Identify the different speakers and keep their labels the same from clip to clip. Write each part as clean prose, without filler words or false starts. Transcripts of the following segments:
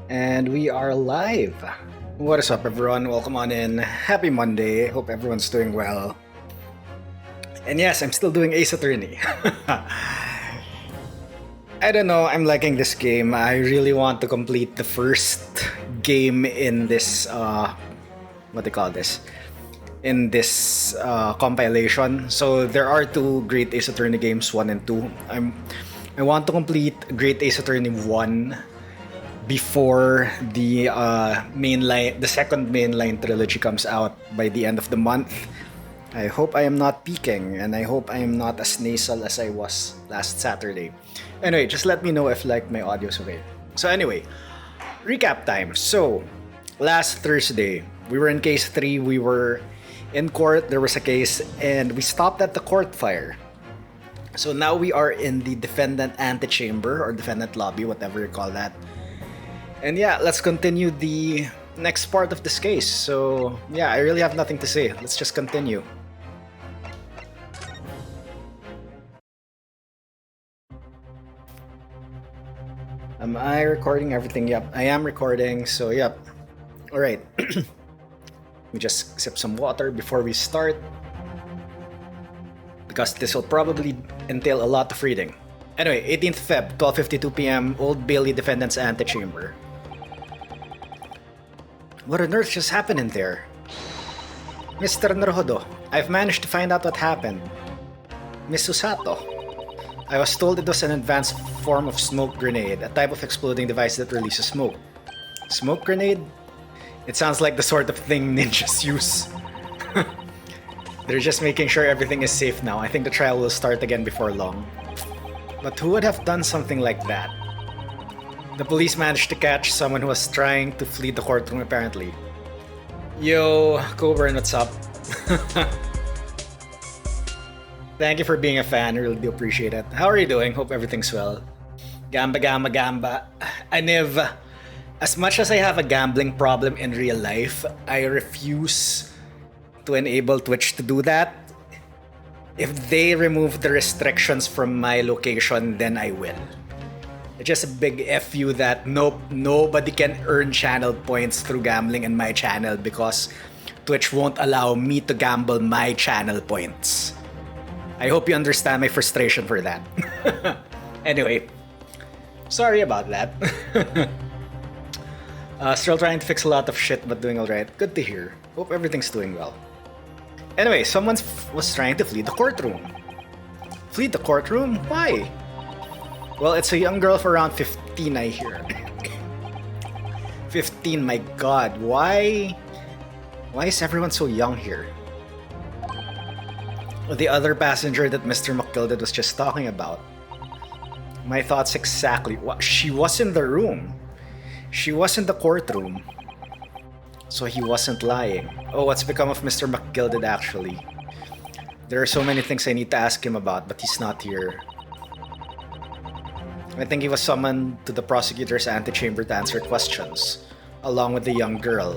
Speaker 1: And we are live. What is up, everyone? Welcome on in. Happy Monday. Hope everyone's doing well. And yes, I'm still doing Ace Attorney. I don't know, I'm liking this game. I really want to complete the first game in this, what they call this? In this compilation. So there are two Great Ace Attorney games, 1 and 2. I want to complete Great Ace Attorney 1 before the the second mainline trilogy comes out by the end of the month. I hope I am not peaking, and I hope I am not as nasal as I was last Saturday. Anyway, just let me know if my audio's okay. So anyway, recap time. So last Thursday, we were in case 3. We were in court. There was a case, and we stopped at the court fire. So now we are in the defendant antechamber or defendant lobby, whatever you call that. And yeah, let's continue the next part of this case. So yeah, I really have nothing to say. Let's just continue. Am I recording everything? Yep, I am recording. So yep. All right. We just sip some water before we start, because this will probably entail a lot of reading. Anyway, 18th Feb, 12:52 p.m. Old Bailey Defendant's Antechamber. What on earth just happened in there? Mr. Naruhodo, I've managed to find out what happened. Miss Susato, I was told it was an advanced form of smoke grenade, a type of exploding device that releases smoke. Smoke grenade? It sounds like the sort of thing ninjas use. They're just making sure everything is safe now. I think the trial will start again before long. But who would have done something like that? The police managed to catch someone who was trying to flee the courtroom, apparently. Yo, Coburn, what's up? Thank you for being a fan, really do appreciate it. How are you doing? Hope everything's well. Gamba, gamba, gamba. Aniv, as much as I have a gambling problem in real life, I refuse to enable Twitch to do that. If they remove the restrictions from my location, then I will. It's just a big FU that nobody can earn channel points through gambling in my channel because Twitch won't allow me to gamble my channel points. I hope you understand my frustration for that. Anyway, sorry about that. Still trying to fix a lot of shit, but doing alright. Good to hear. Hope everything's doing well. Anyway, someone was trying to flee the courtroom. Flee the courtroom? Why? Well, it's a young girl of around 15, I hear. 15, my god. Why is everyone so young here? The other passenger that Mr. McGilded was just talking about. My thoughts exactly. She was in the room. She was in the courtroom. So he wasn't lying. Oh, what's become of Mr. McGilded actually? There are so many things I need to ask him about, but he's not here. I think he was summoned to the prosecutor's antechamber to answer questions, along with the young girl.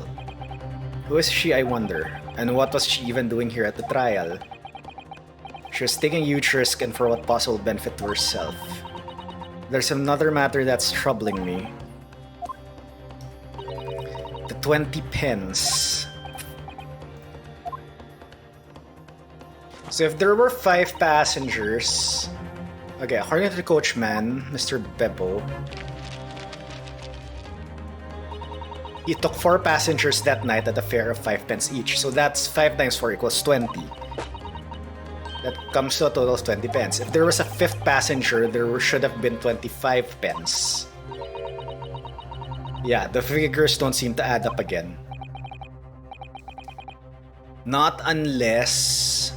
Speaker 1: Who is she, I wonder? And what was she even doing here at the trial? She was taking a huge risk and for what possible benefit to herself. There's another matter that's troubling me. The 20 pence. So if there were 5 passengers... Okay, according to the coachman, Mr. Bebo, he took 4 passengers that night at a fare of 5 pence each. So that's 5 times 4 equals 20. That comes to a total of 20 pence. If there was a 5th passenger, there should have been 25 pence. Yeah, the figures don't seem to add up again. Not unless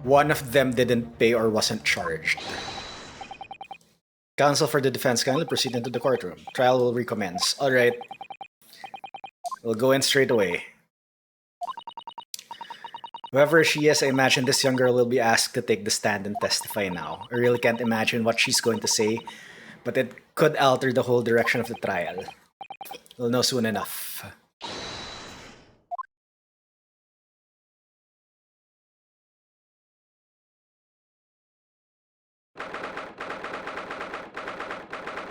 Speaker 1: one of them didn't pay or wasn't charged. Counsel for the defense kindly proceed into the courtroom. Trial will recommence. Alright. We'll go in straight away. Whoever she is, I imagine this young girl will be asked to take the stand and testify now. I really can't imagine what she's going to say, but it could alter the whole direction of the trial. We'll know soon enough.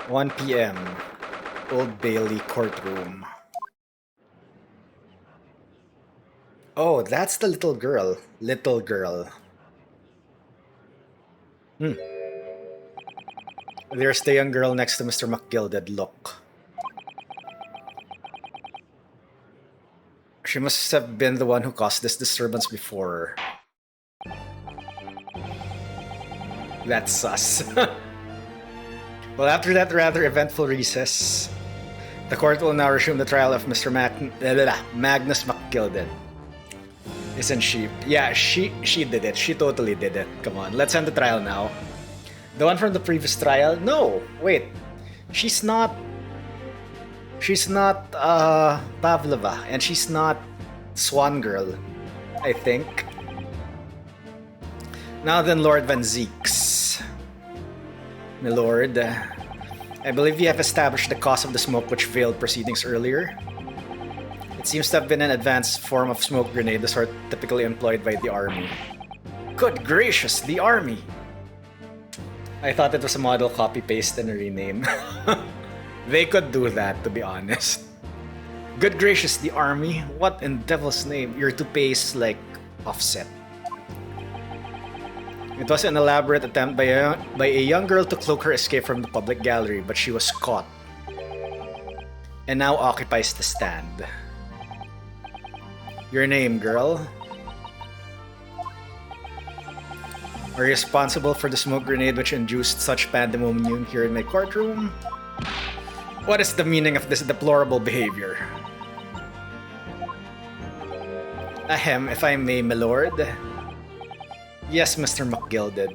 Speaker 1: 1 p.m. Old Bailey courtroom. Oh, that's the little girl. Little girl. There's the young girl next to Mr. McGilded. Look. She must have been the one who caused this disturbance before. That's sus. Well, after that rather eventful recess, the court will now resume the trial of Mr. Magnus McGilded. Isn't she? Yeah, she did it. She totally did it. Come on, let's end the trial now. The one from the previous trial? No, wait. She's not Pavlova, and she's not Swan Girl, I think. Now then, Lord Van Zeeks. My lord, I believe you have established the cause of the smoke which failed proceedings earlier. It seems to have been an advanced form of smoke grenade, the sort typically employed by the army. Good gracious, the army! I thought it was a model copy-paste and a rename. They could do that, to be honest. Good gracious, the army? What in devil's name? Your toupee is like offset. It was an elaborate attempt by a young girl to cloak her escape from the public gallery, but she was caught. And now occupies the stand. Your name, girl? Are you responsible for the smoke grenade which induced such pandemonium here in my courtroom? What is the meaning of this deplorable behavior? Ahem, if I may, my lord. Yes, Mr. McGilded.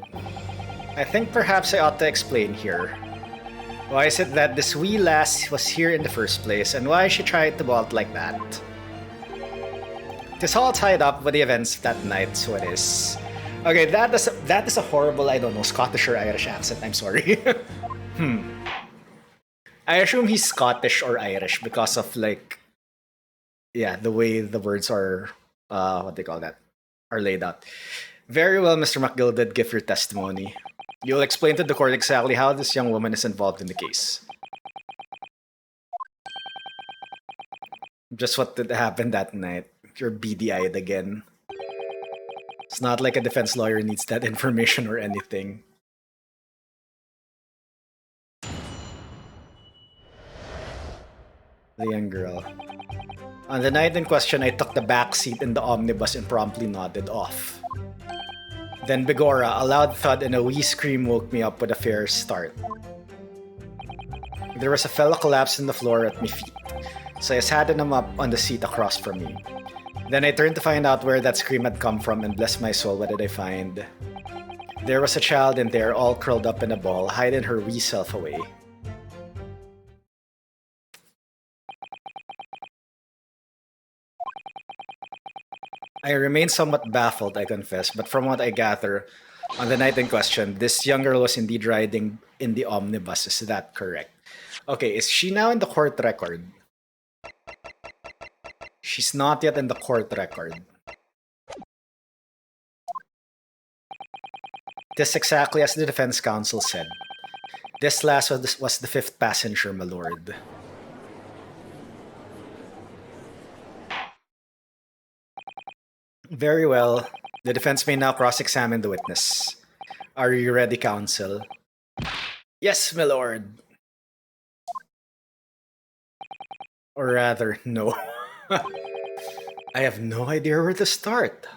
Speaker 1: I think perhaps I ought to explain here. Why is it that this wee lass was here in the first place, and why she tried to bolt like that? It is all tied up with the events of that night, so it is. Okay, that is a horrible, I don't know, Scottish or Irish accent, I'm sorry. I assume he's Scottish or Irish because of like, yeah, the way the words are, what they call that, are laid out. Very well, Mr. McGilded, give your testimony. You'll explain to the court exactly how this young woman is involved in the case. Just what did happen that night. You're beady-eyed again. It's not like a defense lawyer needs that information or anything. The young girl. On the night in question, I took the back seat in the omnibus and promptly nodded off. Then Begora, a loud thud and a wee scream woke me up with a fair start. There was a fellow collapsed on the floor at my feet, so I sat him up on the seat across from me. Then I turned to find out where that scream had come from, and bless my soul, what did I find? There was a child in there, all curled up in a ball, hiding her wee self away. I remain somewhat baffled, I confess, but from what I gather, on the night in question, this young girl was indeed riding in the omnibus. Is that correct? Okay, is she now in the court record? She's not yet in the court record. This exactly as the defense counsel said. This last was the fifth passenger, my lord. Very well. The defense may now cross-examine the witness. Are you ready, counsel? Yes, my lord. Or rather, no. I have no idea where to start.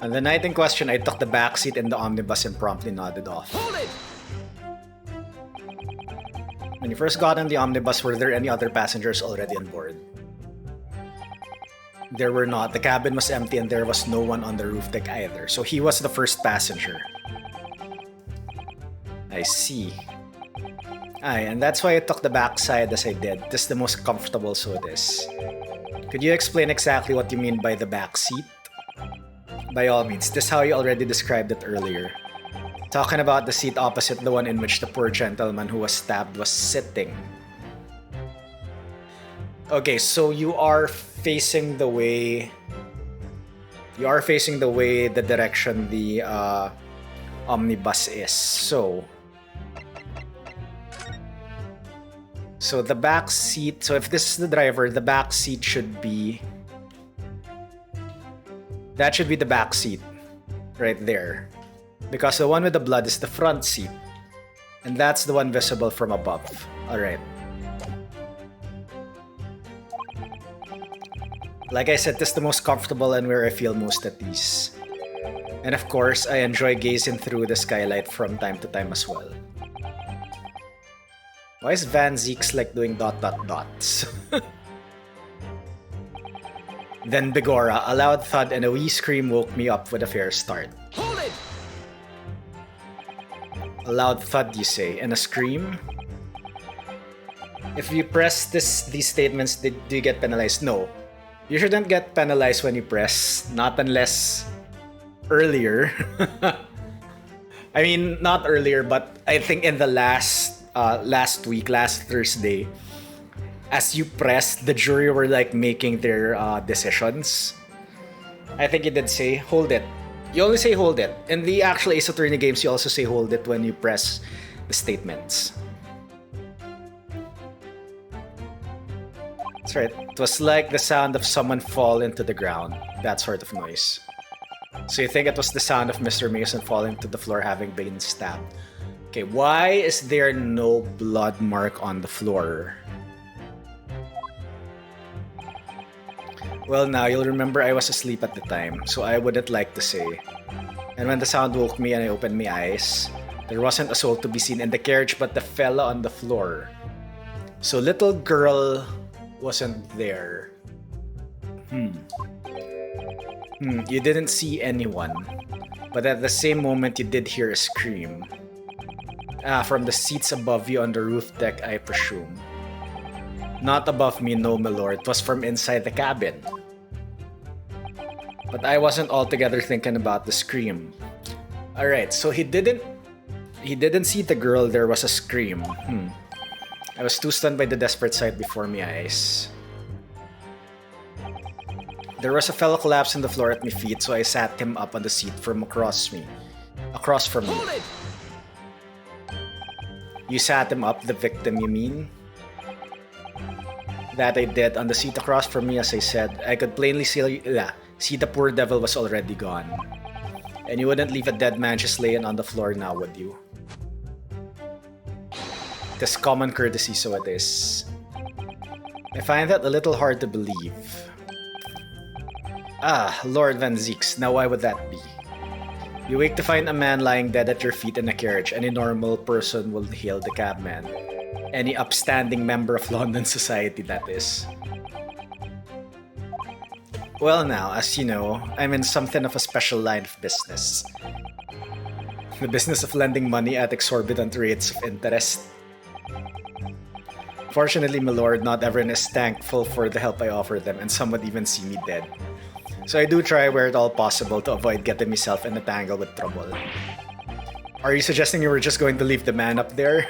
Speaker 1: On the night in question, I took the back seat in the omnibus and promptly nodded off. Hold it! When you first got on the omnibus, were there any other passengers already on board? There were not. The cabin was empty and there was no one on the roof deck either. So he was the first passenger. I see. Aye, and that's why I took the back side as I did. This is the most comfortable, so it is. Could you explain exactly what you mean by the back seat? By all means, this is how you already described it earlier. Talking about the seat opposite the one in which the poor gentleman who was stabbed was sitting. Okay, so you are facing the way. You are facing the way the direction the omnibus is. So the back seat. So if this is the driver, the back seat should be. That should be the back seat, right there, because the one with the blood is the front seat, and that's the one visible from above. All right. Like I said, this is the most comfortable and where I feel most at ease. And of course, I enjoy gazing through the skylight from time to time as well. Why is Van Zeek's like doing ... dots? Then Bigora, a loud thud and a wee scream woke me up with a fair start.
Speaker 2: Hold it!
Speaker 1: A loud thud, you say, and a scream? If you press these statements, do you get penalized? No. You shouldn't get penalized when you press, not unless earlier. I mean, not earlier, but I think in the last Thursday, as you pressed, the jury were like making their decisions. I think you did say hold it. You only say hold it. In the actual Ace Attorney games, you also say hold it when you press the statements. That's right. It was like the sound of someone fall into the ground. That sort of noise. So you think it was the sound of Mr. Mason falling to the floor having been stabbed. Okay, why is there no blood mark on the floor? Well, now you'll remember I was asleep at the time, so I wouldn't like to say. And when the sound woke me and I opened my eyes, there wasn't a soul to be seen in the carriage but the fella on the floor. So little girl wasn't there. You didn't see anyone, but at the same moment you did hear a scream. From the seats above you on the roof deck, I presume. Not above me, no, my lord. It was from inside the cabin. But I wasn't altogether thinking about the scream. Alright, so he didn't see the girl, there was a scream. I was too stunned by the desperate sight before my eyes. There was a fellow collapsed on the floor at my feet, so I sat him up on the seat from across from me. You sat him up, the victim, you mean? That I did, on the seat across from me, as I said. I could plainly see the poor devil was already gone. And you wouldn't leave a dead man just laying on the floor now, would you? It is common courtesy, so it is. I find that a little hard to believe. Lord Van Zeeks, now why would that be? You wake to find a man lying dead at your feet in a carriage. Any normal person will hail the cabman. Any upstanding member of London society, that is. Well now, as you know, I'm in something of a special line of business. The business of lending money at exorbitant rates of interest. Fortunately, my lord, not everyone is thankful for the help I offer them, and some would even see me dead. So I do try where at all possible to avoid getting myself in a tangle with trouble. Are you suggesting you were just going to leave the man up there?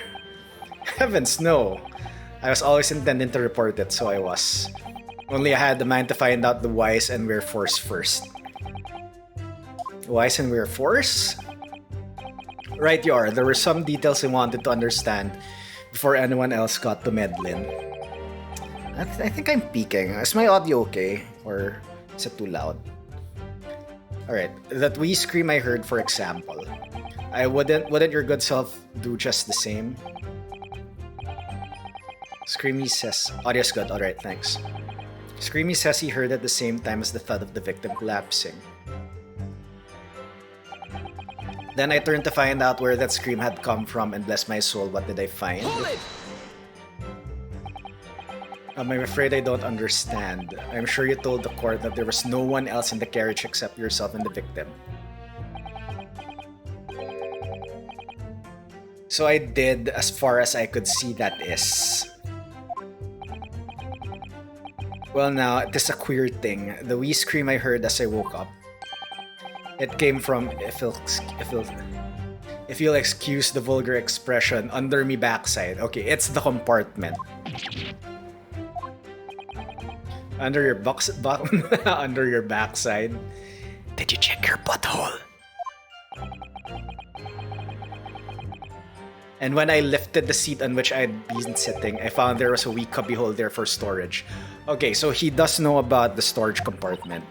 Speaker 1: Heavens, no. I was always intending to report it, so I was. Only I had the mind to find out the whys and wherefores first. Whys and wherefores? Right you are. There were some details I wanted to understand before anyone else got to meddling. I think I'm peaking. Is my audio okay? Or is it too loud? Alright, that wee scream I heard, for example. Wouldn't your good self do just the same? Screamy says, audio's good, alright, thanks. Screamy says he heard at the same time as the thud of the victim collapsing. Then I turned to find out where that scream had come from, and bless my soul, what did I find? I'm afraid I don't understand. I'm sure you told the court that there was no one else in the carriage except yourself and the victim. So I did, as far as I could see, that is. Well now, it is a queer thing. The wee scream I heard as I woke up. It came from, if you'll excuse the vulgar expression, under me backside. Okay, it's the compartment. Under your under your backside. Did you check your butthole? And when I lifted the seat on which I'd been sitting, I found there was a wee cubbyhole there for storage. Okay, so he does know about the storage compartment.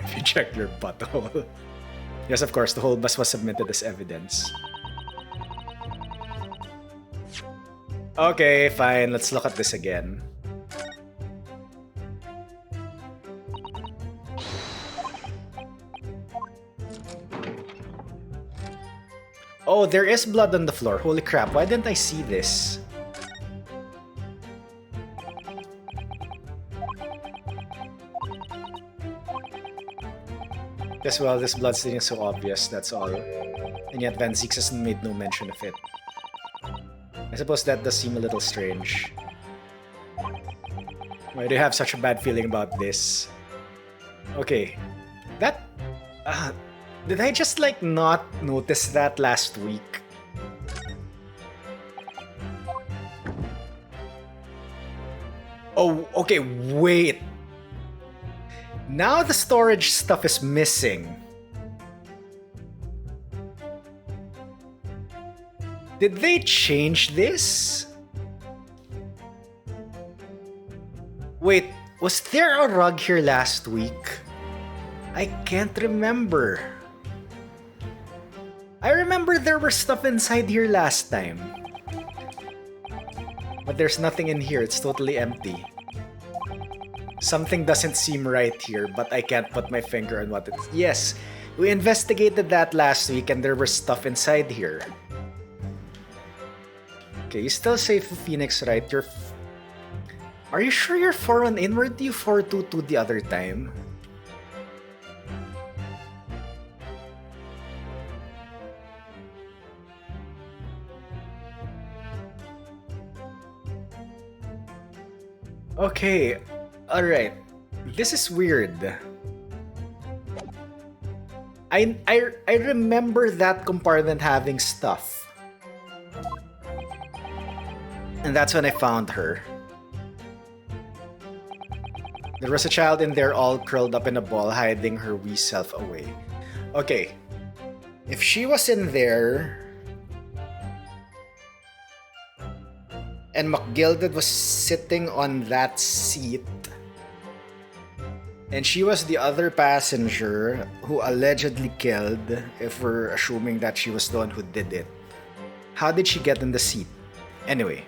Speaker 1: If you check your butthole. Yes, of course, the whole bus was submitted as evidence. Okay, fine. Let's look at this again. Oh, there is blood on the floor. Holy crap, why didn't I see this? Yes, well, this bloodstain is so obvious, that's all. And yet Van Zieks has made no mention of it. I suppose that does seem a little strange. Why do you have such a bad feeling about this? Okay. That... did I just, like, not notice that last week? Oh, okay, wait. Now the storage stuff is missing. Did they change this? Wait, was there a rug here last week? I can't remember. I remember there were stuff inside here last time. But there's nothing in here, it's totally empty. Something doesn't seem right here, but I can't put my finger on what it is. Yes, we investigated that last week and there was stuff inside here. Okay, you still say Phoenix, right? Are you sure you're 4-1 in? Weren't you 4-2-2 the other time? Okay, alright. This is weird. I remember that compartment having stuff. And that's when I found her. There was a child in there all curled up in a ball, hiding her wee self away. Okay. If she was in there... and McGilded was sitting on that seat, and she was the other passenger who allegedly killed, if we're assuming that she was the one who did it. How did she get in the seat? Anyway.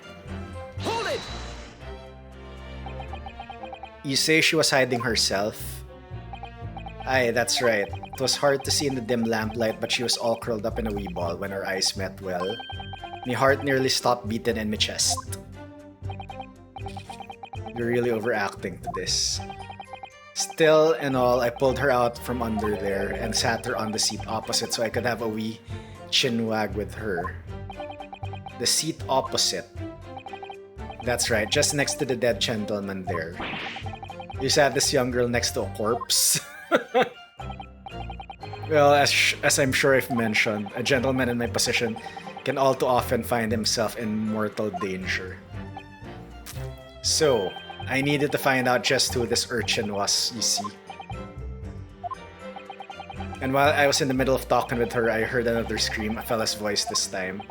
Speaker 1: Hold it! You say she was hiding herself? Aye, that's right. It was hard to see in the dim lamplight, but she was all curled up in a wee ball when our eyes met well. My heart nearly stopped beating in my chest. You're really overacting to this. Still and all, I pulled her out from under there and sat her on the seat opposite so I could have a wee chinwag with her. The seat opposite. That's right, just next to the dead gentleman there. You sat this young girl next to a corpse. Well, as I'm sure I've mentioned, a gentleman in my position can all too often find himself in mortal danger. So, I needed to find out just who this urchin was, you see. And while I was in the middle of talking with her, I heard another scream, a fella's voice this time.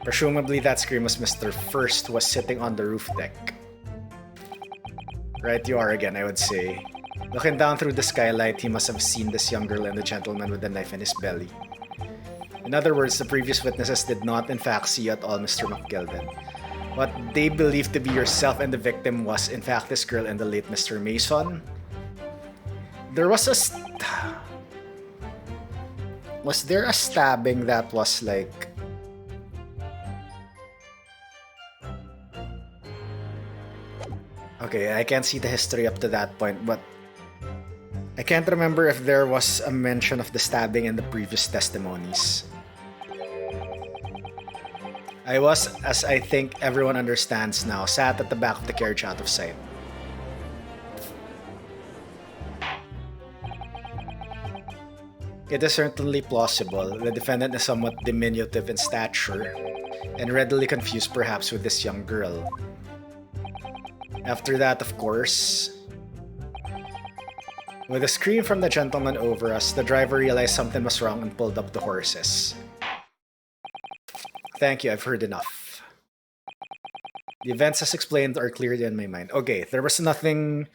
Speaker 1: Presumably that scream was Mr. First, who was sitting on the roof deck. Right you are again, I would say. Looking down through the skylight, he must have seen this young girl and the gentleman with the knife in his belly. In other words, the previous witnesses did not in fact see at all Mr. McGilden. What they believed to be yourself and the victim was in fact this girl and the late Mr. Mason. There was was there a stabbing that was like... Okay, I can't see the history up to that point, but I can't remember if there was a mention of the stabbing in the previous testimonies. I was, as I think everyone understands now, sat at the back of the carriage out of sight. It is certainly plausible. The defendant is somewhat diminutive in stature, and readily confused perhaps with this young girl. After that, of course, with a scream from the gentleman over us, the driver realized something was wrong and pulled up the horses. Thank you, I've heard enough. The events as explained are clearly in my mind. Okay, there was nothing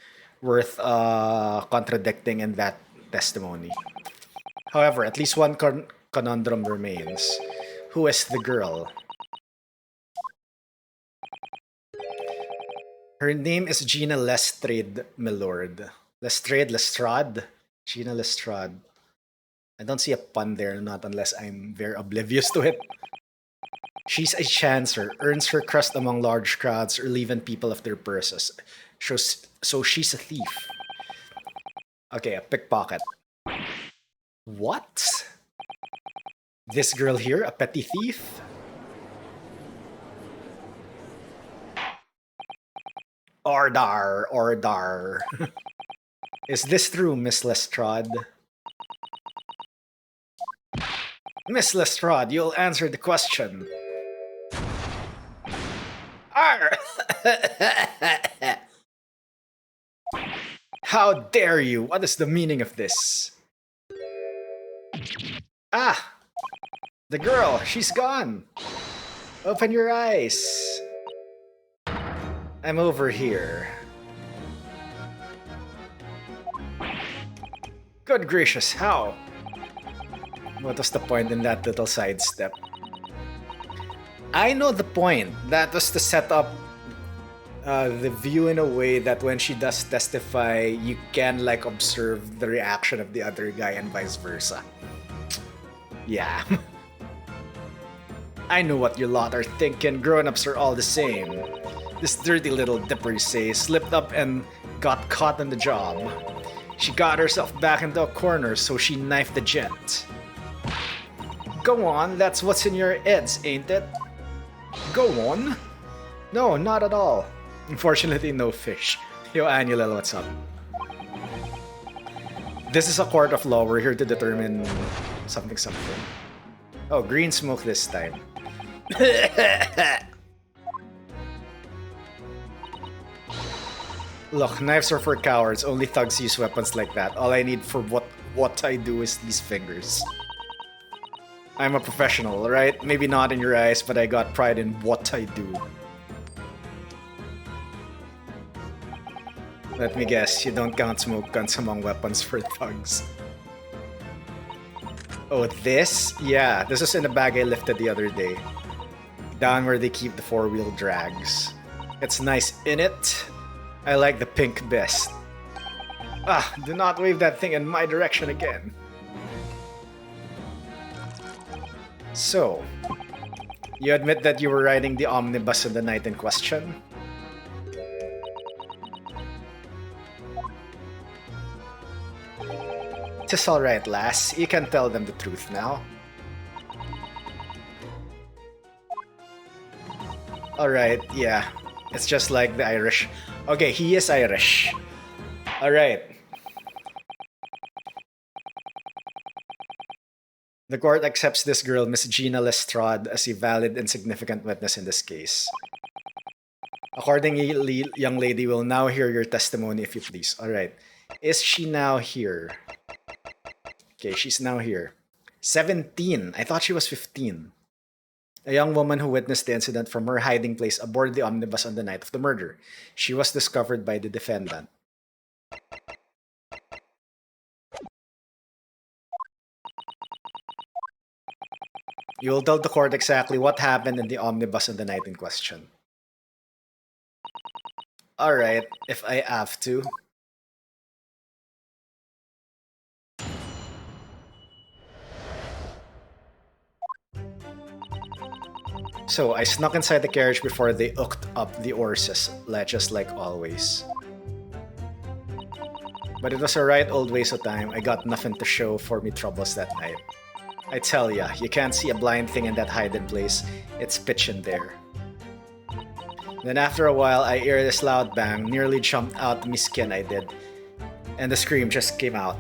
Speaker 1: worth contradicting in that testimony. However, at least one conundrum remains. Who is the girl? Her name is Gina Lestrade, milord. Lestrade? Gina Lestrade. I don't see a pun there, not unless I'm very oblivious to it. She's a chancer, earns her crust among large crowds or leaving people of their purses. So she's a thief. Okay, a pickpocket. What? This girl here, a petty thief? Ordar. Is this true, Miss Lestrade? Miss Lestrade, you'll answer the question. Arr! How dare you? What is the meaning of this? Ah! The girl, she's gone! Open your eyes! I'm over here. Good gracious, how? What was the point in that little sidestep? I know the point. That was to set up the view in a way that when she does testify, you can like observe the reaction of the other guy and vice versa. Yeah. I know what you lot are thinking. Grown-ups are all the same. This dirty little dipper, you say, slipped up and got caught on the job. She got herself back into a corner, so she knifed the gent. Go on, that's what's in your heads, ain't it? Go on? No, not at all. Unfortunately, no fish. Yo, Anulel, what's up? This is a court of law. We're here to determine something. Oh, green smoke this time. Look, knives are for cowards. Only thugs use weapons like that. All I need for what I do is these fingers. I'm a professional, right? Maybe not in your eyes, but I got pride in what I do. Let me guess, you don't count smoke guns among weapons for thugs. Oh, this? Yeah, this was in a bag I lifted the other day. Down where they keep the four-wheel drags. It's nice in it. I like the pink best. Ah, do not wave that thing in my direction again. So, you admit that you were riding the omnibus on the night in question? Tis alright, lass. You can tell them the truth now. Alright, yeah. It's just like the Irish. Okay, he is Irish. Alright. The court accepts this girl, Miss Gina Lestrade, as a valid and significant witness in this case. Accordingly, young lady will now hear your testimony if you please. Alright. Is she now here? Okay, she's now here. 17. I thought she was 15. A young woman who witnessed the incident from her hiding place aboard the omnibus on the night of the murder. She was discovered by the defendant. You will tell the court exactly what happened in the omnibus on the night in question. Alright, if I have to. So, I snuck inside the carriage before they hooked up the horses, just like always. But it was a right old waste of time. I got nothing to show for me troubles that night. I tell ya, you can't see a blind thing in that hiding place. It's pitch in there. Then after a while, I hear this loud bang, nearly jumped out my skin I did. And the scream just came out.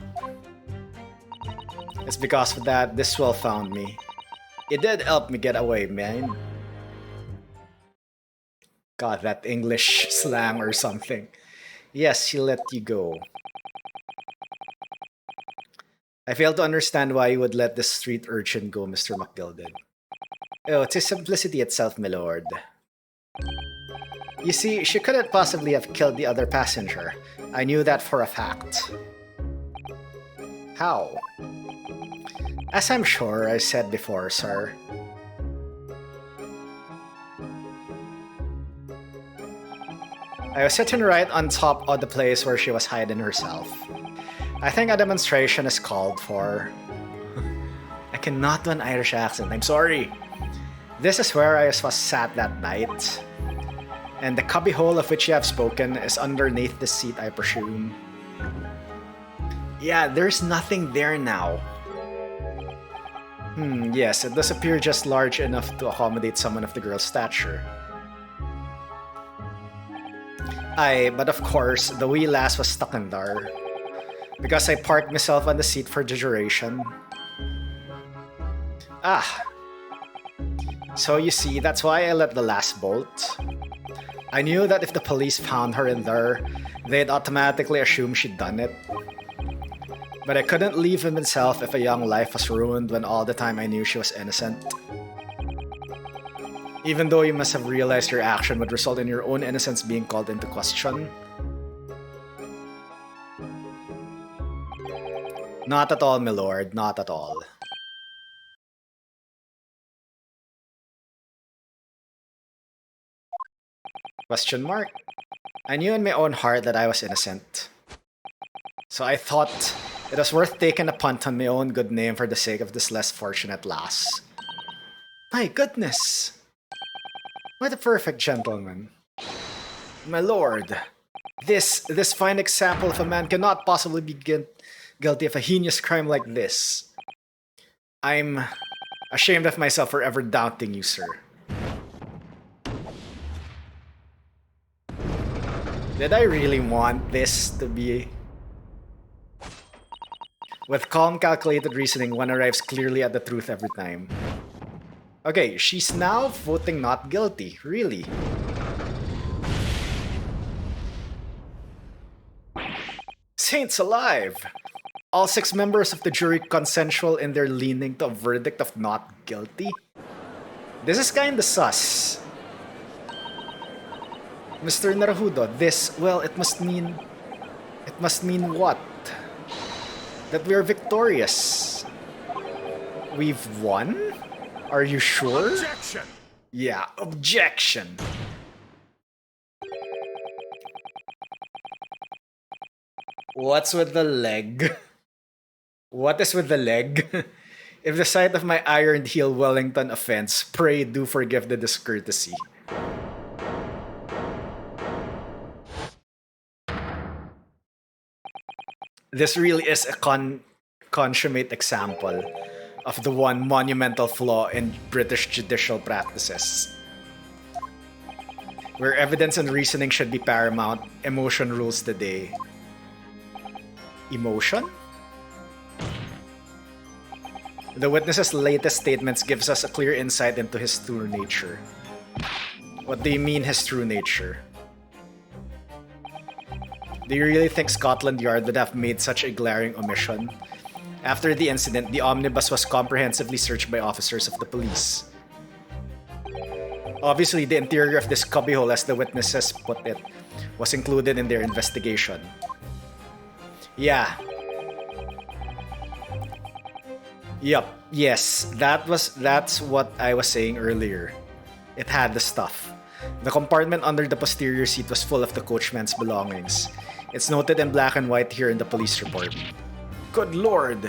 Speaker 1: It's because of that, this swell found me. It did help me get away, man. God, that English slang or something. Yes, he let you go. I fail to understand why you would let this street urchin go, Mr. McGilded. Oh, it's his simplicity itself, my lord. You see, she couldn't possibly have killed the other passenger. I knew that for a fact. How? As I'm sure I said before, sir. I was sitting right on top of the place where she was hiding herself. I think a demonstration is called for. I cannot do an Irish accent, I'm sorry. This is where I was sat that night. And the cubbyhole of which you have spoken is underneath the seat, I presume. Yeah, there's nothing there now. Yes, it does appear just large enough to accommodate someone of the girl's stature. Aye, but of course, the wee lass was stuck in there. Because I parked myself on the seat for the duration. Ah. So you see, that's why I let the lass bolt. I knew that if the police found her in there, they'd automatically assume she'd done it. But I couldn't leave him himself if a young life was ruined when all the time I knew she was innocent. Even though you must have realized your action would result in your own innocence being called into question. Not at all, my lord, not at all. Question mark? I knew in my own heart that I was innocent. So I thought it was worth taking a punt on my own good name for the sake of this less fortunate lass. My goodness! What a perfect gentleman. My lord, this fine example of a man cannot possibly be guilty of a heinous crime like this. I'm ashamed of myself for ever doubting you, sir. Did I really want this to be? With calm, calculated reasoning, one arrives clearly at the truth every time. Okay, she's now voting not guilty, really. Saints alive! All 6 members of the jury consensual in their leaning to a verdict of not guilty? This is kinda sus. Mr. Naruhodo, it must mean what? That we are victorious. We've won? Are you sure?
Speaker 2: Objection!
Speaker 1: Yeah, objection. What's with the leg? What is with the leg? If the sight of my ironed heel Wellington offends, pray do forgive the discourtesy. This really is a consummate example of the one monumental flaw in British judicial practices. Where evidence and reasoning should be paramount, emotion rules the day. Emotion? The witness's latest statements gives us a clear insight into his true nature. What do you mean his true nature? Do you really think Scotland Yard would have made such a glaring omission? After the incident, the omnibus was comprehensively searched by officers of the police. Obviously, the interior of this cubbyhole, as the witnesses put it, was included in their investigation. Yeah. Yup, yes, that's what I was saying earlier. It had the stuff. The compartment under the posterior seat was full of the coachman's belongings. It's noted in black and white here in the police report. Good lord!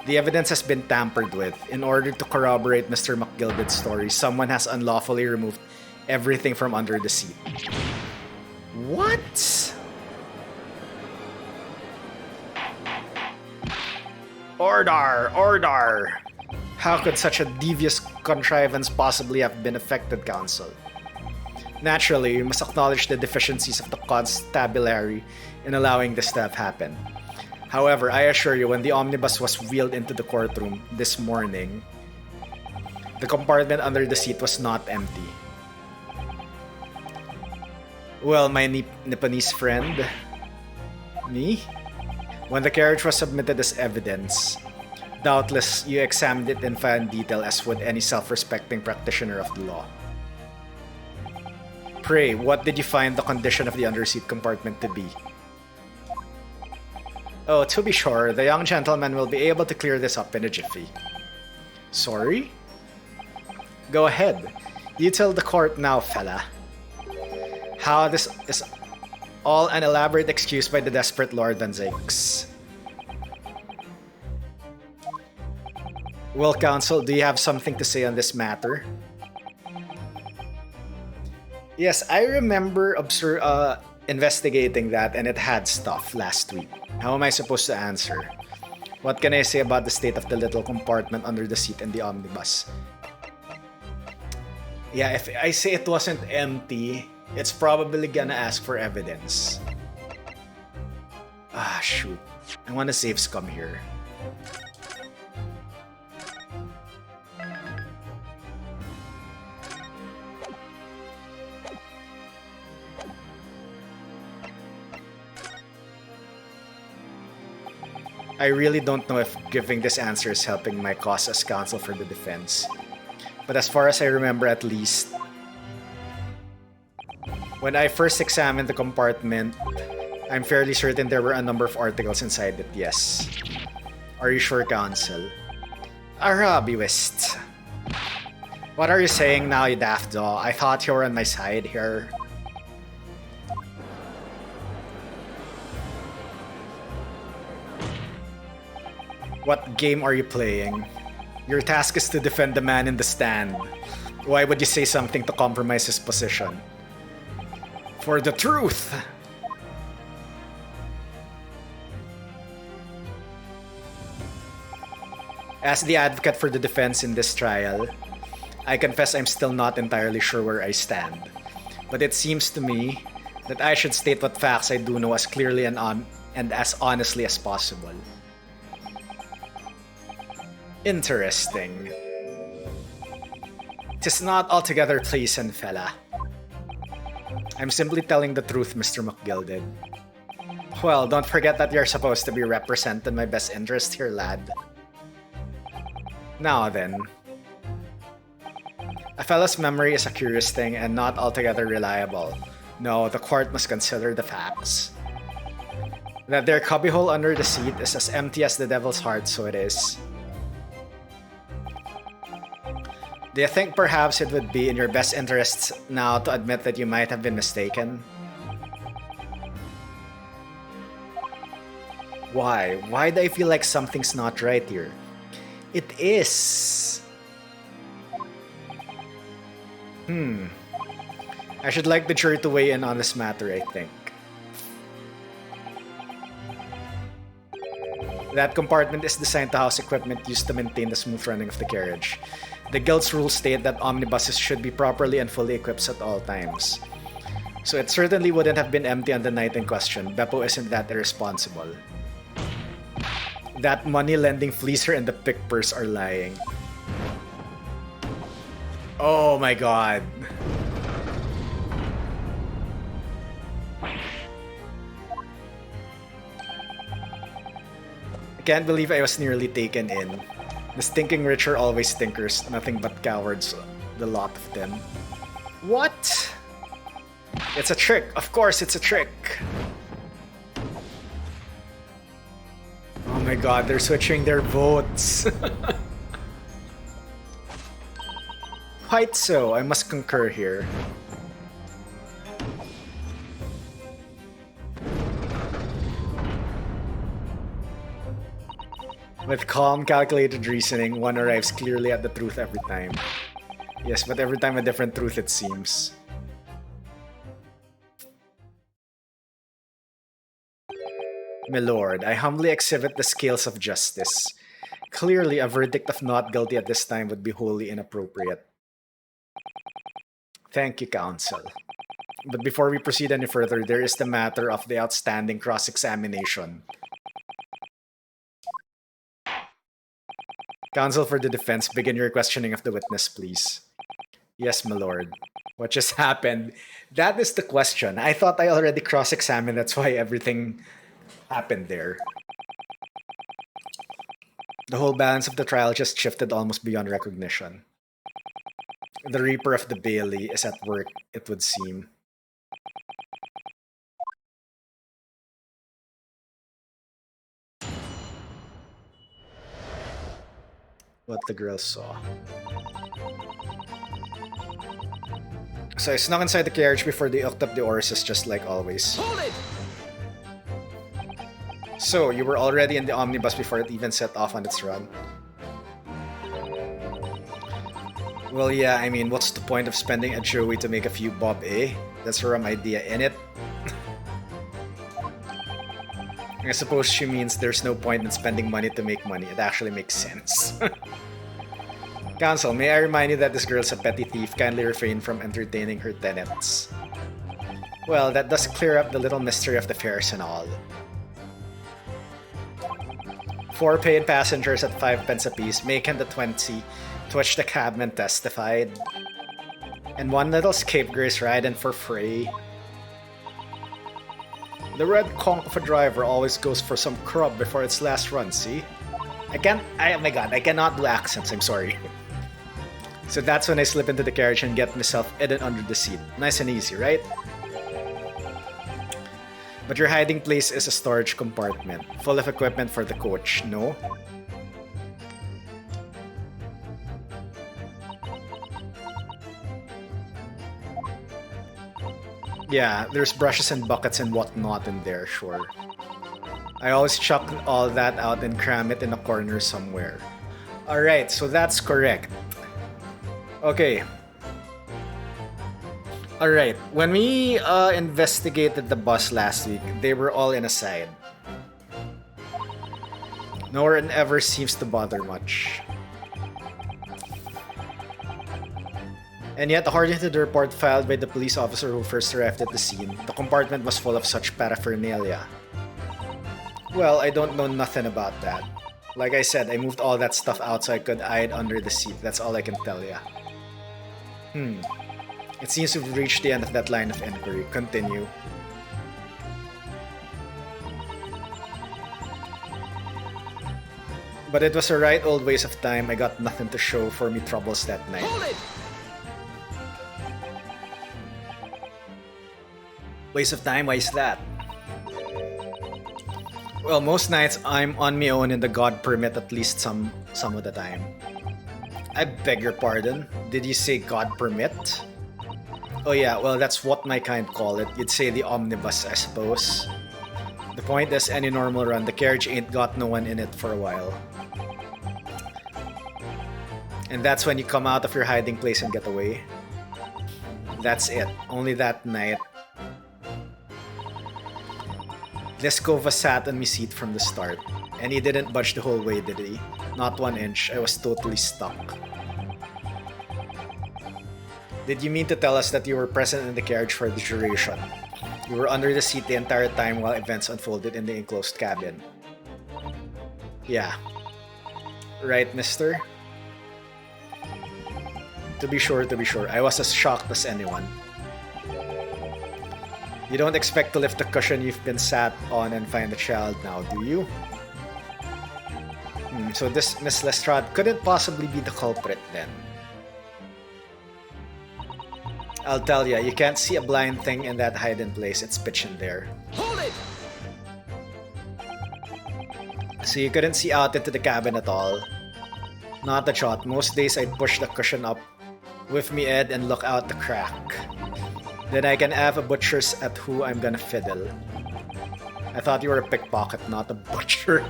Speaker 1: The evidence has been tampered with. In order to corroborate Mr. McGilded's story, someone has unlawfully removed everything from under the seat. What? Order! Order! How could such a devious contrivance possibly have been effected, counsel? Naturally, we must acknowledge the deficiencies of the constabulary in allowing this to have happened. However, I assure you, when the omnibus was wheeled into the courtroom this morning, the compartment under the seat was not empty. Well, my Nipponese friend, me? When the carriage was submitted as evidence, doubtless you examined it in fine detail as would any self-respecting practitioner of the law. Pray, what did you find the condition of the underseat compartment to be? Oh, to be sure, the young gentleman will be able to clear this up in a jiffy. Sorry? Go ahead. You tell the court now, fella. How this is all an elaborate excuse by the desperate Lord Van Zix. Well, counsel, do you have something to say on this matter? Yes, I remember investigating that, and it had stuff last week. How am I supposed to answer? What can I say about the state of the little compartment under the seat in the omnibus? Yeah, if I say it wasn't empty, it's probably gonna ask for evidence. Ah, shoot. I wanna save scum here. I really don't know if giving this answer is helping my cause as counsel for the defense. But as far as I remember, at least, when I first examined the compartment, I'm fairly certain there were a number of articles inside it, yes. Are you sure, counsel? Arabiwist. What are you saying now, you daft dog? I thought you were on my side here. What game are you playing? Your task is to defend the man in the stand. Why would you say something to compromise his position? For the truth! As the advocate for the defense in this trial, I confess I'm still not entirely sure where I stand. But it seems to me that I should state what facts I do know as clearly and as honestly as possible. Interesting. 'Tis not altogether pleasant, fella. I'm simply telling the truth, Mr. McGilded. Well, don't forget that you're supposed to be representing my best interest here, lad. Now then. A fella's memory is a curious thing and not altogether reliable. No, the court must consider the facts. That their cubbyhole under the seat is as empty as the devil's heart, so it is. Do you think perhaps it would be in your best interests now to admit that you might have been mistaken? Why? Why do I feel like something's not right here? It is. I should like the jury to weigh in on this matter, I think. That compartment is designed to house equipment used to maintain the smooth running of the carriage. The Guild's rules state that omnibuses should be properly and fully equipped at all times. So it certainly wouldn't have been empty on the night in question. Beppo isn't that irresponsible. That money-lending fleecer and the pickpurse are lying. Oh my god. I can't believe I was nearly taken in. The stinking rich are always stinkers, nothing but cowards, the lot of them. What? It's a trick. Of course it's a trick. Oh my god, they're switching their votes. Quite so, I must concur here. With calm, calculated reasoning, one arrives clearly at the truth every time. Yes, but every time a different truth, it seems. My lord, I humbly exhibit the scales of justice. Clearly, a verdict of not guilty at this time would be wholly inappropriate. Thank you, counsel. But before we proceed any further, there is the matter of the outstanding cross-examination. Counsel for the defense, begin your questioning of the witness, please. Yes, my lord. What just happened? That is the question. I thought I already cross-examined, that's why everything happened there. The whole balance of the trial just shifted almost beyond recognition. The Reaper of the Bailey is at work, it would seem. What the girl saw. So I snuck inside the carriage before they hooked up the horses, just like always.
Speaker 2: Hold it!
Speaker 1: So, you were already in the omnibus before it even set off on its run? Well, yeah, I mean, what's the point of spending a Joey to make a few bob, eh? That's a rum idea, innit? I suppose she means there's no point in spending money to make money. It actually makes sense. Counsel, may I remind you that this girl's a petty thief. Kindly refrain from entertaining her tenants. Well, that does clear up the little mystery of the fares and all. 4 paying passengers at 5 pence apiece, making the 20, to which the cabman testified. And one little scapegrace riding for free. The red conch of a driver always goes for some crub before its last run, see? Oh my god, I cannot do accents, I'm sorry. So that's when I slip into the carriage and get myself hidden under the seat. Nice and easy, right? But your hiding place is a storage compartment, full of equipment for the coach, no? Yeah, there's brushes and buckets and whatnot in there, sure. I always chuck all that out and cram it in a corner somewhere. Alright, so that's correct. Okay. Alright, when we investigated the bus last week, they were all in a side. No one ever seems to bother much. And yet, according to the report filed by the police officer who first arrived at the scene, the compartment was full of such paraphernalia. Well, I don't know nothing about that. Like I said, I moved all that stuff out so I could hide under the seat, that's all I can tell ya. It seems we've reached the end of that line of inquiry. Continue. But it was a right old waste of time. I got nothing to show for me troubles that night.
Speaker 2: Hold it!
Speaker 1: Waste of time? Why is that? Well, most nights I'm on my own in the God permit at least some of the time. I beg your pardon? Did you say God permit? Oh yeah, well that's what my kind call it. You'd say the omnibus, I suppose. The point is, any normal run, the carriage ain't got no one in it for a while. And that's when you come out of your hiding place and get away. That's it. Only that night. Leskova sat on my seat from the start. And he didn't budge the whole way, did he? Not 1 inch. I was totally stuck. Did you mean to tell us that you were present in the carriage for the duration? You were under the seat the entire time while events unfolded in the enclosed cabin. Yeah. Right, mister? To be sure. I was as shocked as anyone. You don't expect to lift the cushion you've been sat on and find the child now, do you? So this Miss Lestrade couldn't possibly be the culprit then. I'll tell ya, you can't see a blind thing in that hiding place. It's pitch in there.
Speaker 2: Hold it!
Speaker 1: So you couldn't see out into the cabin at all? Not a shot. Most days I'd push the cushion up with me head and look out the crack. Then I can have a butcher's at who I'm gonna fiddle. I thought you were a pickpocket, not a butcher.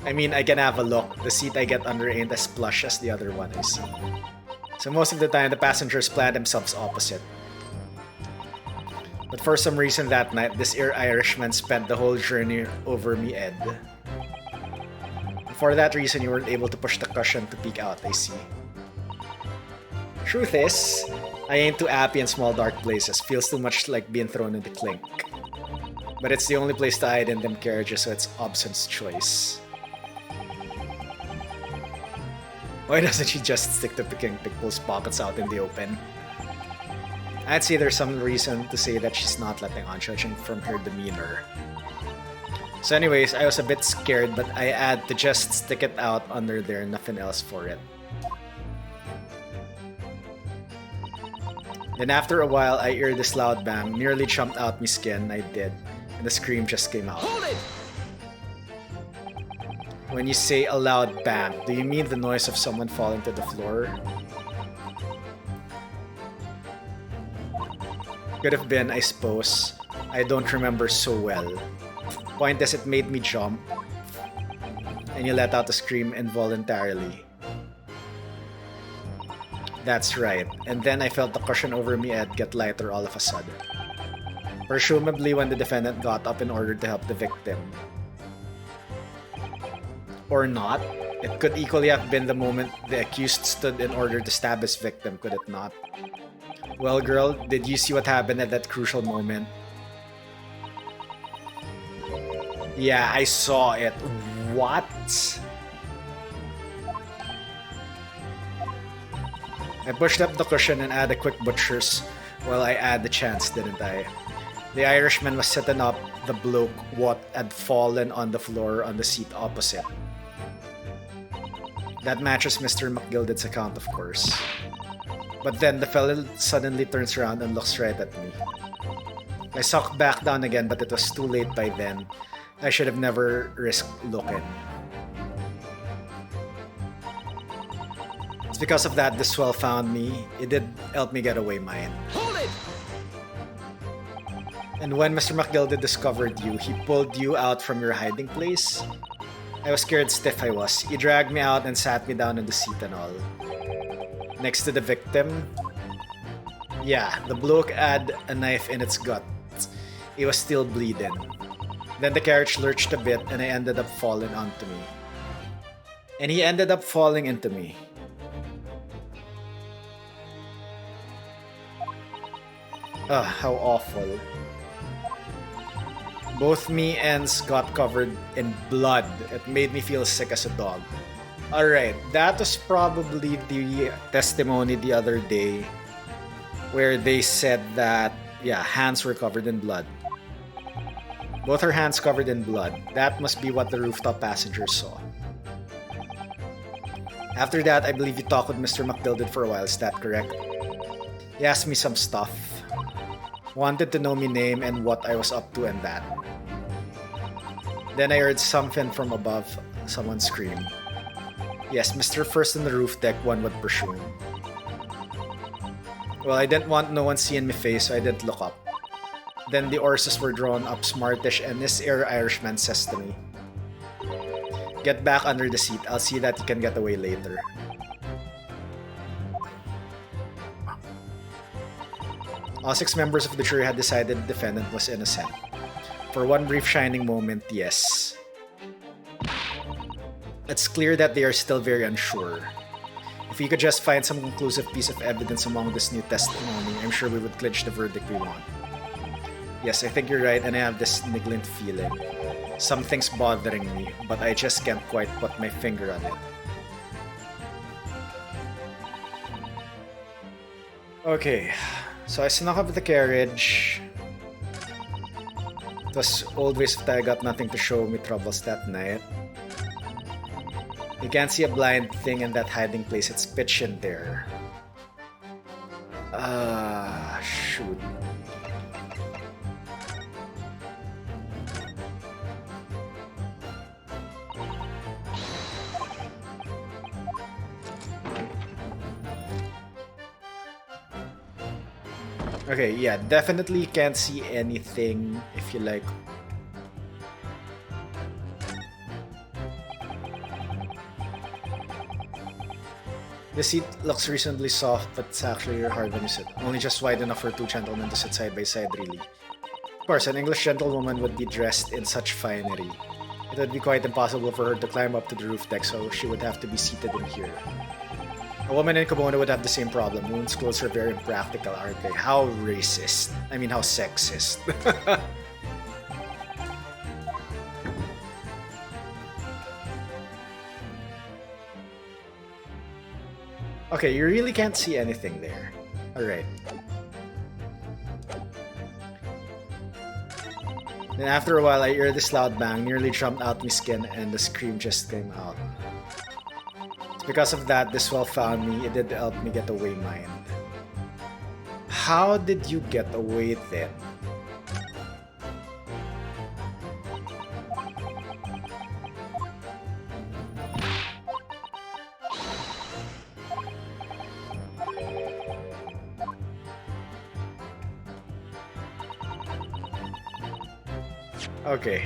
Speaker 1: I mean, I can have a look. The seat I get under ain't as plush as the other one I see. So most of the time, the passengers plan themselves opposite. But for some reason that night, this Irishman spent the whole journey over me head. And for that reason, you weren't able to push the cushion to peek out, I see. Truth is, I ain't too happy in small dark places. Feels too much like being thrown in the clink. But it's the only place to hide in them carriages, so it's Hobson's choice. Why doesn't she just stick to picking Pickle's pockets out in the open? I'd say there's some reason to say that she's not letting on, judging from her demeanor. So anyways, I was a bit scared, but I had to just stick it out under there, nothing else for it. Then after a while, I heard this loud bang, nearly jumped out my skin, I did, and the scream just came out.
Speaker 2: Hold it!
Speaker 1: When you say a loud bang, do you mean the noise of someone falling to the floor? Could have been, I suppose. I don't remember so well. Point is, it made me jump, and you let out a scream involuntarily. That's right, and then I felt the cushion over my head get lighter all of a sudden. Presumably when the defendant got up in order to help the victim. Or not. It could equally have been the moment the accused stood in order to stab his victim, could it not? Well, girl, did you see what happened at that crucial moment? Yeah, I saw it. What? I pushed up the cushion and had a quick butcher's. Well, I had the chance, didn't I? The Irishman was sitting up the bloke what had fallen on the floor on the seat opposite. That matches Mr. McGilded's account, of course. But then the fellow suddenly turns around and looks right at me. I sucked back down again, but it was too late by then. I should have never risked looking. It's because of that the swell found me. It did help me get away mine.
Speaker 2: Hold it!
Speaker 1: And when Mr. McGilded discovered you, he pulled you out from your hiding place? I was scared stiff I was. He dragged me out and sat me down in the seat and all. Next to the victim? Yeah, the bloke had a knife in its gut. He was still bleeding. Then the carriage lurched a bit and I ended up falling onto me. And he ended up falling into me. Ugh, how awful. Both me ends got covered in blood. It made me feel sick as a dog. Alright, that was probably the testimony the other day where they said that, yeah, hands were covered in blood. Both her hands covered in blood. That must be what the rooftop passengers saw. After that, I believe you talked with Mr. McGilded for a while, is that correct? He asked me some stuff. Wanted to know my name and what I was up to and that. Then I heard something from above, someone scream. Yes, Mr. First on the roof deck, one would presume. Well, I didn't want no one seeing my face, so I didn't look up. Then the horses were drawn up smartish and this Irishman says to me, "Get back under the seat, I'll see that you can get away later." All 6 members of the jury had decided the defendant was innocent. For one brief shining moment, yes. It's clear that they are still very unsure. If we could just find some conclusive piece of evidence among this new testimony, I'm sure we would clinch the verdict we want. Yes, I think you're right, and I have this niggling feeling. Something's bothering me, but I just can't quite put my finger on it. Okay, so I snuck up the carriage. It was always that I got nothing to show me troubles that night. You can't see a blind thing in that hiding place, it's pitch in there. Shoot. Okay, yeah, definitely can't see anything if you like. The seat looks reasonably soft, but it's actually hard when you sit. Only just wide enough for 2 gentlemen to sit side by side, really. Of course, an English gentlewoman would be dressed in such finery. It would be quite impossible for her to climb up to the roof deck, so she would have to be seated in here. A woman in kimono would have the same problem. Women's clothes are very impractical, aren't they? How racist. I mean, how sexist. Okay, you really can't see anything there. Alright. Then after a while, I heard this loud bang, nearly jumped out my skin, and the scream just came out. It's because of that, this well found me. It did help me get away, mind. How did you get away then? Okay,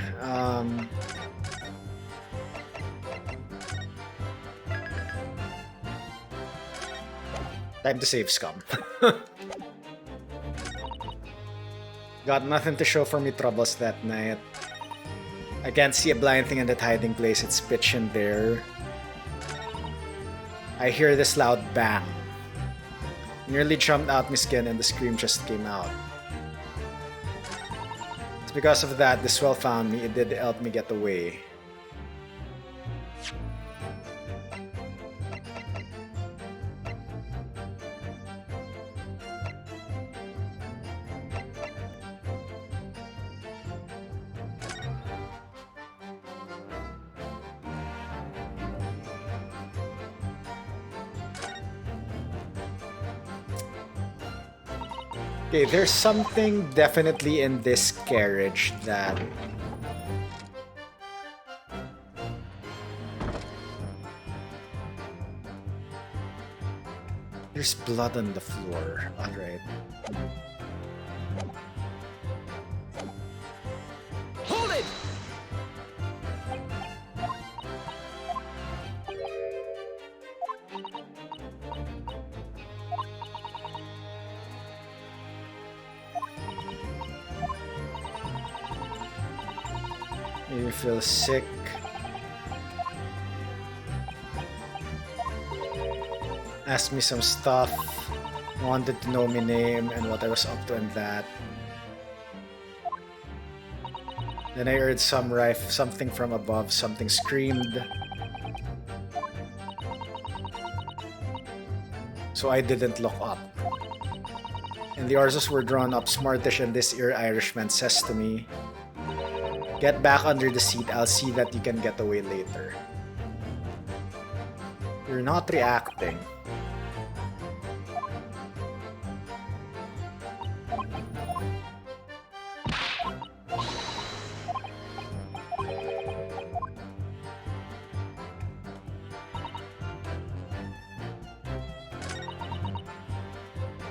Speaker 1: time to save scum. Got nothing to show for me troubles that night. I can't see a blind thing in that hiding place. It's pitch in there. I hear this loud bang. Nearly jumped out my skin and the scream just came out. It's because of that this well found me. It did help me get away. Okay, there's something definitely in this carriage that... There's blood on the floor. Alright.
Speaker 2: Hold it!
Speaker 1: You feel sick. Asked me some stuff. Wanted to know my name and what I was up to and that. Then I heard some rife, something from above, something screamed. So I didn't look up. And the orzos were drawn up smartish, and this ear Irishman says to me, "Get back under the seat, I'll see that you can get away later." You're not reacting.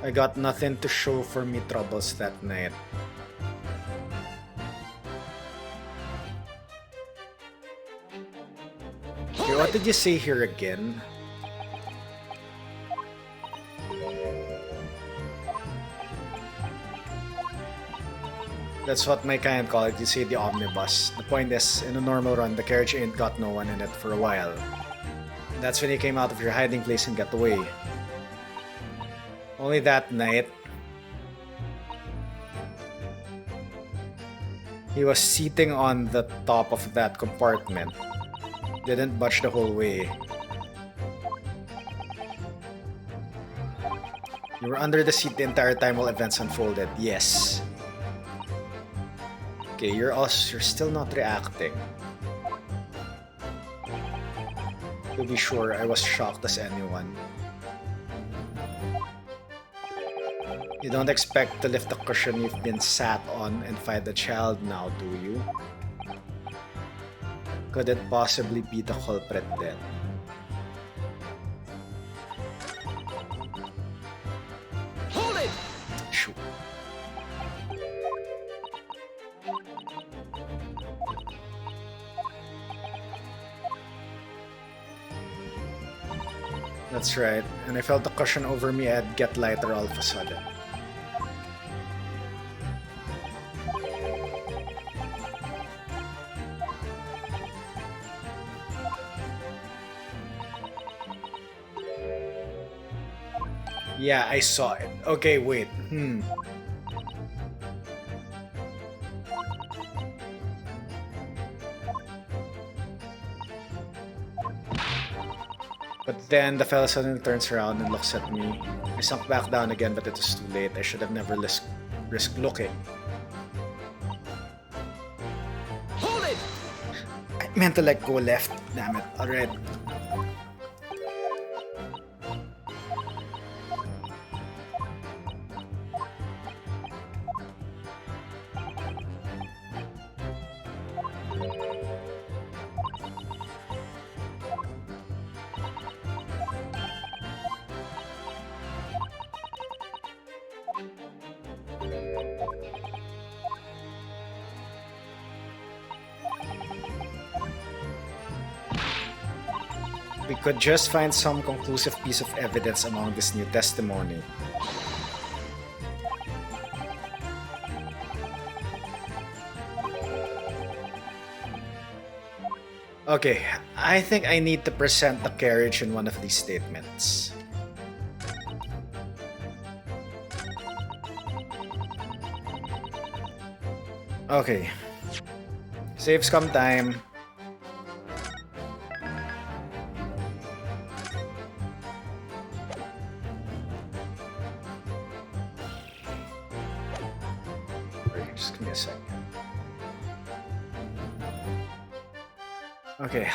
Speaker 1: I got nothing to show for me troubles that night. Okay, what did you say here again? That's what my kind call it. You say the omnibus. The point is, in a normal run, the carriage ain't got no one in it for a while. That's when you came out of your hiding place and got away. Only that night, he was sitting on the top of that compartment. Didn't budge the whole way. You were under the seat the entire time while events unfolded. Yes. Okay, you're still not reacting. To be sure, I was shocked as anyone. You don't expect to lift the cushion you've been sat on and find the child now, do you? Could it possibly be the culprit then?
Speaker 2: Hold it!
Speaker 1: Shoot. That's right, and I felt the cushion over me. I'd get lighter all of a sudden. Yeah, I saw it. Okay, wait. But Then the fella suddenly turns around and looks at me. I sunk back down again, but it was too late. I should have never risked looking.
Speaker 2: Hold it!
Speaker 1: I meant to go left. Damn it. Alright. We could just find some conclusive piece of evidence among this new testimony. Okay, I think I need to present the carriage in one of these statements. Okay. Save scum time. Just give me a second. Okay,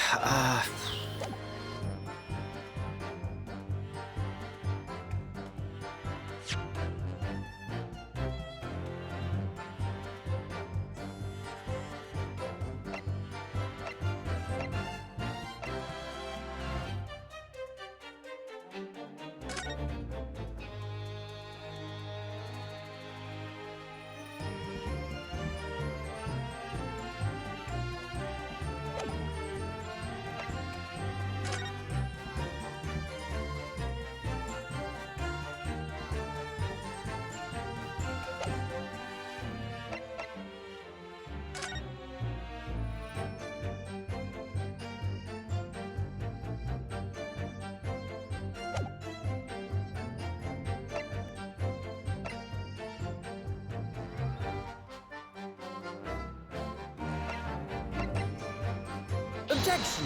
Speaker 2: Objection!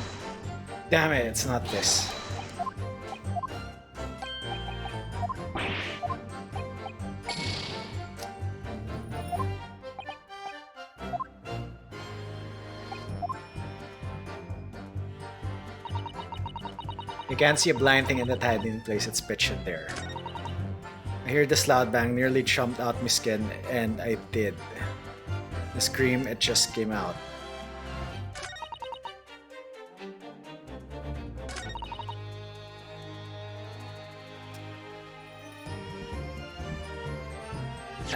Speaker 1: damn it, it's not this. You can't see a blind thing in that hiding place, it's pitch in there. I hear this loud bang, nearly jumped out my skin, and I did. The scream, it just came out.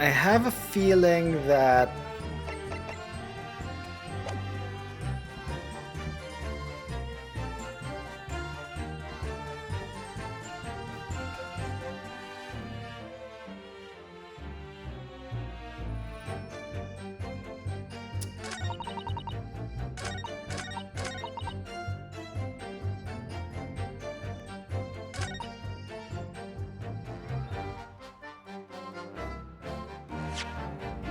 Speaker 1: I have a feeling that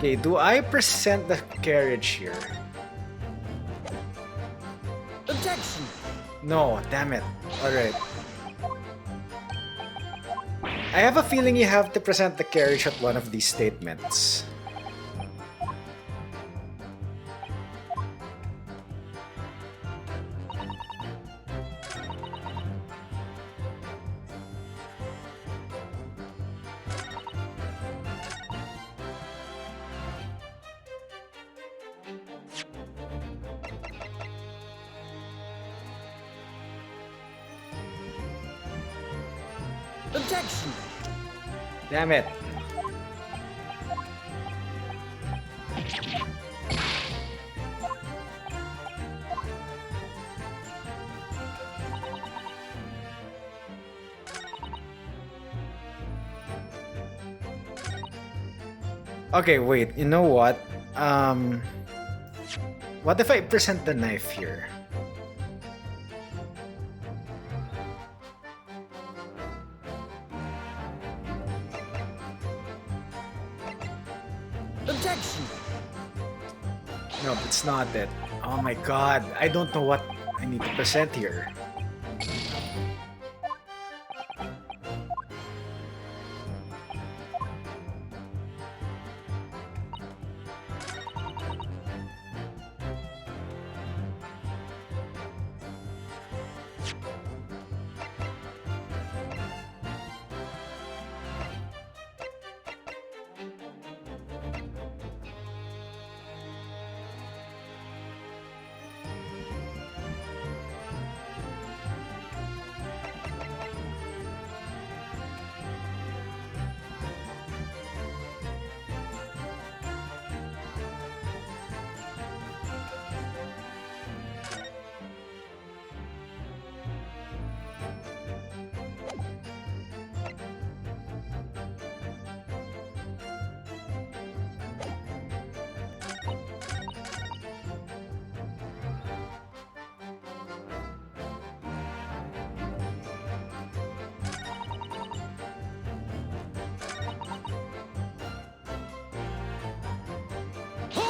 Speaker 1: okay, do I present the carriage here?
Speaker 2: Objection!
Speaker 1: No, damn it. Alright. I have a feeling you have to present the carriage at one of these statements.
Speaker 2: Objection!
Speaker 1: Damn it. Okay, wait, you know what? What if I present the knife here?
Speaker 2: Objection!
Speaker 1: No, it's not it. Oh my god, I don't know what I need to present here.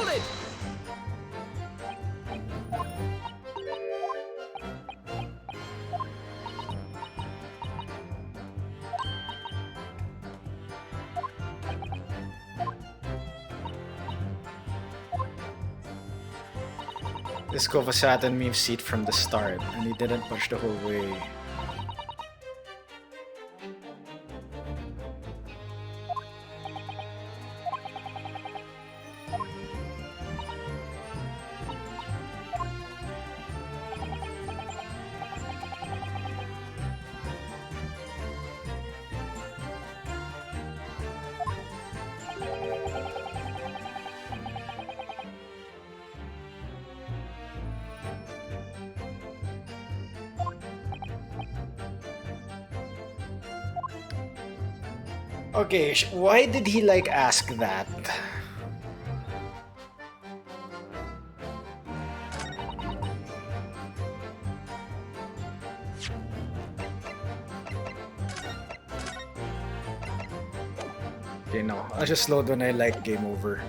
Speaker 2: Hold it!
Speaker 1: This Kovasaton meme seat from the start, and he didn't push the whole way. Okay, why did he like ask that? Okay, no. I'll just load when I like game over.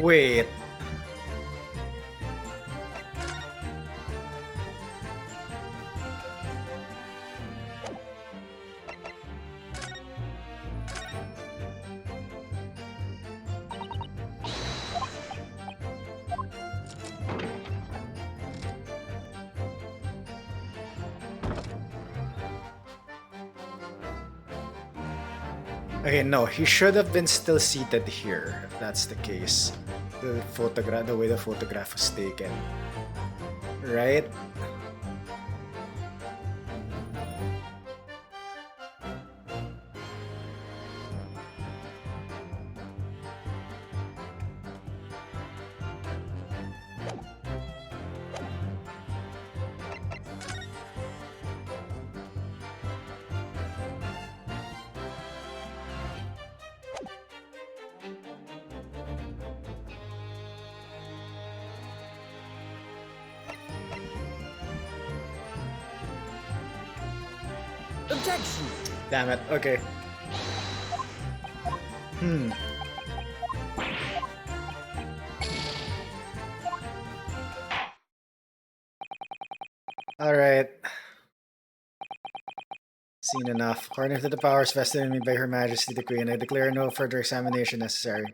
Speaker 1: Wait. Okay, no, he should have been still seated here, if that's the case. The way the photograph was taken. Right?
Speaker 2: Objection!
Speaker 1: Damn it, okay. Alright. Seen enough. According to the powers vested in me by Her Majesty the Queen, I declare no further examination necessary.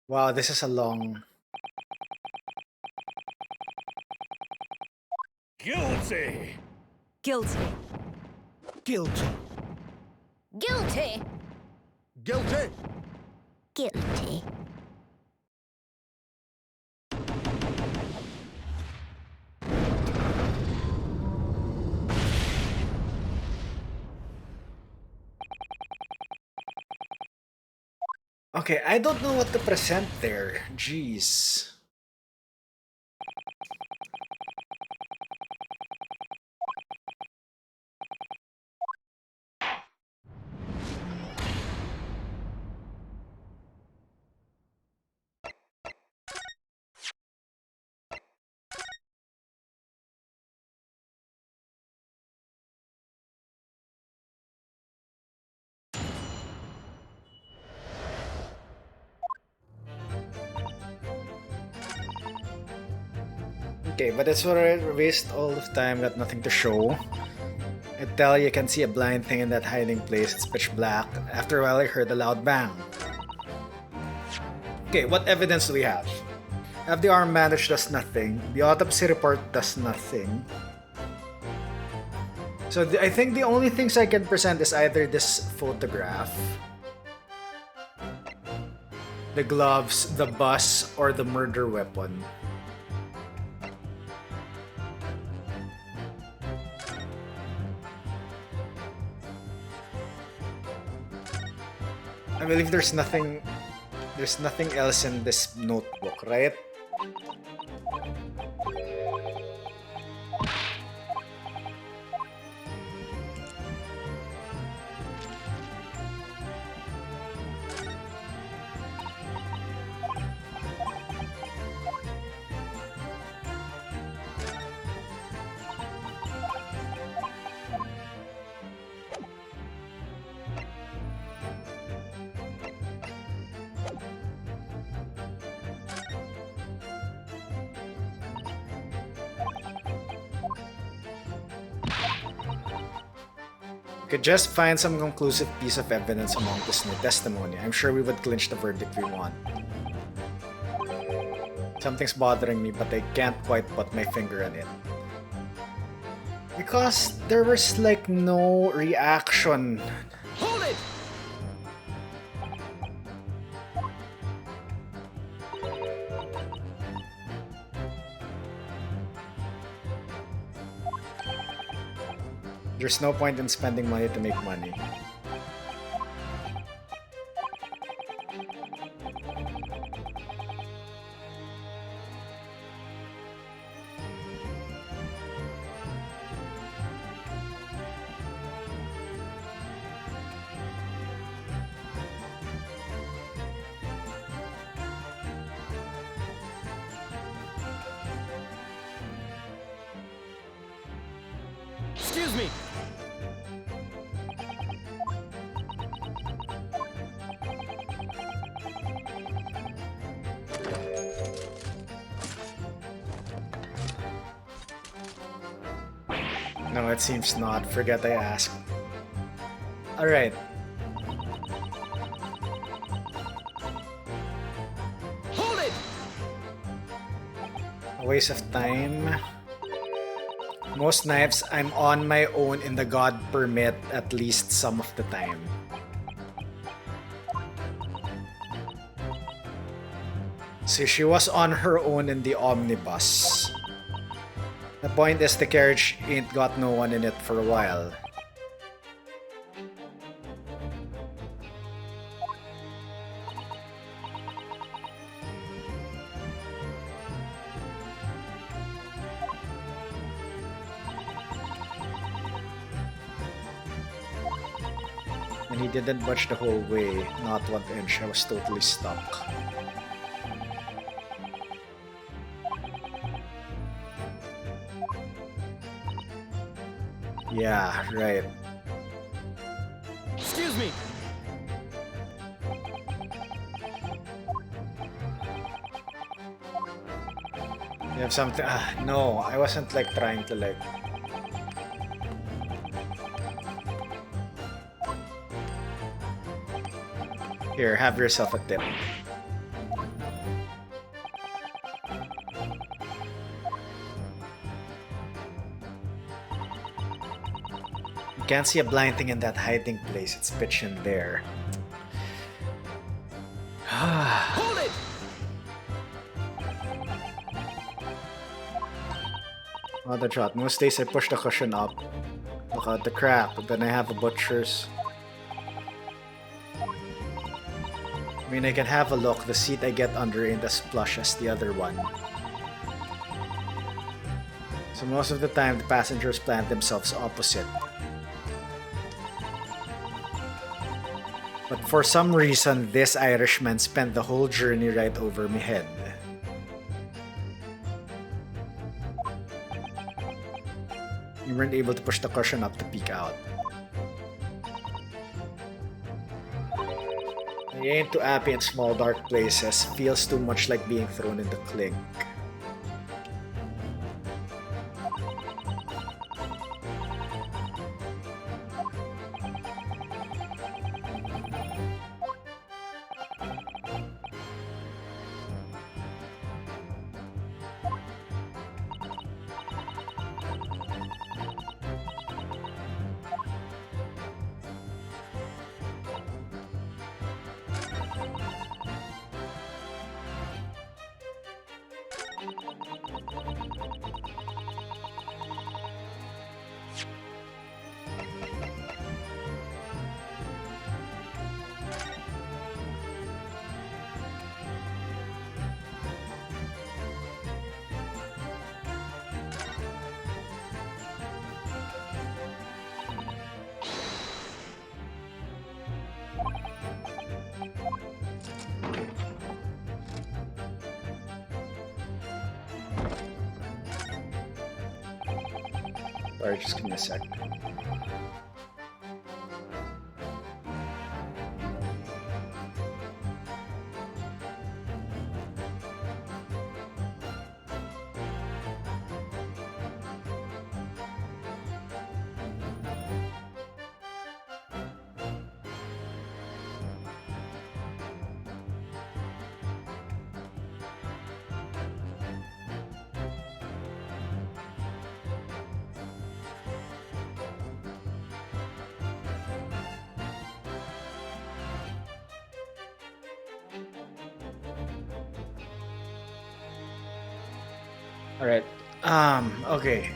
Speaker 1: Wow, this is a long...
Speaker 2: Guilty!
Speaker 3: Guilty.
Speaker 2: Guilty!
Speaker 3: Guilty.
Speaker 2: Guilty!
Speaker 3: Guilty.
Speaker 1: Okay, I don't know what to present there. Jeez. Okay, but it's alright, waste all of time, got nothing to show. I tell you can see a blind thing in that hiding place, it's pitch black. After a while I heard a loud bang. Okay, what evidence do we have? The arm bandage does nothing. The autopsy report does nothing. So I think the only things I can present is either this photograph, the gloves, the bus, or the murder weapon. believe there's nothing else in this notebook, right? Could just find some conclusive piece of evidence among this new testimony. I'm sure we would clinch the verdict we want. Something's bothering me, but I can't quite put my finger on it. Because there was like no reaction.
Speaker 2: Hold it!
Speaker 1: There's no point in spending money to make money.
Speaker 2: Excuse me!
Speaker 1: No, it seems not. Forget I asked. Alright.
Speaker 2: Hold it!
Speaker 1: A waste of time. Most knives, I'm on my own in the God permit at least some of the time. So she was on her own in the omnibus. The point is the carriage ain't got no one in it for a while. And he didn't budge the whole way, not 1 inch. I was totally stuck. Yeah, right.
Speaker 2: Excuse me!
Speaker 1: You have something? No, I wasn't like trying to like... Here, have yourself a tip. You can't see a blind thing in that hiding place. It's pitch in there.
Speaker 2: Hold it!
Speaker 1: Oh, the shot. Most days I push the cushion up. Look at the crap, but then I have a butcher's. I mean, I can have a look. The seat I get under ain't as plush as the other one. So most of the time, the passengers plant themselves opposite. But for some reason, this Irishman spent the whole journey right over my head. You weren't able to push the cushion up to peek out. I ain't too happy in small dark places. Feels too much like being thrown in the clink. Sorry, just give me a sec. Alright. Okay.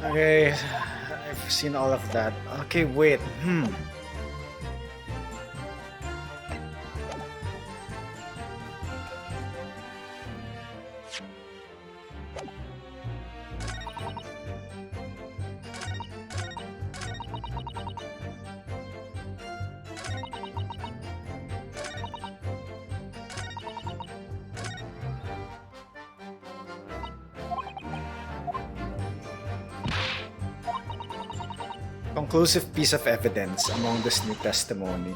Speaker 1: Okay, I've seen all of that. Okay, wait. Conclusive piece of evidence among this new testimony.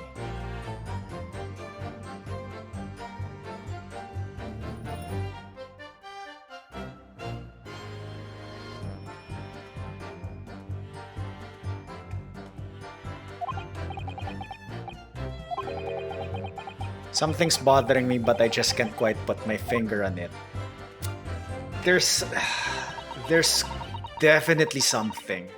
Speaker 1: Something's bothering me, but I just can't quite put my finger on it. There's definitely something.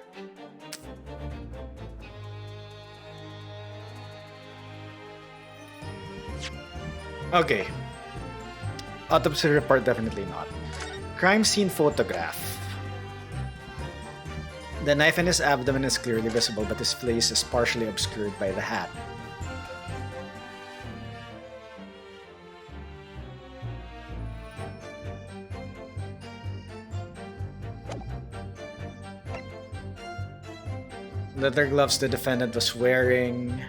Speaker 1: Okay. Autopsy report, definitely not. Crime scene photograph. The knife in his abdomen is clearly visible, but his face is partially obscured by the hat. Leather gloves the defendant was wearing.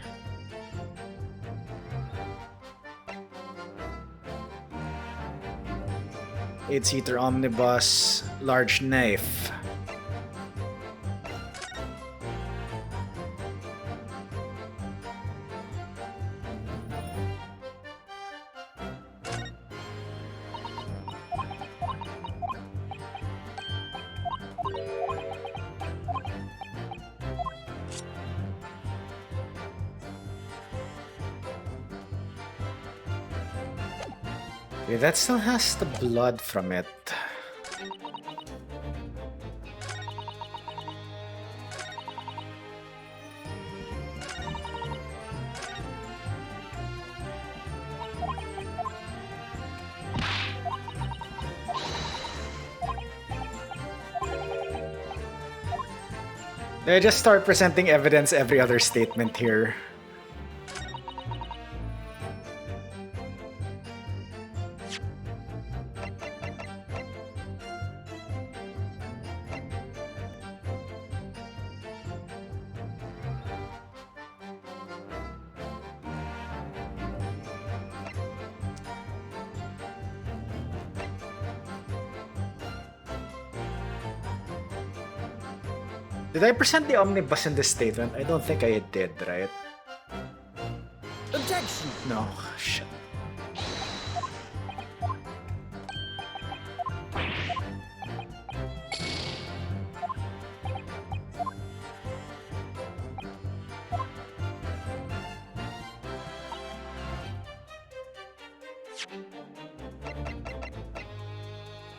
Speaker 1: Eight-seater omnibus, large knife. Okay, that still has the blood from it. They just start presenting evidence every other statement here. Did I present the omnibus in this statement? I don't think I did, right?
Speaker 2: Objection!
Speaker 1: No, shit.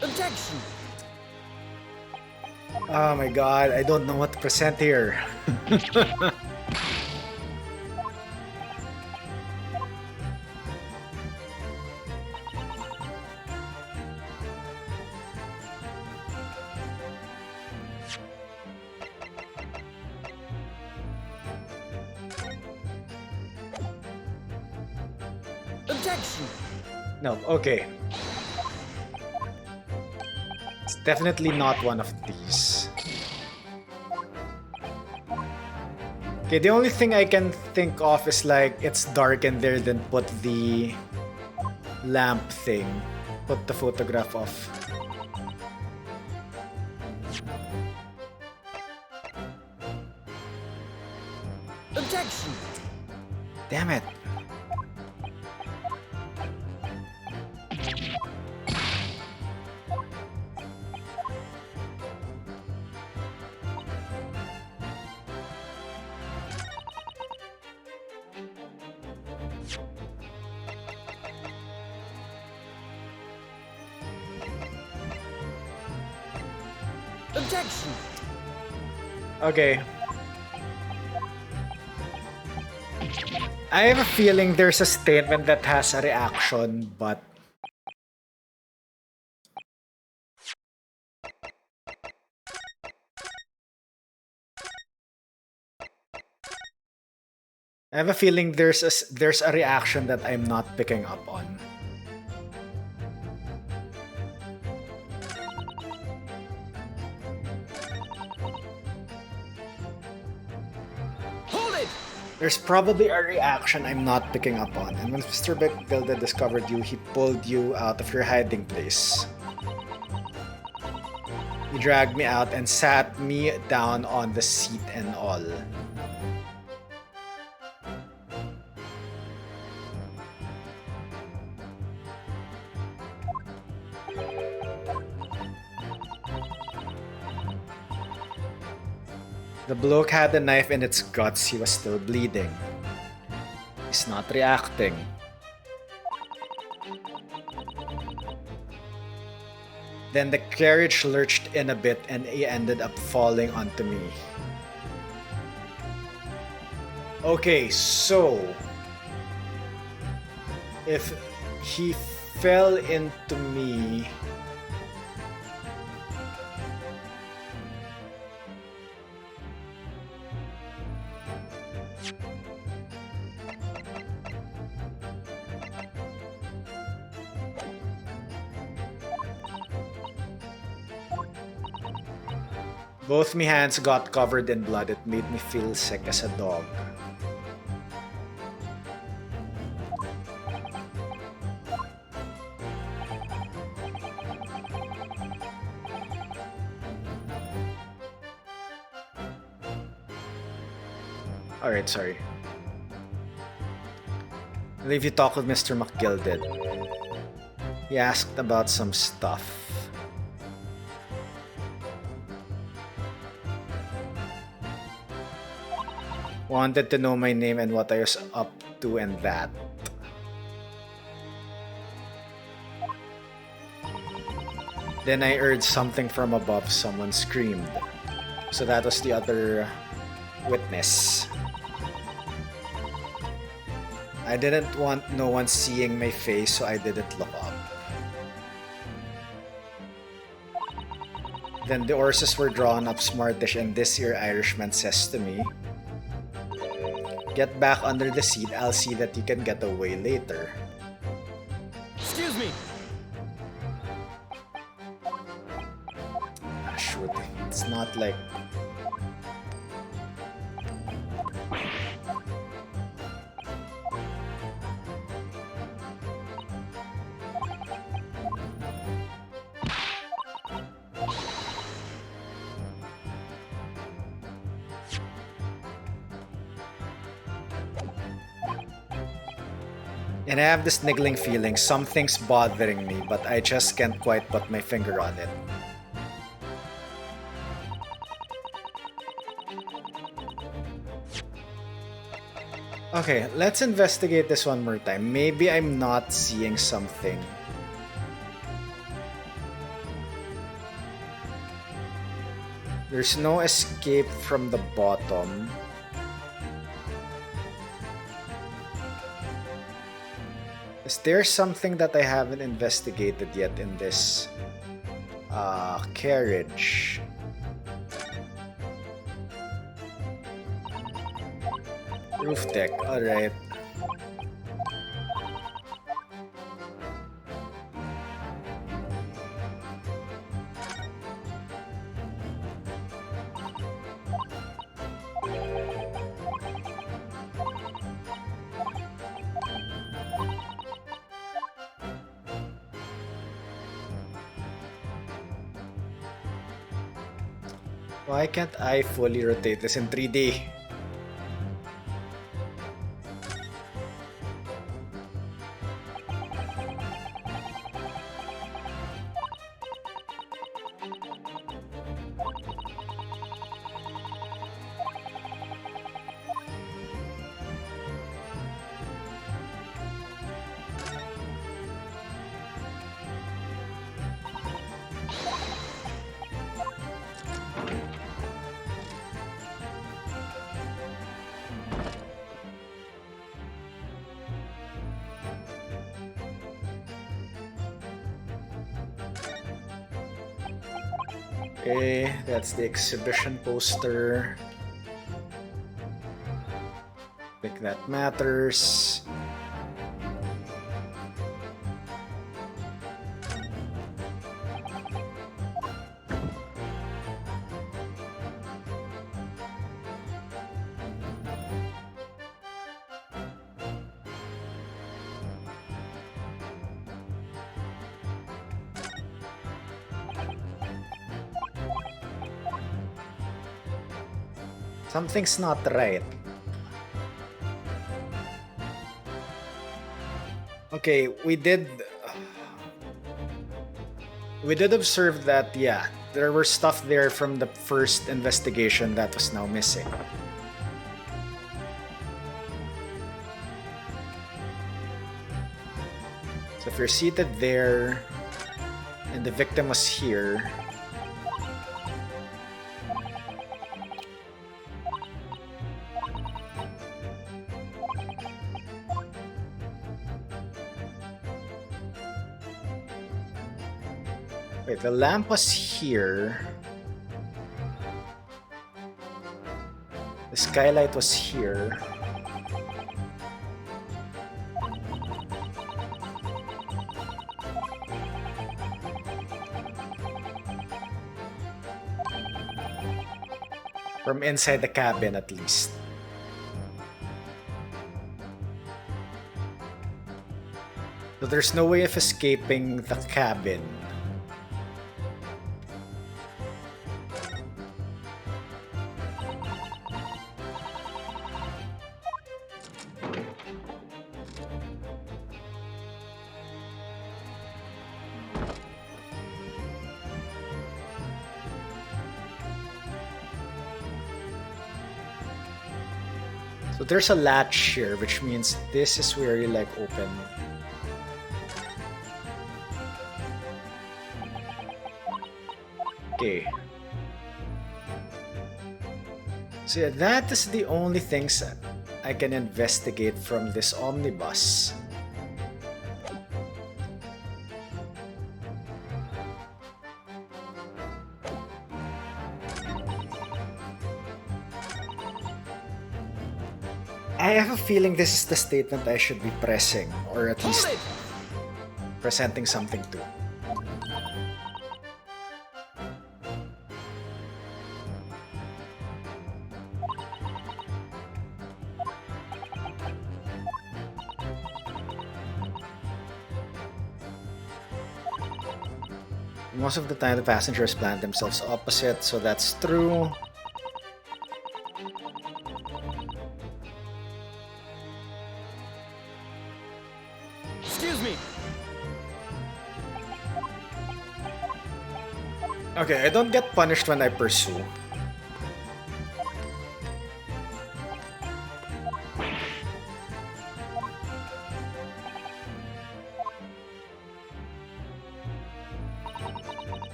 Speaker 2: Objection!
Speaker 1: Oh my god, I don't know what to present here.
Speaker 2: Objection!
Speaker 1: No, okay. It's definitely not one of these. Okay, the only thing I can think of is like it's dark in there, then put the lamp thing. Put the photograph of Damn it.
Speaker 2: Objection!
Speaker 1: Okay. I have a feeling there's a statement that has a reaction, but I have a feeling there's a reaction that I'm not picking up on.
Speaker 2: Hold it!
Speaker 1: There's probably a reaction I'm not picking up on. And when Mr. Gilda discovered you, he pulled you out of your hiding place. He dragged me out and sat me down on the seat and all. The bloke had a knife in its guts. He was still bleeding. He's not reacting. Then the carriage lurched in a bit and he ended up falling onto me. Okay, so if he fell into me, both my hands got covered in blood. It made me feel sick as a dog. Alright, sorry. I believe you talked with Mr. McGilded. He asked about some stuff. Wanted to know my name and what I was up to and that. Then I heard something from above. Someone screamed. So that was the other witness. I didn't want no one seeing my face, so I didn't look up. Then the horses were drawn up smartish and this here Irishman says to me, "Get back under the seat, I'll see that you can get away later."
Speaker 2: Excuse me!
Speaker 1: Ah, shoot. It's not like... And I have this niggling feeling something's bothering me, but I just can't quite put my finger on it. Okay, let's investigate this one more time. Maybe I'm not seeing something. There's no escape from the bottom. Is there something that I haven't investigated yet in this carriage? Roof deck, alright. Why can't I fully rotate this in 3D? Okay, that's the exhibition poster. I think that matters. Something's not right. Okay, we did observe that, yeah, there were stuff there from the first investigation that was now missing. So if you're seated there and the victim was here, wait, the lamp was here. The skylight was here. From inside the cabin, at least. So there's no way of escaping the cabin. So there's a latch here, which means this is where you like open. Okay. So yeah, that is the only things I can investigate from this omnibus. I have a feeling this is the statement I should be pressing, or at least presenting something to. Most of the time, the passengers plant themselves opposite, so that's true.
Speaker 2: Excuse me.
Speaker 1: Okay, I don't get punished when I pursue.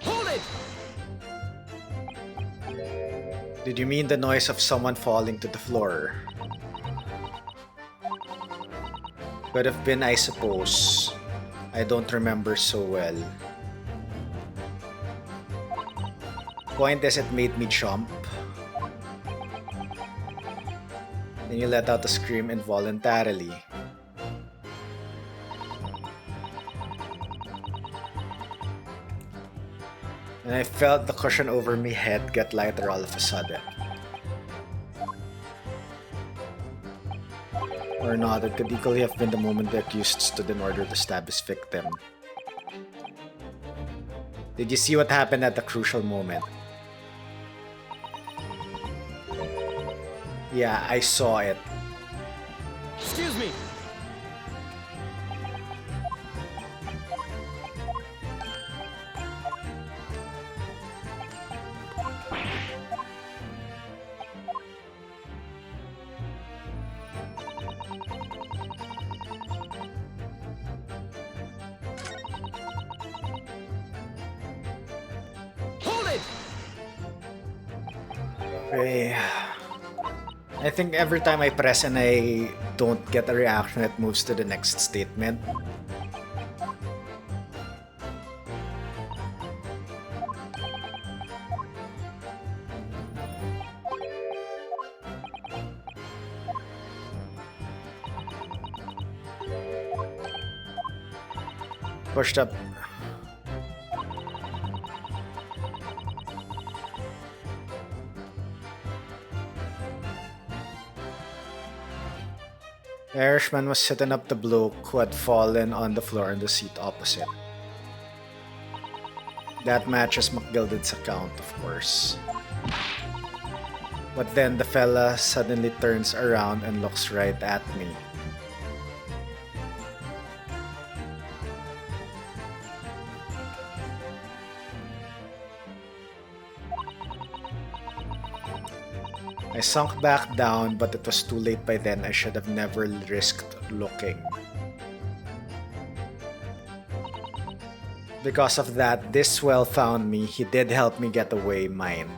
Speaker 2: Hold it!
Speaker 1: Did you mean the noise of someone falling to the floor? Could have been, I suppose. I don't remember so well. Point is, it made me jump. Then you let out a scream involuntarily. And I felt the cushion over my head get lighter all of a sudden. Or not, it could equally have been the moment the accused stood in order to stab his victim. Did you see what happened at the crucial moment? Yeah, I saw it.
Speaker 2: Excuse me. Hold it!
Speaker 1: Okay. I think every time I press and I don't get a reaction, it moves to the next statement. Pushed up. The Irishman was sitting up the bloke who had fallen on the floor in the seat opposite. That matches McGilded's account, of course. But then the fella suddenly turns around and looks right at me. I sunk back down, but it was too late by then. I should have never risked looking. Because of that, this swell found me. He did help me get away, mind.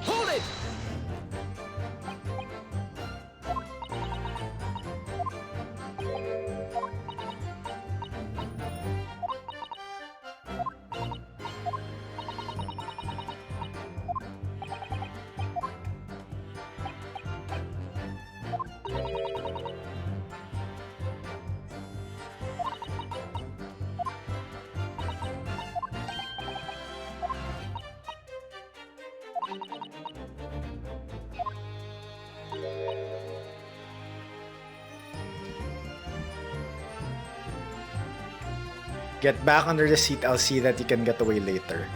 Speaker 2: Hold it!
Speaker 1: Get back under the seat. I'll see that you can get away later.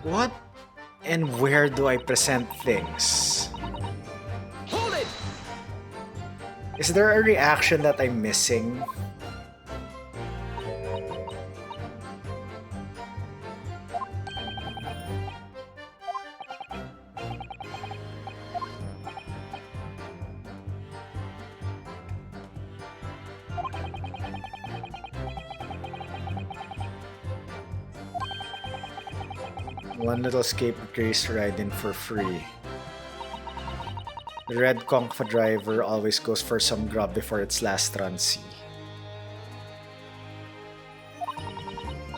Speaker 1: What and where do I present things?
Speaker 2: Hold it!
Speaker 1: Is there a reaction that I'm missing? One little skateboard race ride in for free. The red Kongfa driver always goes for some grub before its last run. See.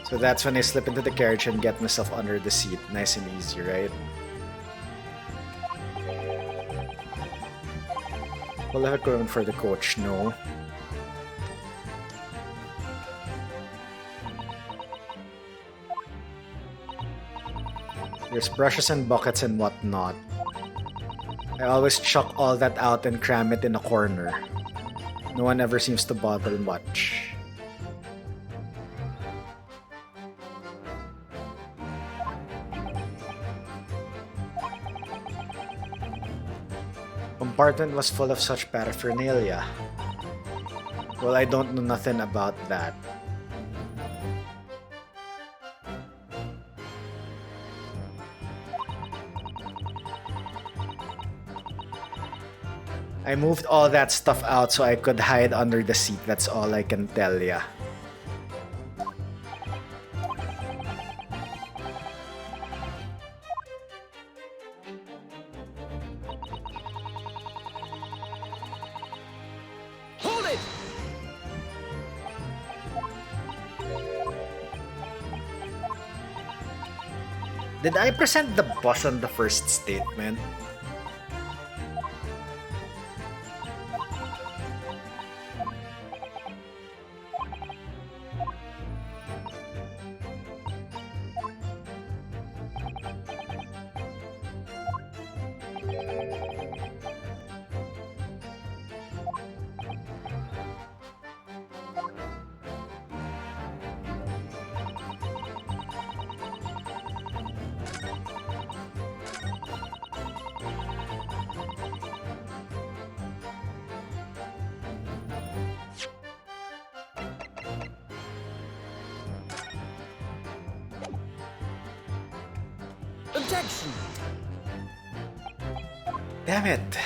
Speaker 1: So that's when I slip into the carriage and get myself under the seat. Nice and easy, right? Will I have room for the coach? No. There's brushes and buckets and whatnot. I always chuck all that out and cram it in a corner. No one ever seems to bother much. Compartment was full of such paraphernalia. Well, I don't know nothing about that. I moved all that stuff out so I could hide under the seat. That's all I can tell ya.
Speaker 2: Hold it!
Speaker 1: Did I present the boss on the first statement?
Speaker 2: Objection!
Speaker 1: Damn it.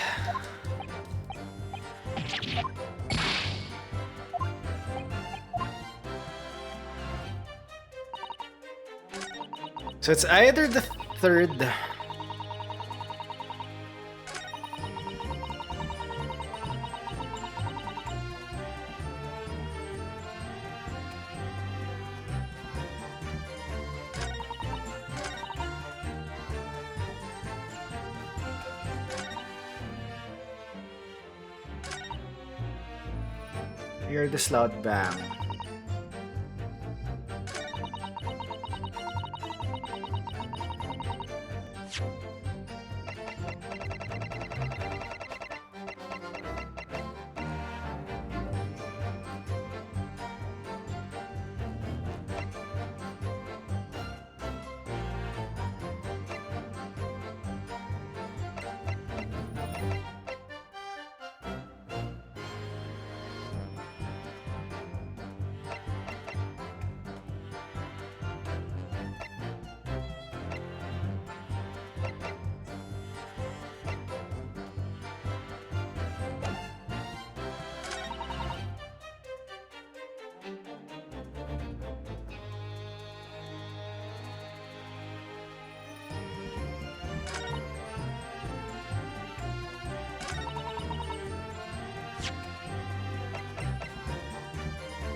Speaker 1: So it's either the third. Hear this loud bang.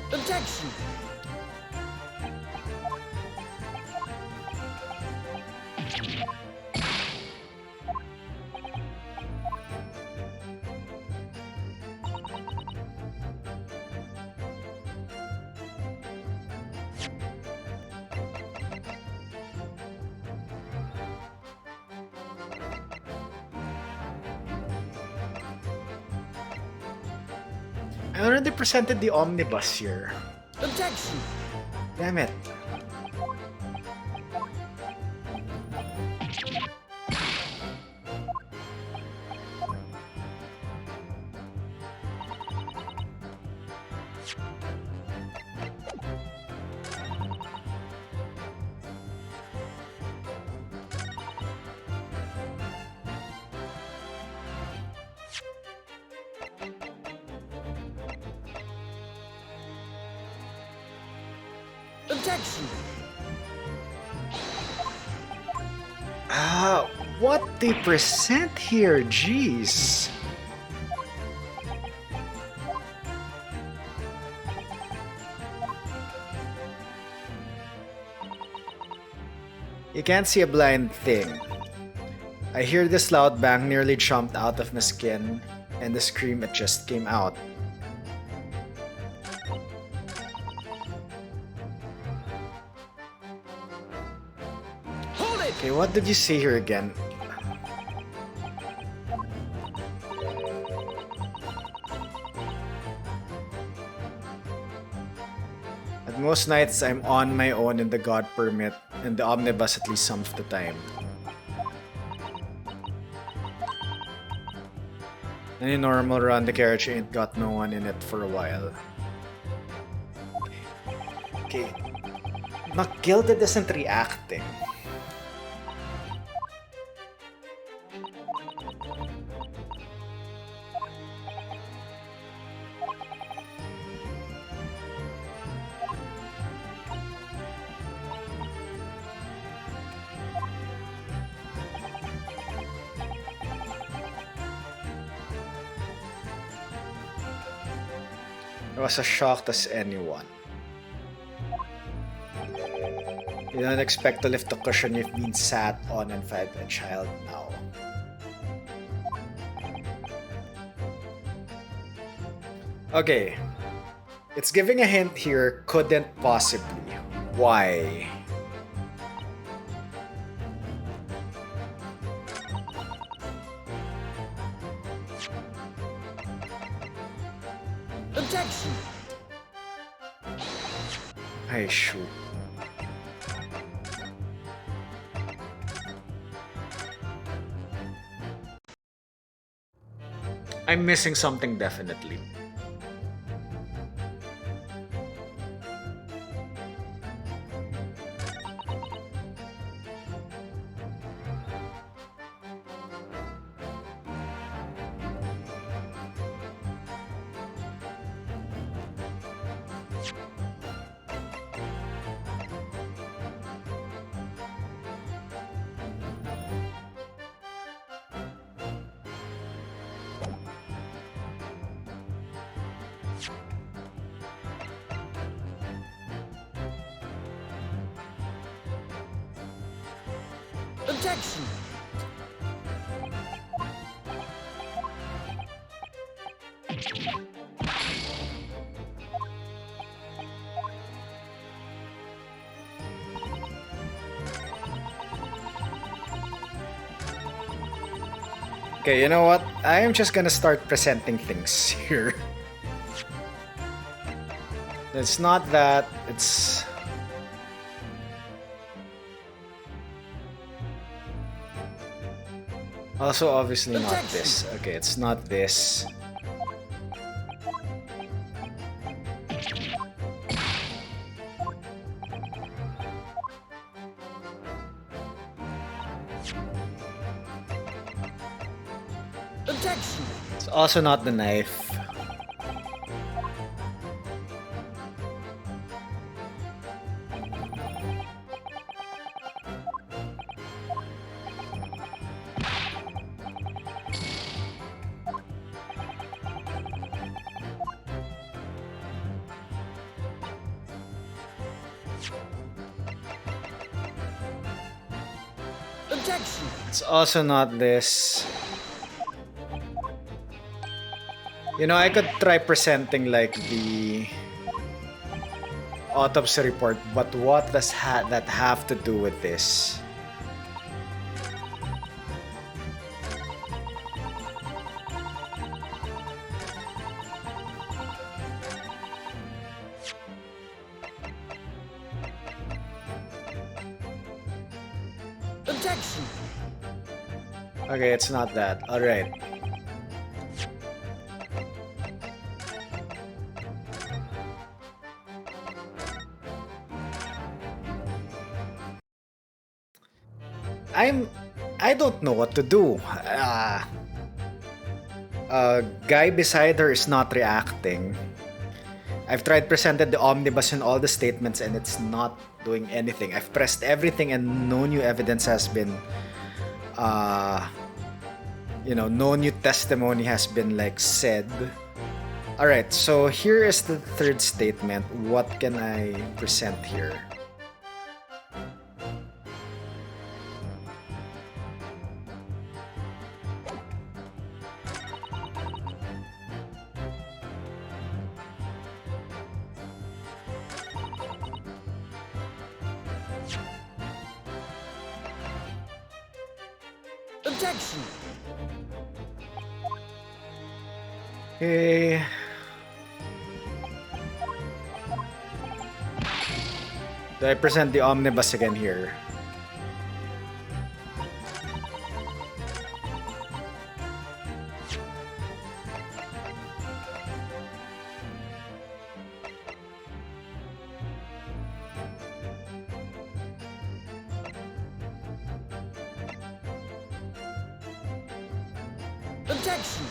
Speaker 2: Objection!
Speaker 1: I already presented the omnibus here.
Speaker 2: Objection!
Speaker 1: Damn it.
Speaker 2: Objection!
Speaker 1: What they present here, jeez. You can't see a blind thing. I hear this loud bang nearly jumped out of my skin, and the scream it just came out.
Speaker 2: Hold it!
Speaker 1: Okay, what did you say here again? At most nights, I'm on my own in the God Permit, and the omnibus at least some of the time. Any normal run, the carriage ain't got no one in it for a while. Okay. Not Gilded isn't reacting. I was as shocked as anyone. You don't expect to lift the cushion you've been sat on and fed a child now. Okay. It's giving a hint here, couldn't possibly. Why?
Speaker 2: Objection!
Speaker 1: Ay, shoot. I'm missing something definitely.
Speaker 2: Objection!
Speaker 1: Okay, you know what? I am just gonna start presenting things here. It's not that, it's... Also, obviously not this. Okay, it's not this.
Speaker 2: Objection!
Speaker 1: It's also not the knife.
Speaker 2: Objection!
Speaker 1: It's also not this. You know, I could try presenting like the autopsy report, but what does that have to do with this?
Speaker 2: Objection!
Speaker 1: Okay, it's not that. Alright. I don't know what to do. Guy beside her is not reacting. I've tried presented the omnibus in all the statements and it's not doing anything. I've pressed everything and no new evidence has been no new testimony has been like said. Alright, so here is the third statement. What can I present here?
Speaker 2: Objection!
Speaker 1: Okay. Do I present the omnibus again here?
Speaker 2: Objection!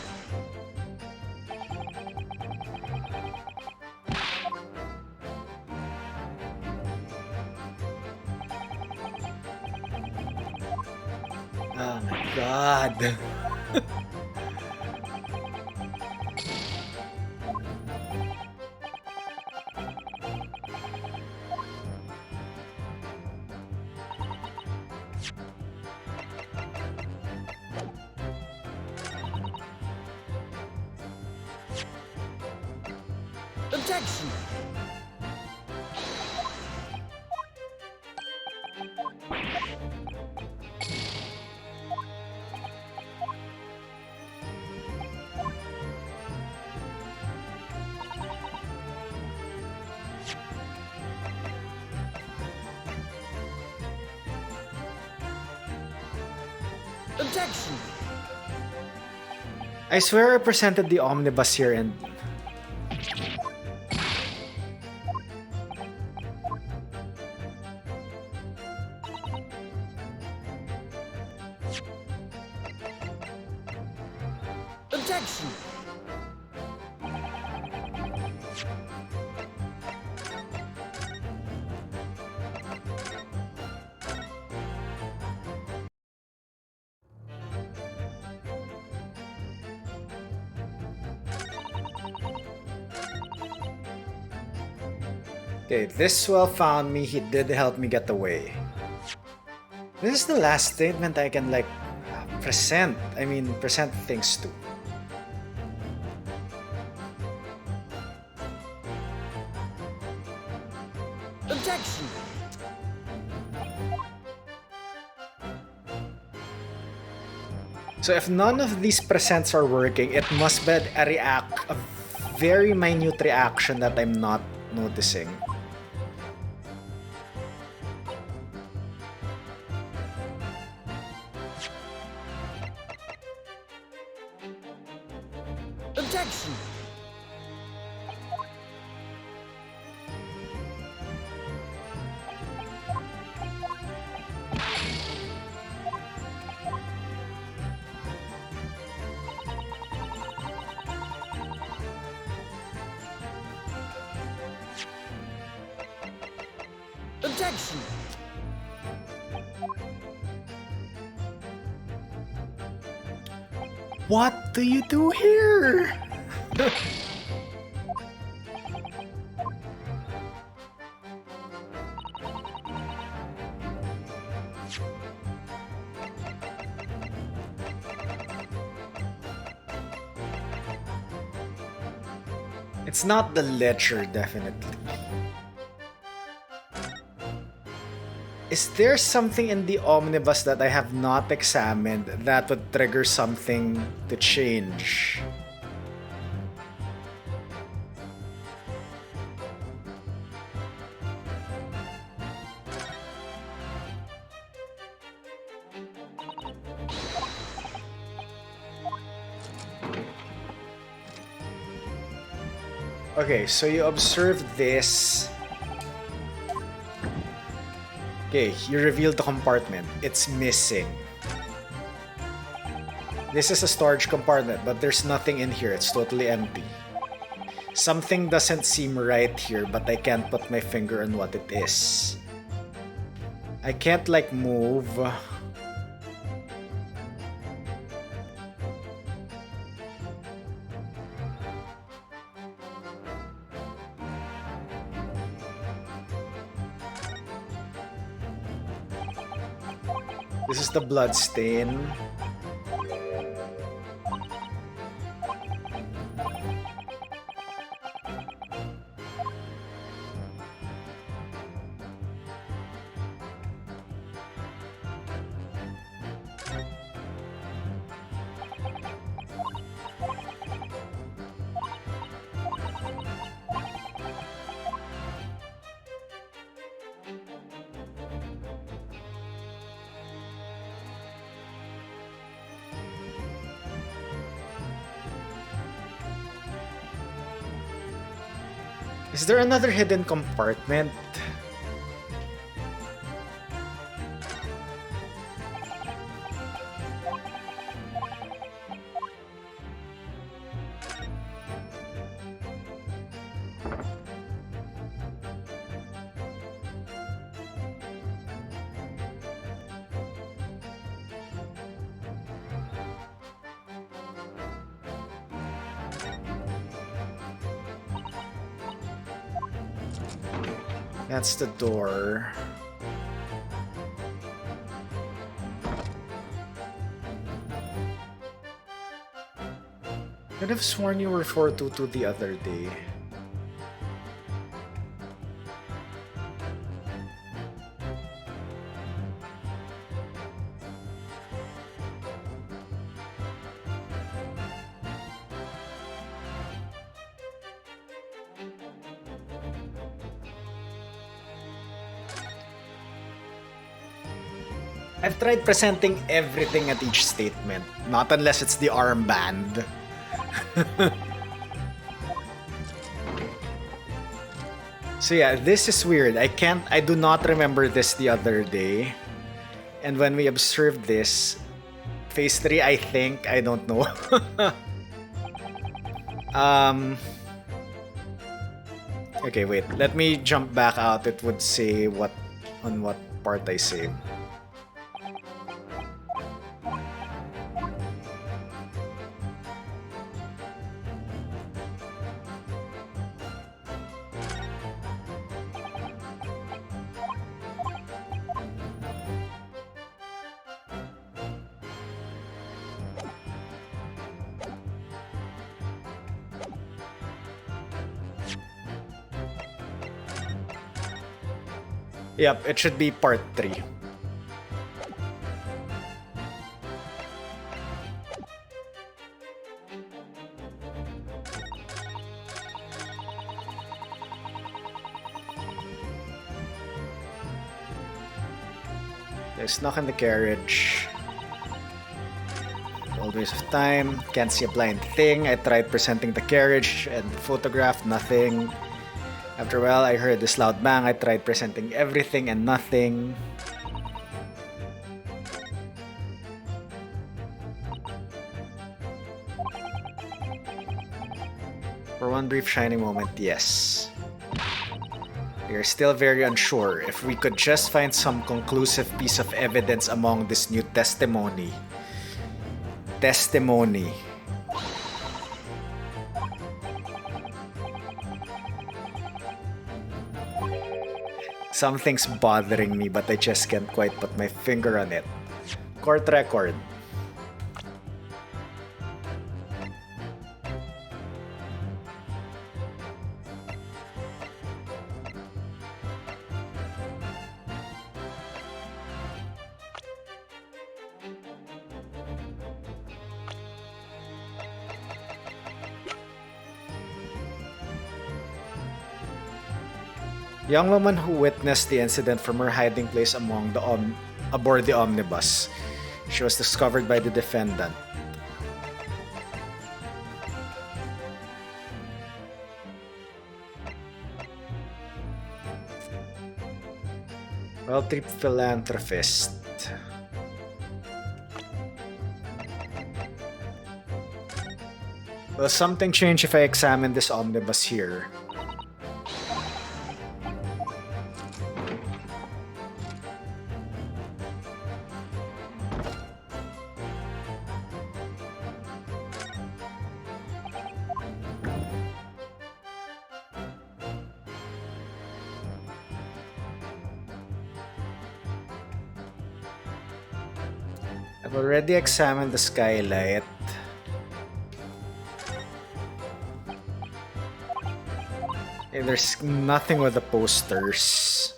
Speaker 1: Oh my god.
Speaker 2: Objection! Objection!
Speaker 1: I swear I presented the omnibus here and...
Speaker 2: Objection!
Speaker 1: Okay, this well found me. He did help me get away. This is the last statement I can like present things to.
Speaker 2: Objection.
Speaker 1: So if none of these presents are working, it must be a very minute reaction that I'm not noticing.
Speaker 2: Objection. Objection.
Speaker 1: What do you do here? It's not the ledger, definitely. Is there something in the omnibus that I have not examined that would trigger something to change? Okay, so you observe this. Okay, you reveal the compartment. It's missing. This is a storage compartment, but there's nothing in here. It's totally empty. Something doesn't seem right here, but I can't put my finger on what it is. I can't like move. This is the blood stain. Is there another hidden compartment? That's the door. Could have sworn you were 422 the other day. I've tried presenting everything at each statement, not unless it's the armband. So yeah, this is weird. I do not remember this the other day. And when we observed this, phase 3, I think, I don't know. Okay, wait. Let me jump back out. It would say on what part I saved. Yep, it should be part 3. They snuck in the carriage. Old waste of time. Can't see a blind thing. I tried presenting the carriage and the photograph. Nothing. After a while, I heard this loud bang. I tried presenting everything and nothing. For one brief shining moment, yes. We are still very unsure if we could just find some conclusive piece of evidence among this new testimony. Something's bothering me, but I just can't quite put my finger on it. Court record. Young woman who witnessed the incident from her hiding place among the aboard the omnibus. She was discovered by the defendant. Wealthy philanthropist. Will something change if I examine this omnibus here? I've already examined the skylight. Okay, there's nothing with the posters.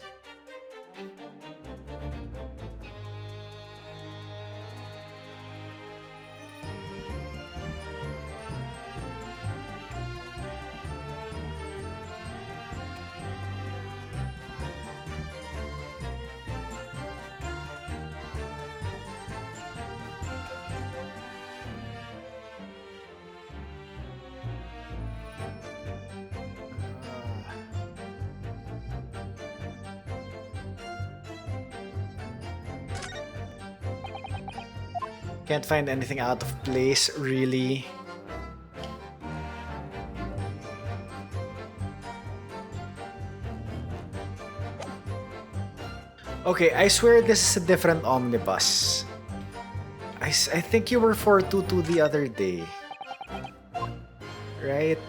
Speaker 1: Can't find anything out of place, really. Okay, I swear this is a different omnibus. I think you were 422 the other day. Right?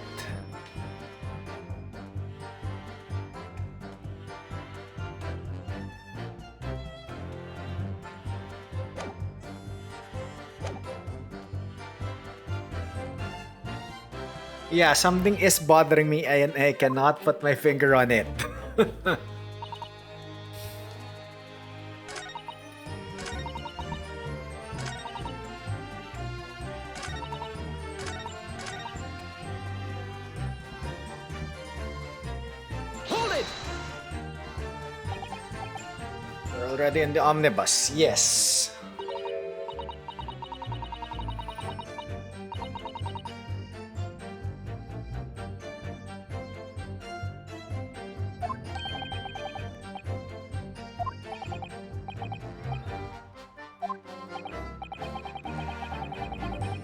Speaker 1: Yeah, something is bothering me and I cannot put my finger on it.
Speaker 2: Hold it!
Speaker 1: We're already in the omnibus, yes.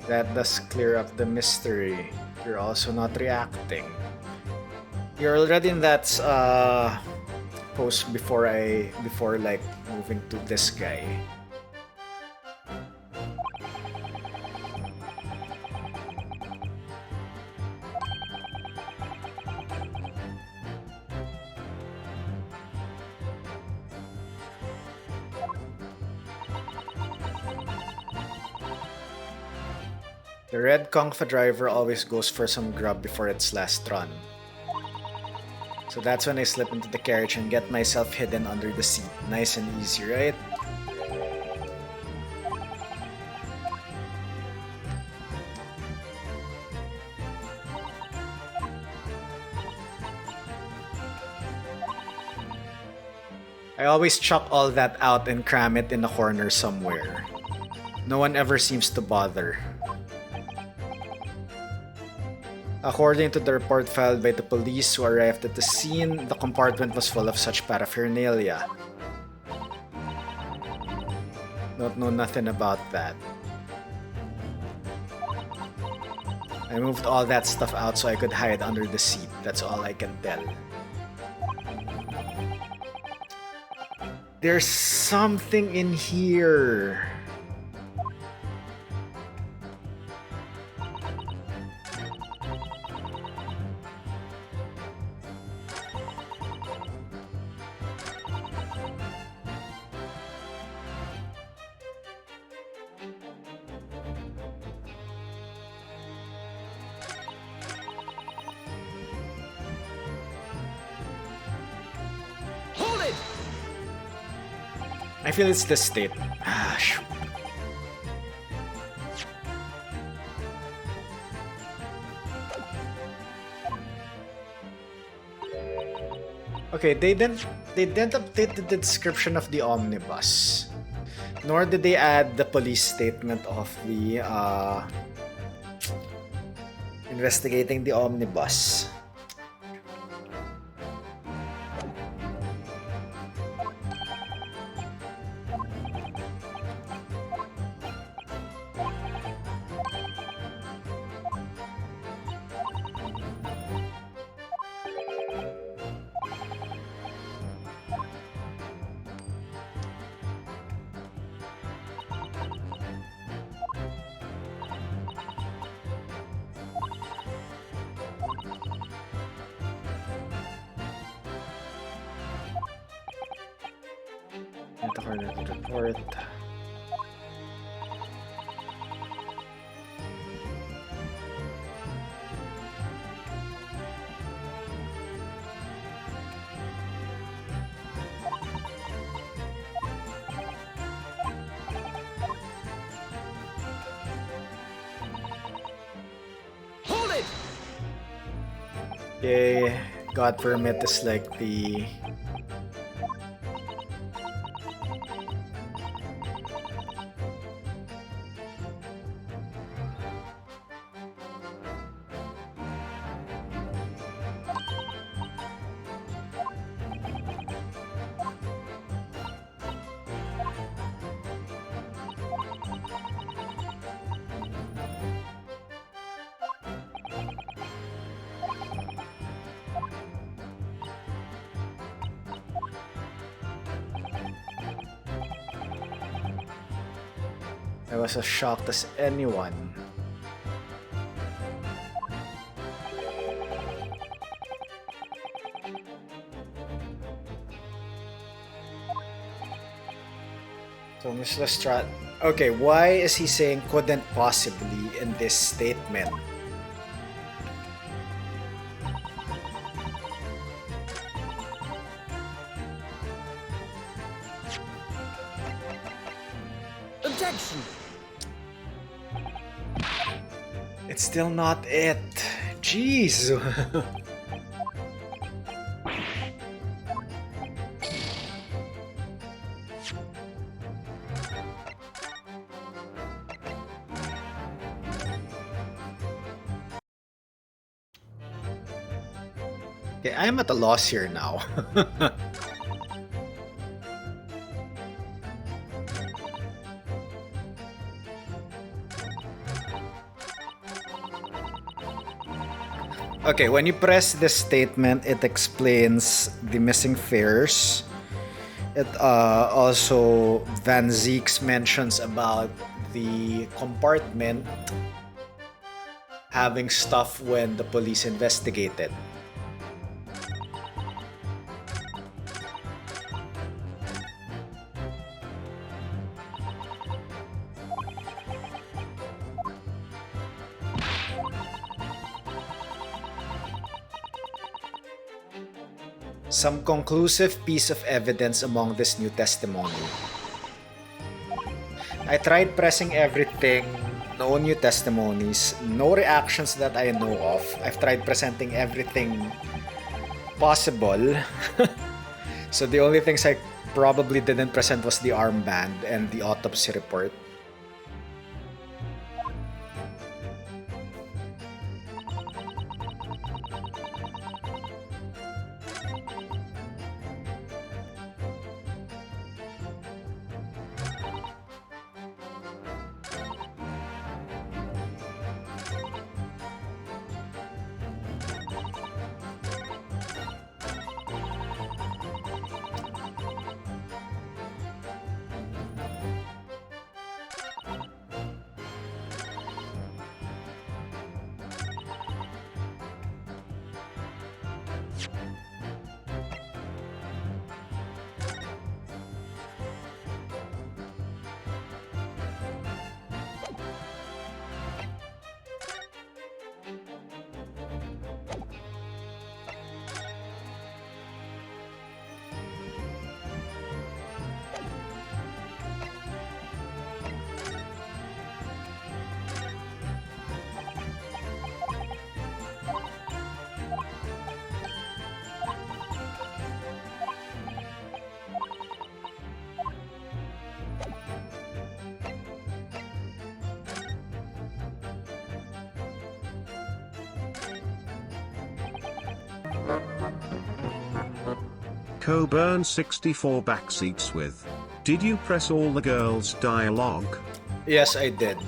Speaker 1: That does clear up the mystery. You're also not reacting. You're already in that post before like moving to this guy. The red Kongfa driver always goes for some grub before its last run. So that's when I slip into the carriage and get myself hidden under the seat. Nice and easy, right? I always chuck all that out and cram it in a corner somewhere. No one ever seems to bother. According to the report filed by the police who arrived at the scene, the compartment was full of such paraphernalia. Don't know nothing about that. I moved all that stuff out so I could hide under the seat. That's all I can tell. There's something in here.
Speaker 2: Hold it!
Speaker 1: I feel it's the state. Ah, shoot. Okay, they didn't update the description of the omnibus. Nor did they add the police statement of the investigating the omnibus. According to the report.
Speaker 2: Hold it!
Speaker 1: Okay, God permit is like the I was as shocked as anyone. So Miss Lestrade, okay, why is he saying couldn't possibly in this statement?
Speaker 2: Objection!
Speaker 1: It's still not it. Jeez. Okay, I'm at a loss here now. Okay, when you press this statement, it explains the missing fares. It also Van Zeeks mentions about the compartment having stuff when the police investigated. Some conclusive piece of evidence among this new testimony. I tried pressing everything, no new testimonies, no reactions that I know of. I've tried presenting everything possible. So the only things I probably didn't present was the armband and the autopsy report.
Speaker 4: Coburn 64 backseats with. Did you press all the girls' dialogue?
Speaker 1: Yes, I did.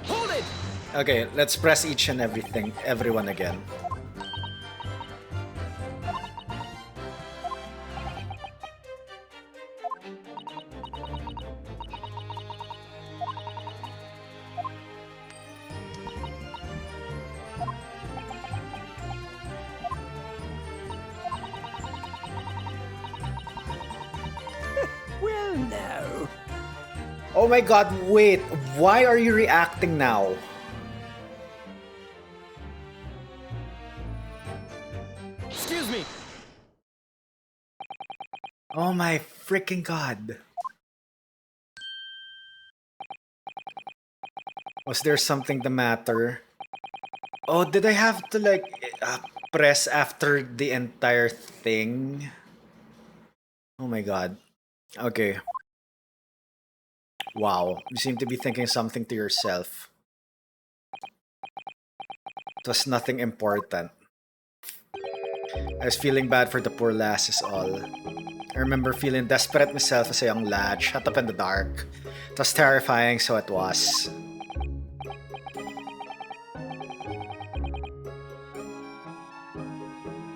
Speaker 2: Hold it!
Speaker 1: Okay, let's press each and everyone again.
Speaker 2: Well, no.
Speaker 1: Oh my god, wait, why are you reacting now?
Speaker 2: Excuse me.
Speaker 1: Oh my freaking god. Was there something the matter? Oh, did I have to like press after the entire thing? Oh my god. Okay. Wow, you seem to be thinking something to yourself. It was nothing important. I was feeling bad for the poor lass is all. I remember feeling desperate myself as a young lad, shut up in the dark. It was terrifying, so it was.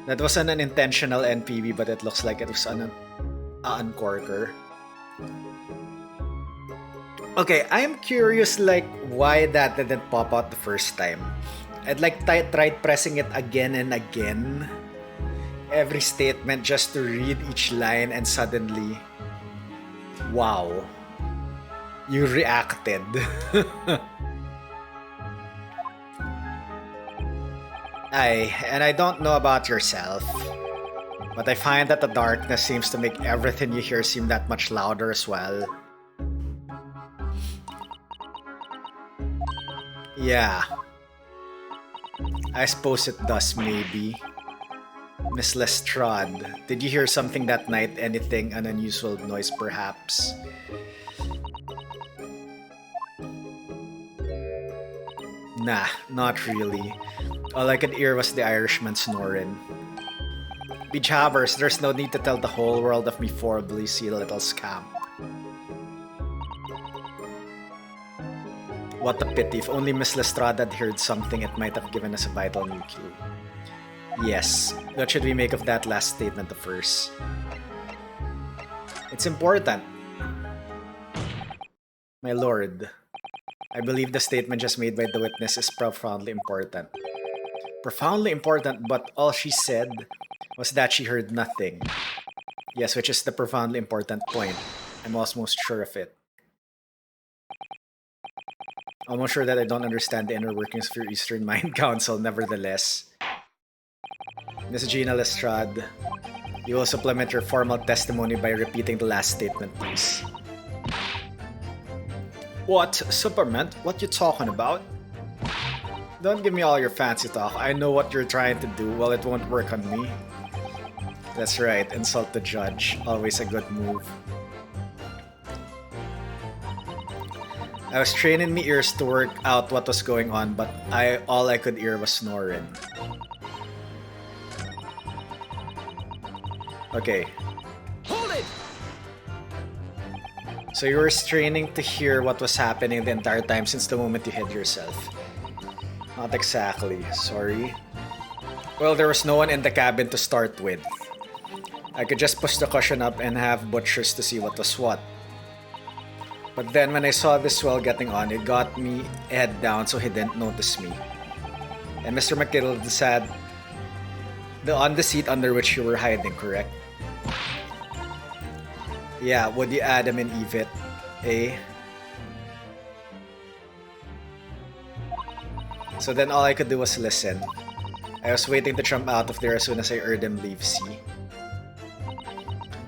Speaker 1: That wasn't an intentional NPV, but it looks like it was an uncorker. Okay, I'm curious like why that didn't pop out the first time. I'd like tried pressing it again and again. Every statement just to read each line and suddenly, wow, you reacted. And I don't know about yourself, but I find that the darkness seems to make everything you hear seem that much louder as well. Yeah. I suppose it does, maybe. Miss Lestrade, did you hear something that night? Anything, an unusual noise perhaps? Nah, not really. All I could hear was the Irishman snoring. Beach havers, there's no need to tell the whole world of me horribly, you little scamp. What a pity. If only Miss Lestrade had heard something, it might have given us a vital new clue. Yes, what should we make of that last statement of hers? It's important. My lord, I believe the statement just made by the witness is profoundly important. Profoundly important, but all she said was that she heard nothing. Yes, which is the profoundly important point. I'm almost sure of it. Almost sure that I don't understand the inner workings of your Eastern Mind Council, nevertheless. Miss Gina Lestrade, you will supplement your formal testimony by repeating the last statement, please. What? Supplement? What you talking about? Don't give me all your fancy talk. I know what you're trying to do. Well, it won't work on me. That's right, insult the judge. Always a good move. I was training my ears to work out what was going on, but all I could hear was snoring. Okay.
Speaker 2: Hold it!
Speaker 1: So you were straining to hear what was happening the entire time since the moment you hid yourself. Not exactly, sorry. Well, there was no one in the cabin to start with. I could just push the cushion up and have butchers to see what was what. But then when I saw this swell getting on, it got me head down so he didn't notice me. And Mr. McGill said, on the seat under which you were hiding, correct? Yeah, would you Adam and Eve it, eh? So then all I could do was listen. I was waiting to jump out of there as soon as I heard him leave, see?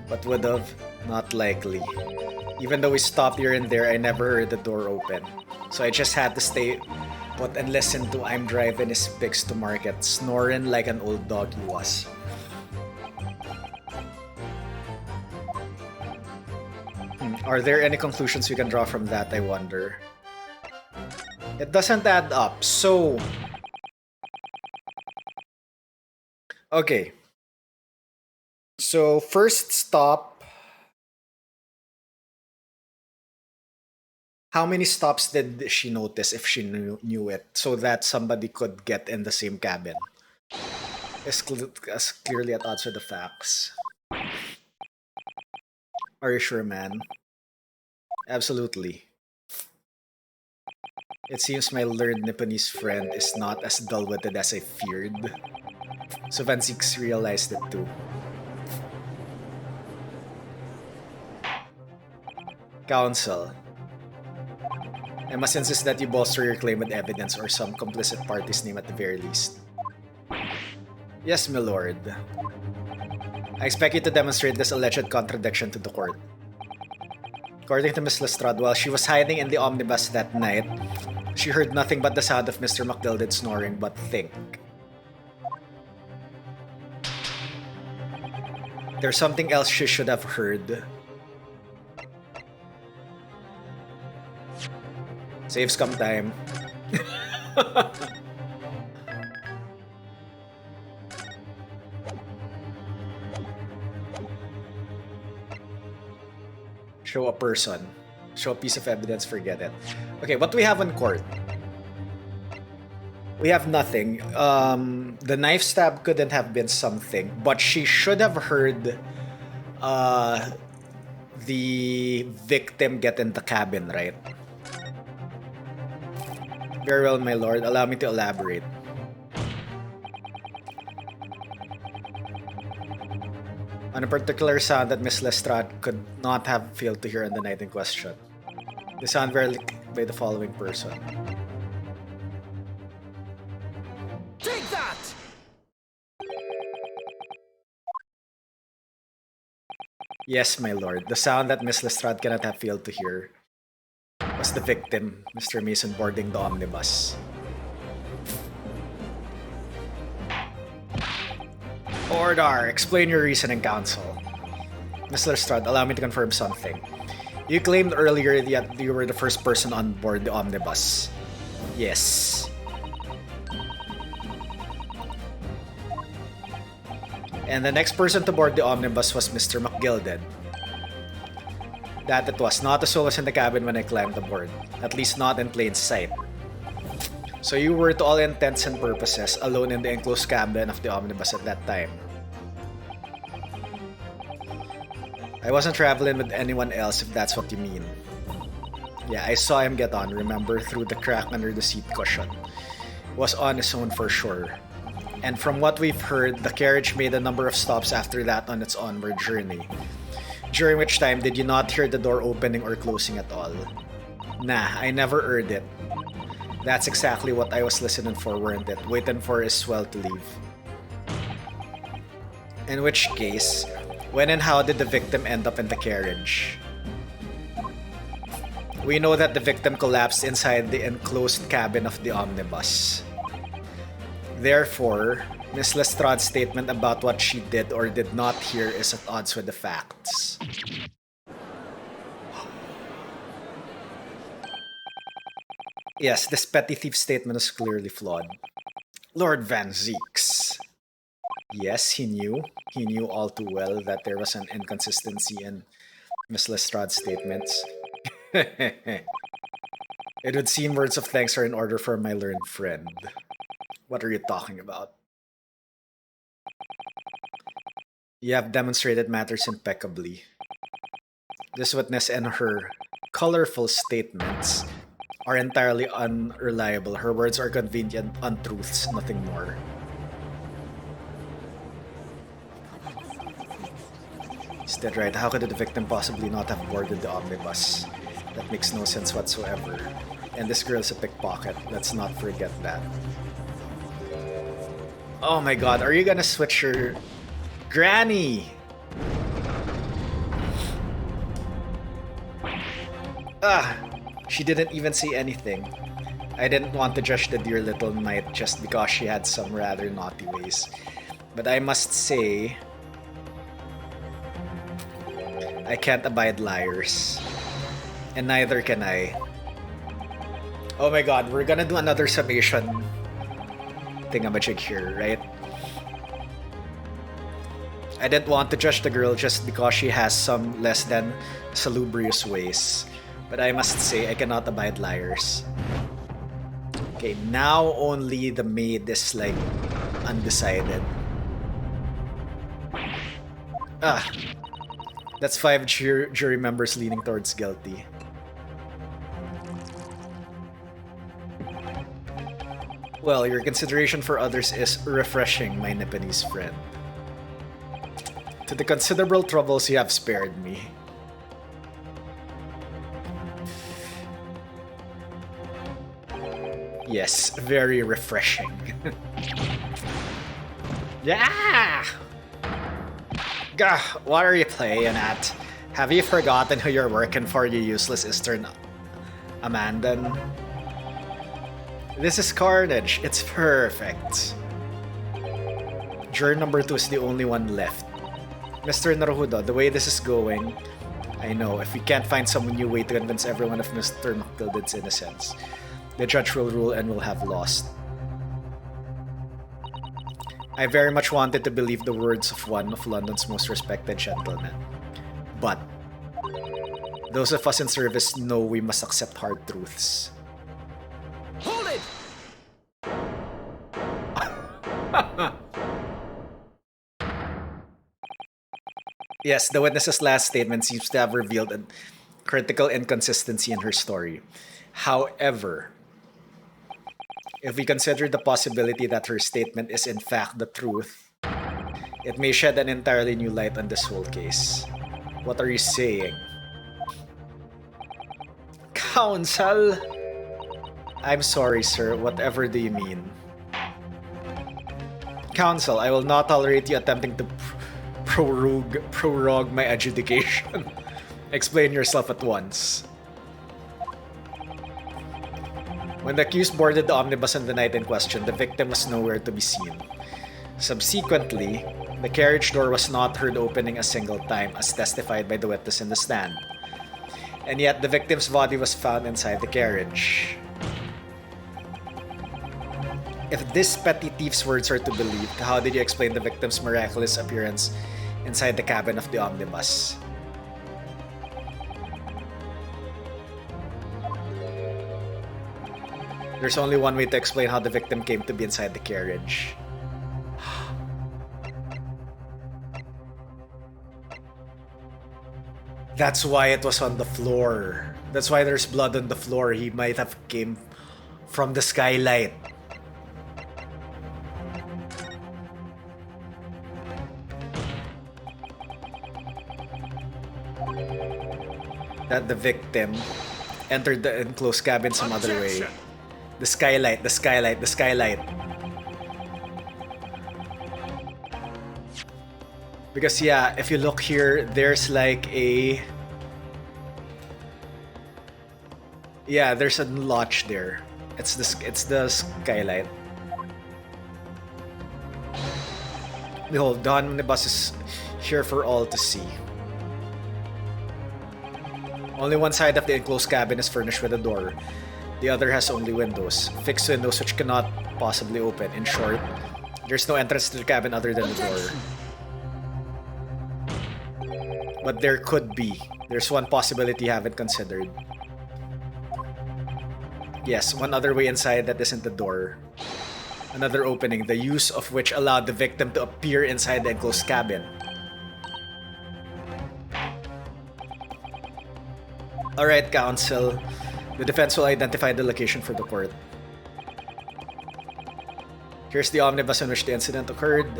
Speaker 1: But would have? Not likely. Even though we stopped here and there, I never heard the door open. So I just had to stay put and listen to I'm driving his pigs to market, snoring like an old dog he was. Are there any conclusions we can draw from that, I wonder? It doesn't add up, so... Okay. So, first stop... How many stops did she notice if she knew it, so that somebody could get in the same cabin? As clearly at odds with the facts. Are you sure, man? Absolutely. It seems my learned Nipponese friend is not as dull-witted as I feared. So Van Zieks realized it too. Counsel. I must insist that you bolster your claim with evidence or some complicit party's name at the very least. Yes, my lord. I expect you to demonstrate this alleged contradiction to the court. According to Miss Lestrade, while she was hiding in the omnibus that night, she heard nothing but the sound of Mr. McDilded snoring, but think. There's something else she should have heard. Saves come time. Show a person. Show a piece of evidence, forget it. Okay, what do we have on court? We have nothing. The knife stab couldn't have been something, but she should have heard the victim get in the cabin, right? Very well, my lord. Allow me to elaborate. On a particular sound that Miss Lestrade could not have failed to hear on the night in question. The sound verified by the following person.
Speaker 2: Take that!
Speaker 1: Yes, my lord. The sound that Miss Lestrade cannot have failed to hear was the victim, Mr. Mason, boarding the omnibus. Order! Explain your reasoning, counsel. Miss Lestrade, allow me to confirm something. You claimed earlier that you were the first person on board the omnibus. Yes. And the next person to board the omnibus was Mr. McGilded. That it was. Not a soul was in the cabin when I climbed aboard. At least not in plain sight. So you were, to all intents and purposes, alone in the enclosed cabin of the omnibus at that time. I wasn't traveling with anyone else, if that's what you mean. Yeah, I saw him get on, remember, through the crack under the seat cushion. Was on his own for sure. And from what we've heard, the carriage made a number of stops after that on its onward journey. During which time, did you not hear the door opening or closing at all? Nah, I never heard it. That's exactly what I was listening for, weren't it? Waiting for his swell to leave. In which case, when and how did the victim end up in the carriage? We know that the victim collapsed inside the enclosed cabin of the omnibus. Therefore, Miss Lestrade's statement about what she did or did not hear is at odds with the facts. Yes, this petty thief statement is clearly flawed. Lord Van Zeeks. Yes, he knew. He knew all too well that there was an inconsistency in Miss Lestrade's statements. It would seem words of thanks are in order for my learned friend. What are you talking about? You have demonstrated matters impeccably. This witness and her colorful statements are entirely unreliable. Her words are convenient untruths, nothing more. Is that right? How could the victim possibly not have boarded the omnibus? That makes no sense whatsoever. And this girl's a pickpocket. Let's not forget that. Oh my god, are you gonna switch your granny? She didn't even say anything. I didn't want to judge the dear little knight just because she had some rather naughty ways. But I must say, I can't abide liars. And neither can I. Oh my god, we're gonna do another summation thingamajig here, right? I didn't want to judge the girl just because she has some less than salubrious ways. But I must say, I cannot abide liars. Okay, now only the maid is like undecided. That's 5 jury members leaning towards guilty. Well, your consideration for others is refreshing, my Nipponese friend. To the considerable troubles you have spared me. Yes, very refreshing. Yeah! Gah, what are you playing at? Have you forgotten who you're working for, you useless Eastern Amandan? This is carnage. It's perfect. Juror number 2 is the only one left. Mr. Naruhodo, the way this is going, I know, if we can't find some new way to convince everyone of Mr. McTilded's innocence, the judge will rule and will have lost. I very much wanted to believe the words of one of London's most respected gentlemen. But those of us in service know we must accept hard truths.
Speaker 2: Hold it!
Speaker 1: Yes, the witness's last statement seems to have revealed a critical inconsistency in her story. However, if we consider the possibility that her statement is in fact the truth, it may shed an entirely new light on this whole case. What are you saying? Counsel? I'm sorry, sir. Whatever do you mean? Counsel, I will not tolerate you attempting to prorogue my adjudication. Explain yourself at once. When the accused boarded the omnibus on the night in question, the victim was nowhere to be seen. Subsequently, the carriage door was not heard opening a single time, as testified by the witness in the stand. And yet, the victim's body was found inside the carriage. If this petty thief's words are to be believed, how did you explain the victim's miraculous appearance inside the cabin of the omnibus? There's only one way to explain how the victim came to be inside the carriage. That's why it was on the floor. That's why there's blood on the floor. He might have came from the skylight. that the victim entered the enclosed cabin some other way.
Speaker 2: Objection.
Speaker 1: The skylight, the skylight, the skylight. Because yeah, if you look here, there's like a... Yeah, there's a notch there. It's the skylight. Behold, the omnibus is here for all to see. Only one side of the enclosed cabin is furnished with a door. The other has only windows. Fixed windows which cannot possibly open. In short, there's no entrance to the cabin other than the door. But there could be. There's one possibility you haven't considered. Yes, one other way inside that isn't the door. Another opening, the use of which allowed the victim to appear inside the enclosed cabin. Alright, counsel. The defense will identify the location for the court. Here's the omnibus in which the incident occurred.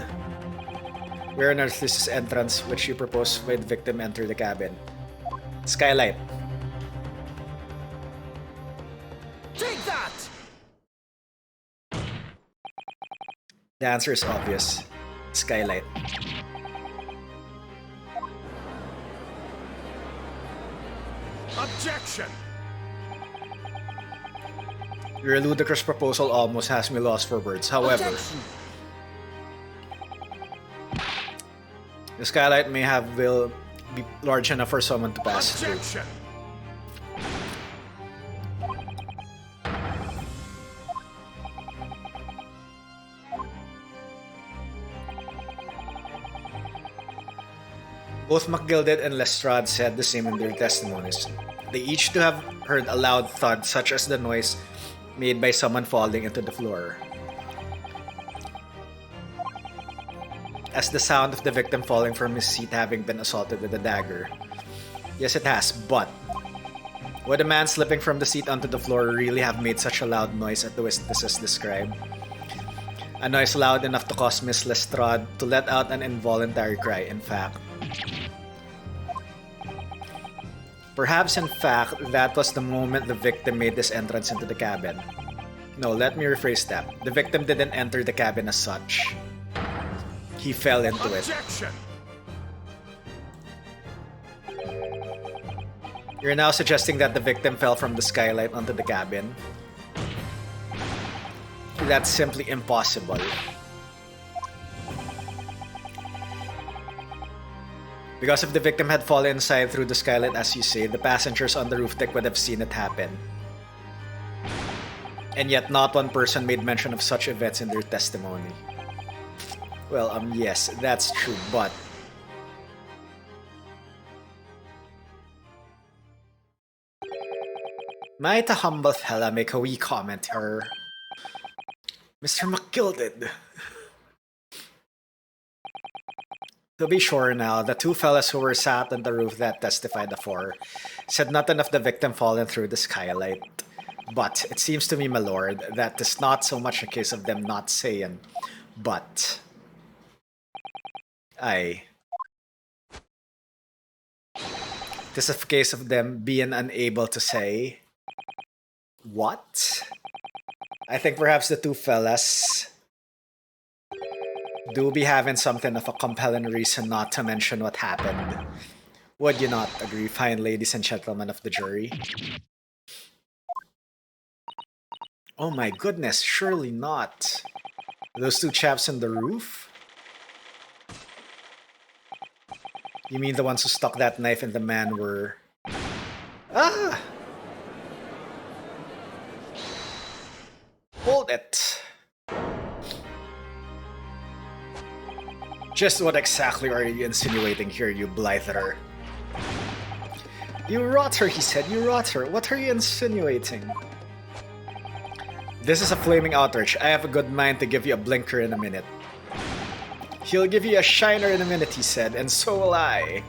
Speaker 1: Where on earth is this entrance which you propose by the victim enter the cabin? Skylight.
Speaker 2: Take that!
Speaker 1: The answer is obvious. Skylight.
Speaker 2: Objection!
Speaker 1: Your ludicrous proposal almost has me lost for words. However,
Speaker 2: Objection!
Speaker 1: the skylight will be large enough for someone to pass through.
Speaker 2: Objection!
Speaker 1: Both McGilded and Lestrade said the same in their testimonies. They each to have heard a loud thud such as the noise made by someone falling into the floor. As the sound of the victim falling from his seat having been assaulted with a dagger. Yes, it has, but would a man slipping from the seat onto the floor really have made such a loud noise as the witnesses described? A noise loud enough to cause Miss Lestrade to let out an involuntary cry, in fact. Perhaps, in fact, that was the moment the victim made his entrance into the cabin. No, let me rephrase that. The victim didn't enter the cabin as such. He fell into it.
Speaker 2: Objection!
Speaker 1: You're now suggesting that the victim fell from the skylight onto the cabin? That's simply impossible. Because if the victim had fallen inside through the skylight, as you say, the passengers on the roof deck would have seen it happen. And yet not one person made mention of such events in their testimony. Well, yes, that's true, but... Might a humble fella make a wee comment here? Mr. McGilded. To be sure now, the two fellas who were sat on the roof that testified afore said nothing of the victim falling through the skylight. But it seems to me, my lord, that it's not so much a case of them not saying, but... Aye. It is a case of them being unable to say... What? I think perhaps the two fellas... do be having something of a compelling reason not to mention what happened. Would you not agree, fine ladies and gentlemen of the jury? Oh my goodness, surely not. Those two chaps on the roof? You mean the ones who stuck that knife in the man were... Ah! Hold it. Just what exactly are you insinuating here, you blitherer? You rotter, he said, you rotter. What are you insinuating? This is a flaming outrage. I have a good mind to give you a blinker in a minute. He'll give you a shiner in a minute, he said, and so will I.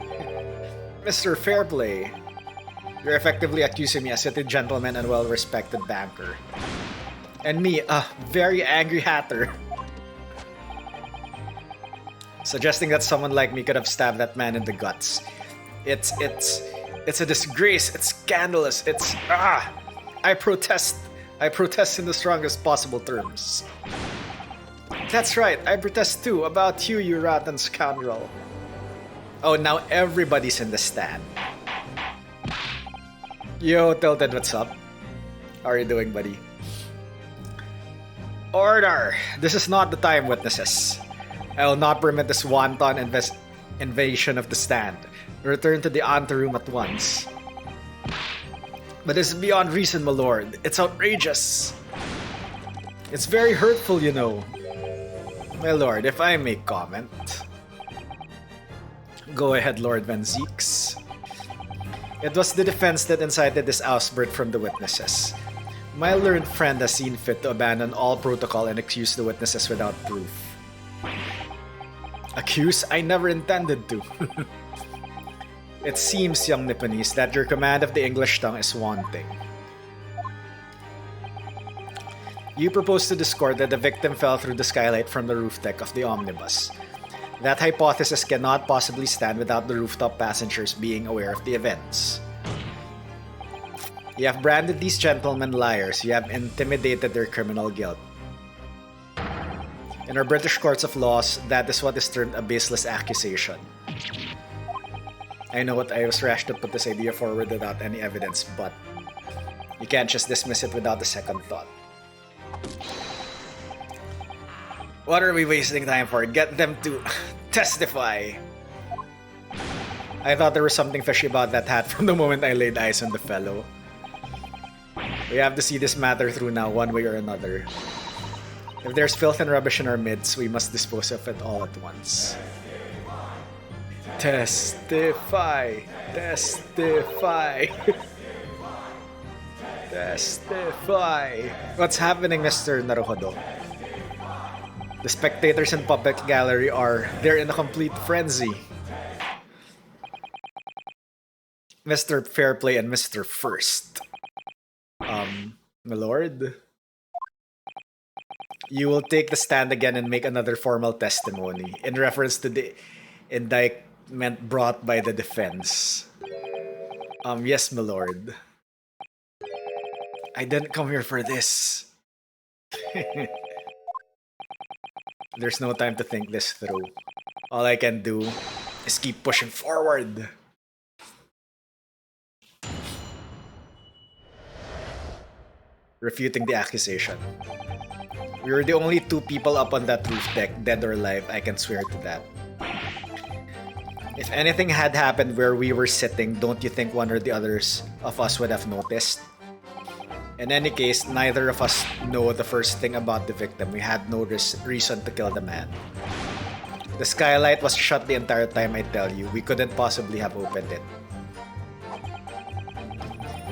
Speaker 1: Mr. Fairplay, you're effectively accusing me as a gentleman and well-respected banker. And me, a very angry hatter. Suggesting that someone like me could have stabbed that man in the guts. It's a disgrace. It's scandalous. I protest. I protest in the strongest possible terms. That's right. I protest too about you, you rotten scoundrel. Oh, now everybody's in the stand. Yo, Tilted, what's up? How are you doing, buddy? Order! This is not the time, witnesses. I will not permit this wanton invasion of the stand. Return to the anteroom at once. But this is beyond reason, my lord. It's outrageous. It's very hurtful, you know. My lord, if I may comment. Go ahead, Lord Van Zeeks. It was the defense that incited this outburst from the witnesses. My learned friend has seen fit to abandon all protocol and accuse the witnesses without proof. Accuse? I never intended to. It seems, young Nipponese, that your command of the English tongue is wanting. You propose to this court that the victim fell through the skylight from the roof deck of the omnibus. That hypothesis cannot possibly stand without the rooftop passengers being aware of the events. You have branded these gentlemen liars. You have intimidated their criminal guilt. In our British courts of laws, that is what is termed a baseless accusation. I know what I was rash to put this idea forward without any evidence, but you can't just dismiss it without a second thought. What are we wasting time for? Get them to testify. I thought there was something fishy about that hat from the moment I laid eyes on the fellow. We have to see this matter through now, one way or another. If there's filth and rubbish in our midst, we must dispose of it all at once. Testify! Testify! Testify! What's happening, Mr. Naruhodo? The spectators in public gallery they're in a complete frenzy. Mr. Fairplay and Mr. First. My lord? You will take the stand again and make another formal testimony in reference to the indictment brought by the defense. Yes, my lord. I didn't come here for this. There's no time to think this through. All I can do is keep pushing forward. Refuting the accusation. We were the only two people up on that roof deck, dead or alive, I can swear to that. If anything had happened where we were sitting, don't you think one or the others of us would have noticed? In any case, neither of us know the first thing about the victim. We had no reason to kill the man. The skylight was shut the entire time, I tell you. We couldn't possibly have opened it.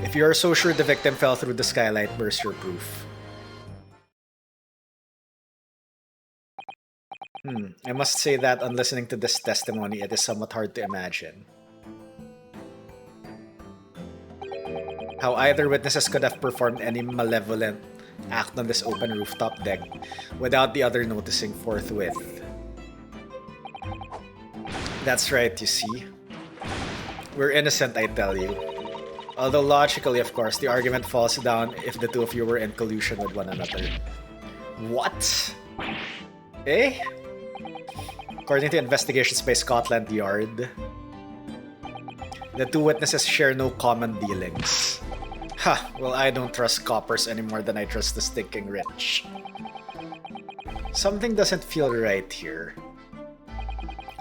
Speaker 1: If you are so sure the victim fell through the skylight, where's your proof? I must say that on listening to this testimony, it is somewhat hard to imagine how either witnesses could have performed any malevolent act on this open rooftop deck without the other noticing forthwith. That's right, you see. We're innocent, I tell you. Although logically, of course, the argument falls down if the two of you were in collusion with one another. What? Eh? According to investigations by Scotland Yard, the two witnesses share no common dealings. Ha! Well, I don't trust coppers any more than I trust the stinking rich. Something doesn't feel right here.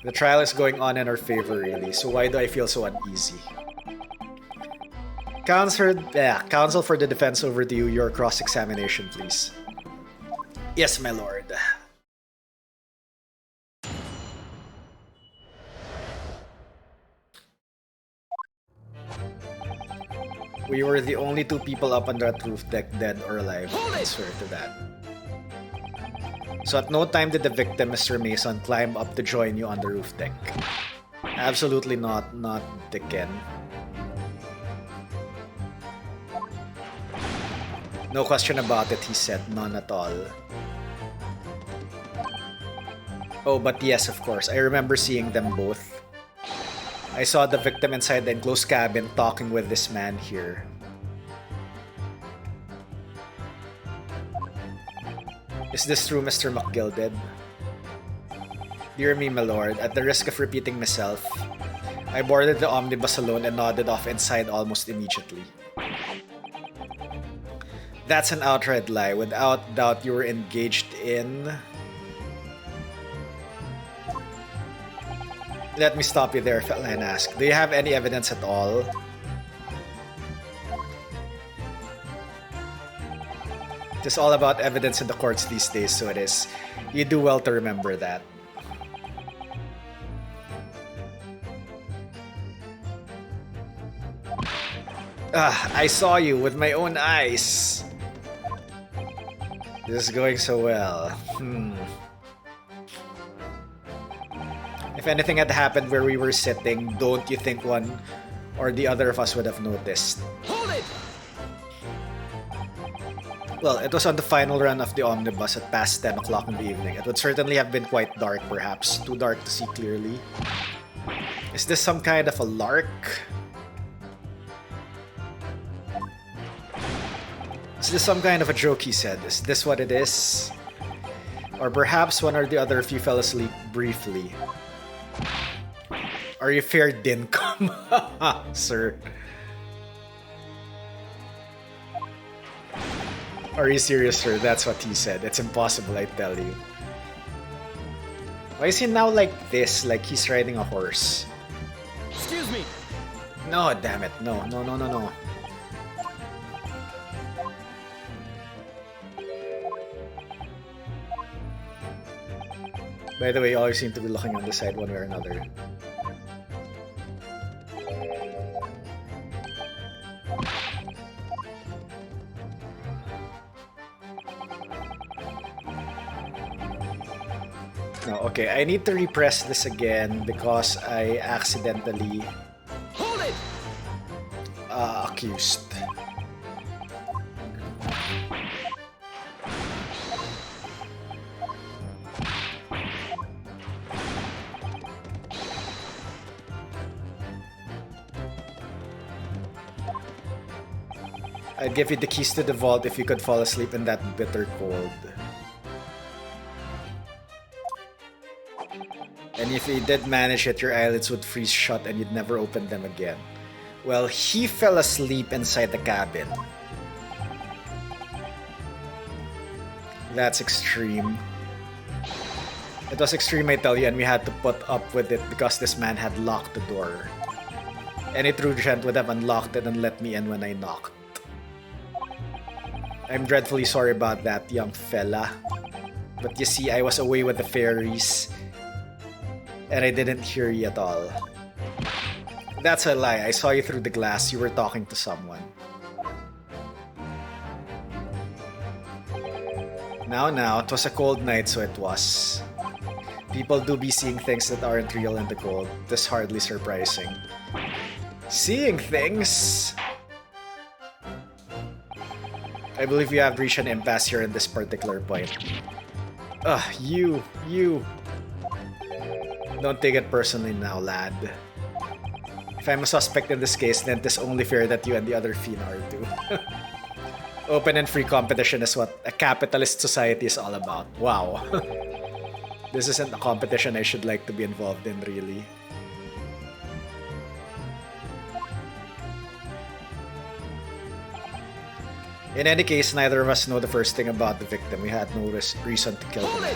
Speaker 1: The trial is going on in our favor, really, so why do I feel so uneasy? Counsel for the defense, over to you. Your cross-examination, please. Yes, my lord. We were the only two people up on that roof deck, dead or alive. I swear to that. So at no time did the victim, Mr. Mason, climb up to join you on the roof deck. Absolutely not Dicken. No question about it, he said. None at all. Oh, but yes, of course. I remember seeing them both. I saw the victim inside the enclosed cabin talking with this man here. Is this true, Mr. McGilded? Dear me, my lord, at the risk of repeating myself, I boarded the omnibus alone and nodded off inside almost immediately. That's an outright lie. Without doubt, you were engaged in... Let me stop you there, fella, and ask, do you have any evidence at all? It's all about evidence in the courts these days, so it is. You do well to remember that. I saw you with my own eyes. This is going so well. If anything had happened where we were sitting, don't you think one or the other of us would have noticed?
Speaker 2: Hold it!
Speaker 1: Well, it was on the final run of the omnibus at past 10 o'clock in the evening. It would certainly have been quite dark, perhaps. Too dark to see clearly. Is this some kind of a lark? Is this some kind of a joke, he said? Is this what it is? Or perhaps one or the other of you fell asleep briefly. Are you fair dinkum, sir? Are you serious, sir? That's what he said. It's impossible, I tell you. Why is he now like this? Like he's riding a horse?
Speaker 2: Excuse me!
Speaker 1: No, damn it. No. By the way, you always seem to be looking on the side one way or another. No, okay, I need to repress this again because I accidentally
Speaker 2: Hold it!
Speaker 1: accused. I'd give you the keys to the vault if you could fall asleep in that bitter cold. And if you did manage it, your eyelids would freeze shut and you'd never open them again. Well, he fell asleep inside the cabin. That's extreme. It was extreme, I tell you, and we had to put up with it because this man had locked the door. Any true gent would have unlocked it and let me in when I knocked. I'm dreadfully sorry about that, young fella. But you see, I was away with the fairies. And I didn't hear you at all. That's a lie. I saw you through the glass. You were talking to someone. Now, it was a cold night, so it was. People do be seeing things that aren't real in the cold. This hardly surprising. Seeing things? I believe you have reached an impasse here in this particular point. You. Don't take it personally now, lad. If I'm a suspect in this case, then it is only fair that you and the other fiend are too. Open and free competition is what a capitalist society is all about. Wow. This isn't a competition I should like to be involved in, really. In any case, neither of us know the first thing about the victim. We had no reason to kill the man.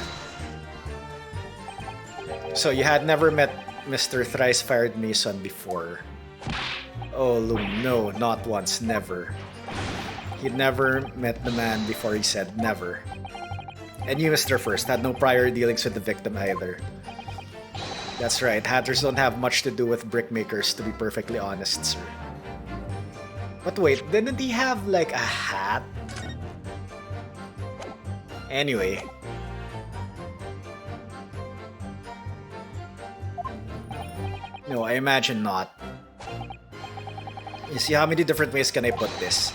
Speaker 1: So you had never met Mr. Thrice-Fired Mason before? Oh, Loom, no, not once, never. He'd never met the man before, he said, never. And you, Mr. First, had no prior dealings with the victim either. That's right, hatters don't have much to do with brickmakers, to be perfectly honest, sir. But wait, didn't he have like a hat? Anyway. No, I imagine not. You see, how many different ways can I put this?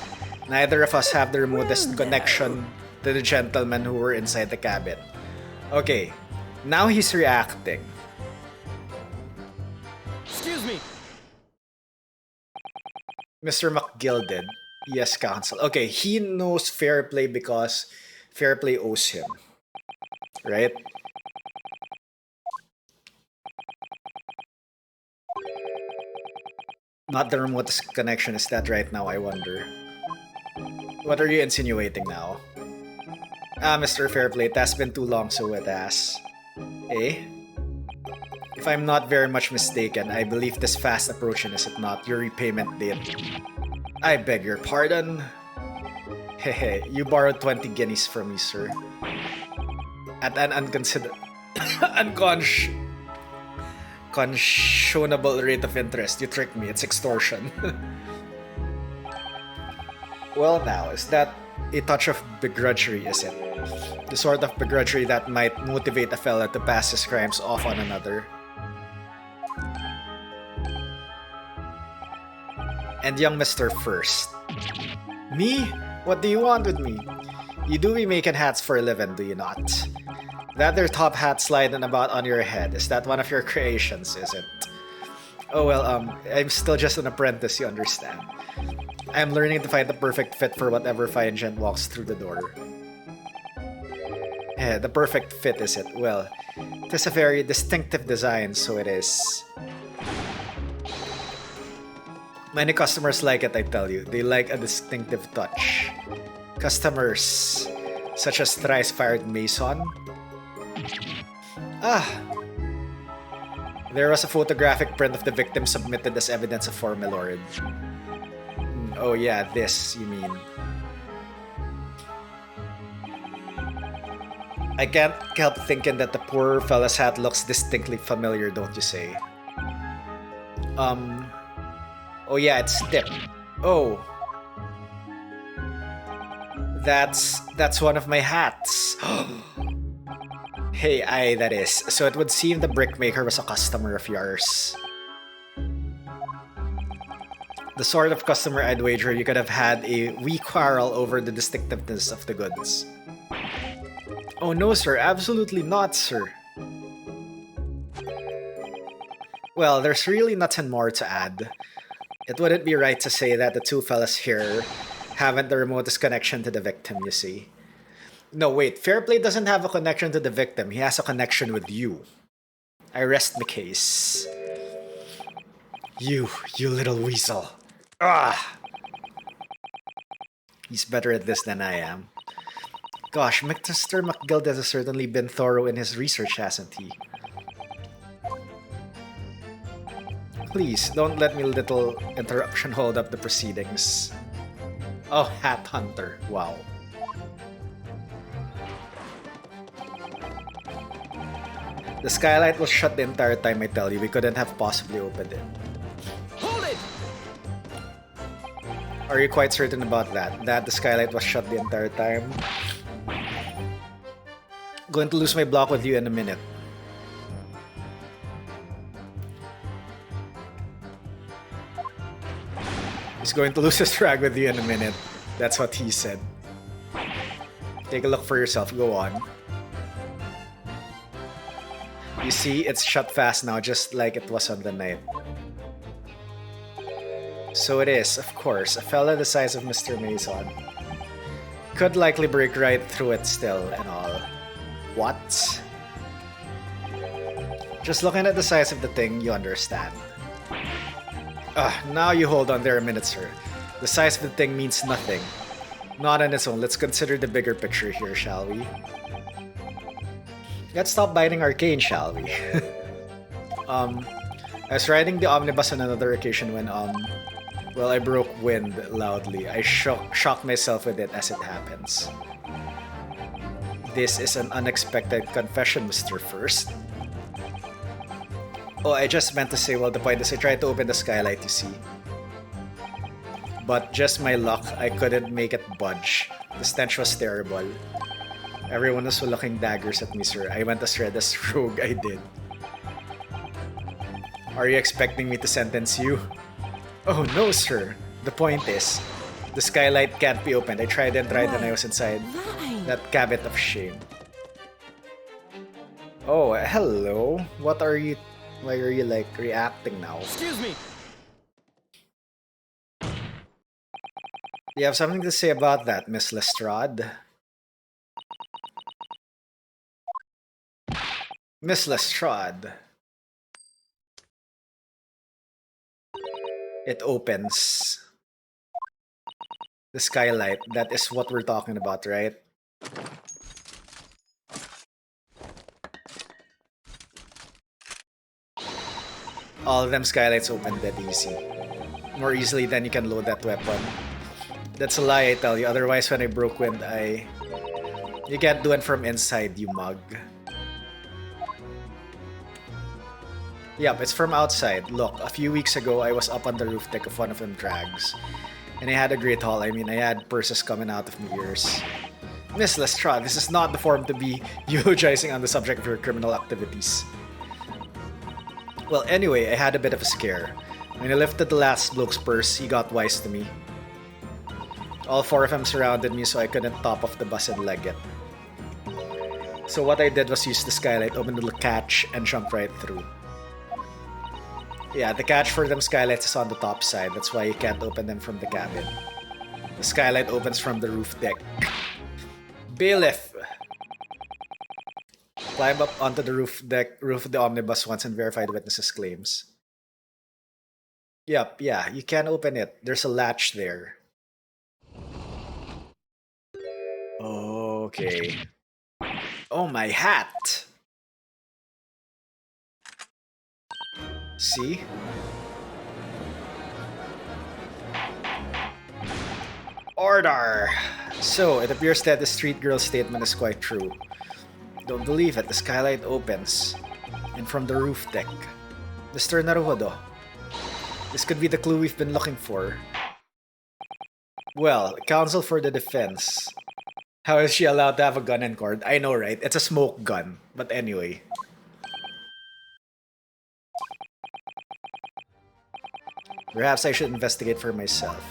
Speaker 1: Neither of us have the remotest connection to the gentlemen who were inside the cabin. Okay, now he's reacting.
Speaker 2: Excuse me.
Speaker 1: Mr. McGill did. Yes, counsel. Okay, he knows fair play because fair play owes him. Right? Not the remotest connection is that right now, I wonder. What are you insinuating now? Ah, Mr. Fairplay, it has been too long, so it has. Eh? If I'm not very much mistaken, I believe this fast approaching, is it not, your repayment date? I beg your pardon? Hehe, you borrowed 20 guineas from me, sir. At an unconscionable rate of interest. You tricked me, it's extortion. Well now, is that a touch of begrudgery, is it? The sort of begrudgery that might motivate a fella to pass his crimes off on another. And young Mr. First. Me? What do you want with me? You do be making hats for a living, do you not? That there top hat sliding about on your head, is that one of your creations, is it? Oh well, I'm still just an apprentice, you understand. I'm learning to find the perfect fit for whatever fine gent walks through the door. The perfect fit, is it? Well, it is a very distinctive design, so it is. Many customers like it, I tell you. They like a distinctive touch. Customers such as thrice-fired Mason. Ah! There was a photographic print of the victim submitted as evidence of for my lord. Oh yeah, this, you mean. I can't help thinking that the poor fella's hat looks distinctly familiar, don't you say? Oh yeah, it's Tip. Oh. That's one of my hats. Hey, aye, that is. So it would seem the brickmaker was a customer of yours. The sort of customer I'd wager you could have had a wee quarrel over the distinctiveness of the goods. Oh no, sir. Absolutely not, sir. Well, there's really nothing more to add. It wouldn't be right to say that the two fellas here haven't the remotest connection to the victim, you see. No, wait. Fairplay doesn't have a connection to the victim. He has a connection with you. I rest my case. You little weasel. Ah! He's better at this than I am. Gosh, Mr. McGill has certainly been thorough in his research, hasn't he? Please, don't let me little interruption hold up the proceedings. Oh, Hat Hunter. Wow. The skylight was shut the entire time, I tell you. We couldn't have possibly opened it.
Speaker 2: Hold it!
Speaker 1: Are you quite certain about that? That the skylight was shut the entire time? Going to lose my block with you in a minute. He's going to lose his drag with you in a minute. That's what he said. Take a look for yourself. Go on. You see, it's shut fast now, just like it was on the night. So it is, of course, a fella the size of Mr. Mason. Could likely break right through it still and all. What? Just looking at the size of the thing, you understand. Now you hold on there a minute, sir. The size of the thing means nothing. Not on its own. Let's consider the bigger picture here, shall we? Let's stop biting arcane, shall we? I was riding the omnibus on another occasion when, well, I broke wind loudly. I shocked myself with it as it happens. This is an unexpected confession, Mr. First. Oh, I just meant to say, well, the point is I tried to open the skylight, you see. But just my luck, I couldn't make it budge. The stench was terrible. Everyone was looking daggers at me, sir. I went as red as rogue, I did. Are you expecting me to sentence you? Oh, no, sir. The point is, the skylight can't be opened. I tried and tried and I was inside that cabinet of shame. Oh, hello. What are you Why are you like reacting now?
Speaker 2: Excuse me.
Speaker 1: Do you have something to say about that, Miss Lestrade? Miss Lestrade. It opens. The skylight. That is what we're talking about, right? All of them skylights open that easy. More easily than you can load that weapon. That's a lie, I tell you. Otherwise, when I broke wind, you can't do it from inside, you mug. Yep, it's from outside. Look, a few weeks ago, I was up on the roof deck of one of them drags. And I had a great haul. I mean, I had purses coming out of my ears. Miss Lestrade, this is not the forum to be eulogizing on the subject of your criminal activities. Well, anyway, I had a bit of a scare. When I lifted the last bloke's purse, he got wise to me. All four of them surrounded me so I couldn't top off the bus and leg it. So what I did was use the skylight, open the little catch, and jump right through. Yeah, the catch for them skylights is on the top side. That's why you can't open them from the cabin. The skylight opens from the roof deck. Bailiff! Climb up onto the roof of the omnibus once and verify the witnesses' claims. Yep, yeah, you can open it. There's a latch there. Okay. Oh, my hat! See? Order! So, it appears that the street girl's statement is quite true. Don't believe it, the skylight opens. And from the roof deck. Mr. Naruhodo. This could be the clue we've been looking for. Well, counsel for the defense. How is she allowed to have a gun in court? I know, right? It's a smoke gun. But anyway. Perhaps I should investigate for myself.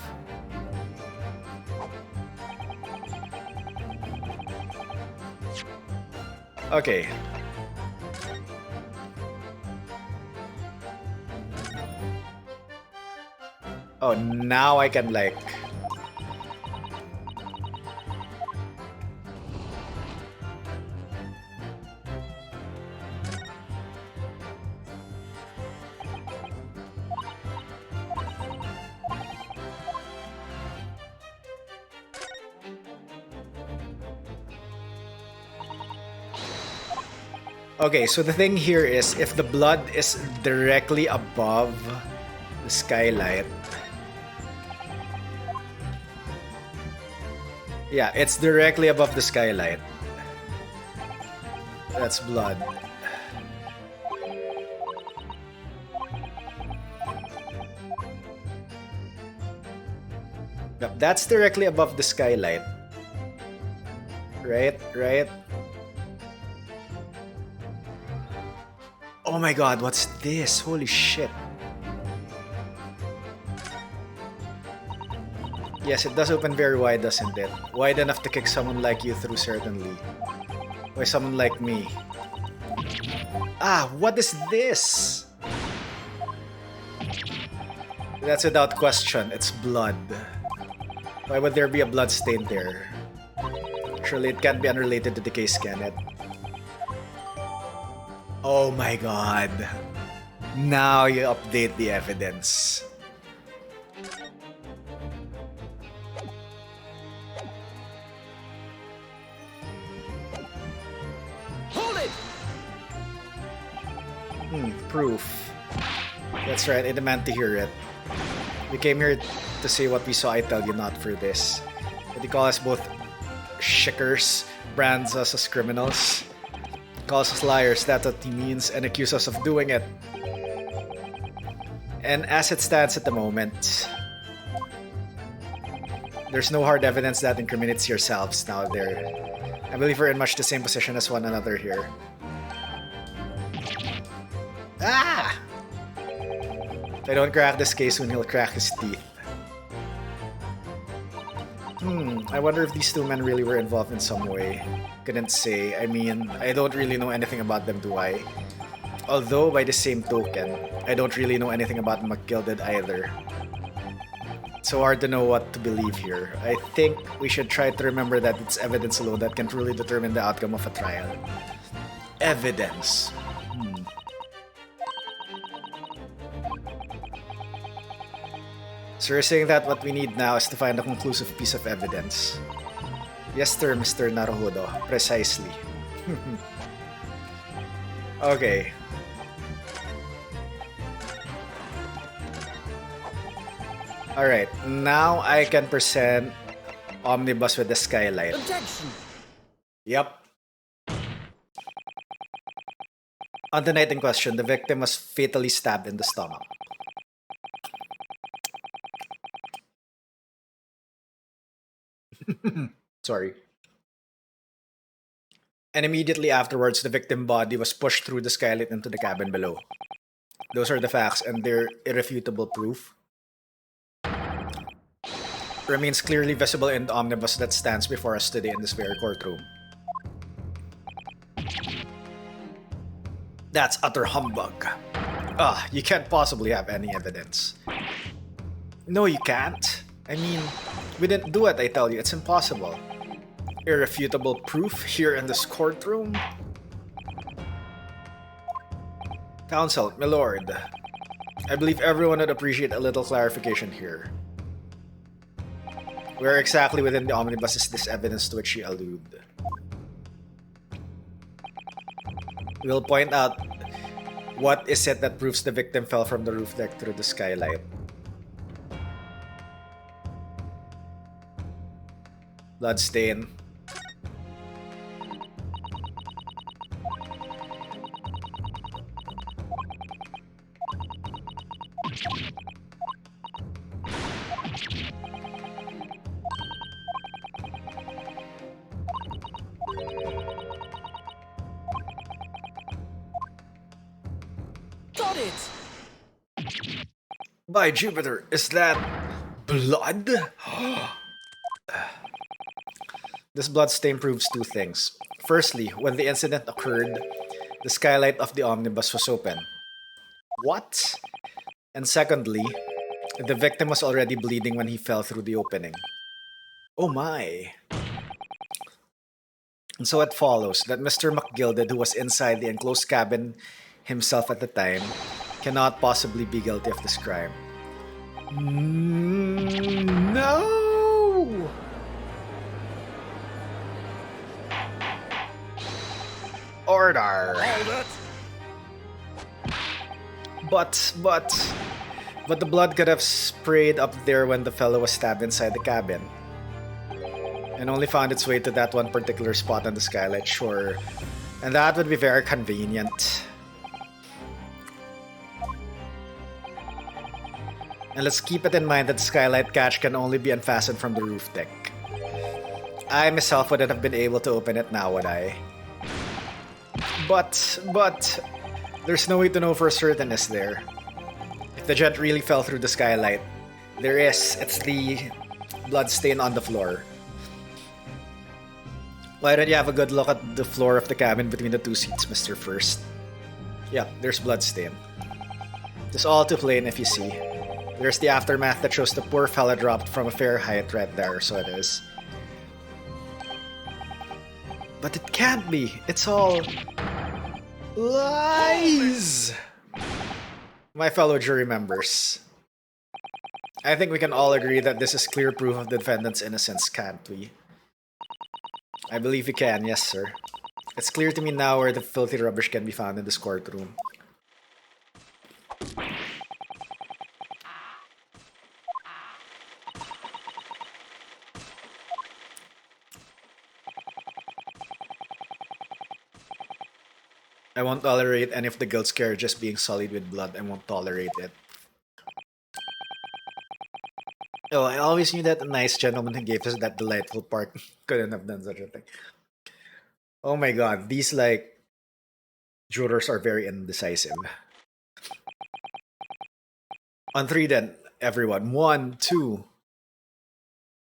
Speaker 1: Okay. Oh, now I can like... Okay, so the thing here is, if the blood is directly above the skylight... Yeah, it's directly above the skylight. That's blood. Yep, that's directly above the skylight. Right? Oh my god, what's this? Holy shit. Yes, it does open very wide, doesn't it? Wide enough to kick someone like you through, certainly. Why someone like me? Ah, what is this? That's without question, it's blood. Why would there be a blood stain there? Surely it can't be unrelated to the case, can it? Oh my god. Now you update the evidence.
Speaker 2: Hold it!
Speaker 1: Proof. That's right, I demand to hear it. We came here to say what we saw, I tell you, not for this. But you call us both shickers, brands us as criminals. Calls us liars, that's what he means, and accuse us of doing it. And as it stands at the moment, there's no hard evidence that incriminates yourselves now there. I believe we're in much the same position as one another here. Ah! If I don't crack this case, soon he'll crack his teeth. I wonder if these two men really were involved in some way. Couldn't say. I mean, I don't really know anything about them, do I? Although, by the same token, I don't really know anything about McGilded either. It's so hard to know what to believe here. I think we should try to remember that it's evidence alone that can truly determine the outcome of a trial. Evidence. So you're saying that what we need now is to find a conclusive piece of evidence. Yes, sir, Mr. Naruhodo. Precisely. Okay. Alright, now I can present Omnibus with the skylight.
Speaker 2: Objection!
Speaker 1: Yep. On the night in question, the victim was fatally stabbed in the stomach. Sorry. And immediately afterwards, the victim's body was pushed through the skylight into the cabin below. Those are the facts, and they're irrefutable proof. Remains clearly visible in the omnibus that stands before us today in this very courtroom. That's utter humbug. You can't possibly have any evidence. No, you can't. I mean, we didn't do it, I tell you. It's impossible. Irrefutable proof here in this courtroom? Counsel, my lord. I believe everyone would appreciate a little clarification here. Where exactly within the omnibus is this evidence to which you allude? We'll point out what is it that proves the victim fell from the roof deck through the skylight. Bloodstain.
Speaker 2: Got it!
Speaker 1: By Jupiter, is that blood? This bloodstain proves two things. Firstly, when the incident occurred, the skylight of the omnibus was open. What? And secondly, the victim was already bleeding when he fell through the opening. Oh my. And so it follows that Mr. McGilded, who was inside the enclosed cabin himself at the time, cannot possibly be guilty of this crime. No! Order!
Speaker 2: Hold it!
Speaker 1: But the blood could have sprayed up there when the fellow was stabbed inside the cabin. And only found its way to that one particular spot on the skylight, sure. And that would be very convenient. And let's keep it in mind that the skylight catch can only be unfastened from the roof deck. I myself wouldn't have been able to open it now, would I? But, there's no way to know for certain, is there? If the gent really fell through the skylight, there is. It's the blood stain on the floor. Why don't you have a good look at the floor of the cabin between the two seats, Mr. First? Yeah, there's blood stain. It's all too plain if you see. There's the aftermath that shows the poor fella dropped from a fair height right there, so it is. But it can't be. It's all lies! My fellow jury members, I think we can all agree that this is clear proof of the defendant's innocence, can't we? I believe we can, yes sir. It's clear to me now where the filthy rubbish can be found in this courtroom. I won't tolerate any of the guilt scare just being sullied with blood. I won't tolerate it. Oh, I always knew that a nice gentleman who gave us that delightful part couldn't have done such a thing. Oh my god, these jurors are very indecisive. On three then, everyone. 1, 2,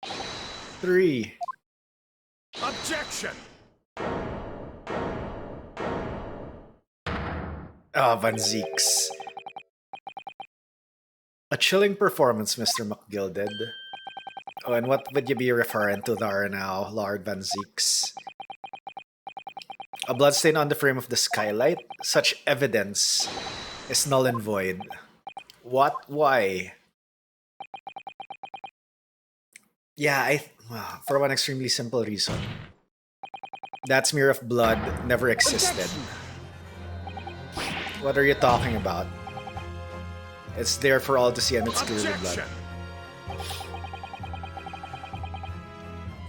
Speaker 1: 3.
Speaker 2: Objection!
Speaker 1: Ah, Van Zeeks. A chilling performance, Mr. McGilded. Oh, and what would you be referring to there now, Lord Van Zeeks? A bloodstain on the frame of the skylight? Such evidence is null and void. What? Why? Yeah, for one extremely simple reason. That smear of blood never existed. What are you talking about? It's there for all to see and it's clearly blood.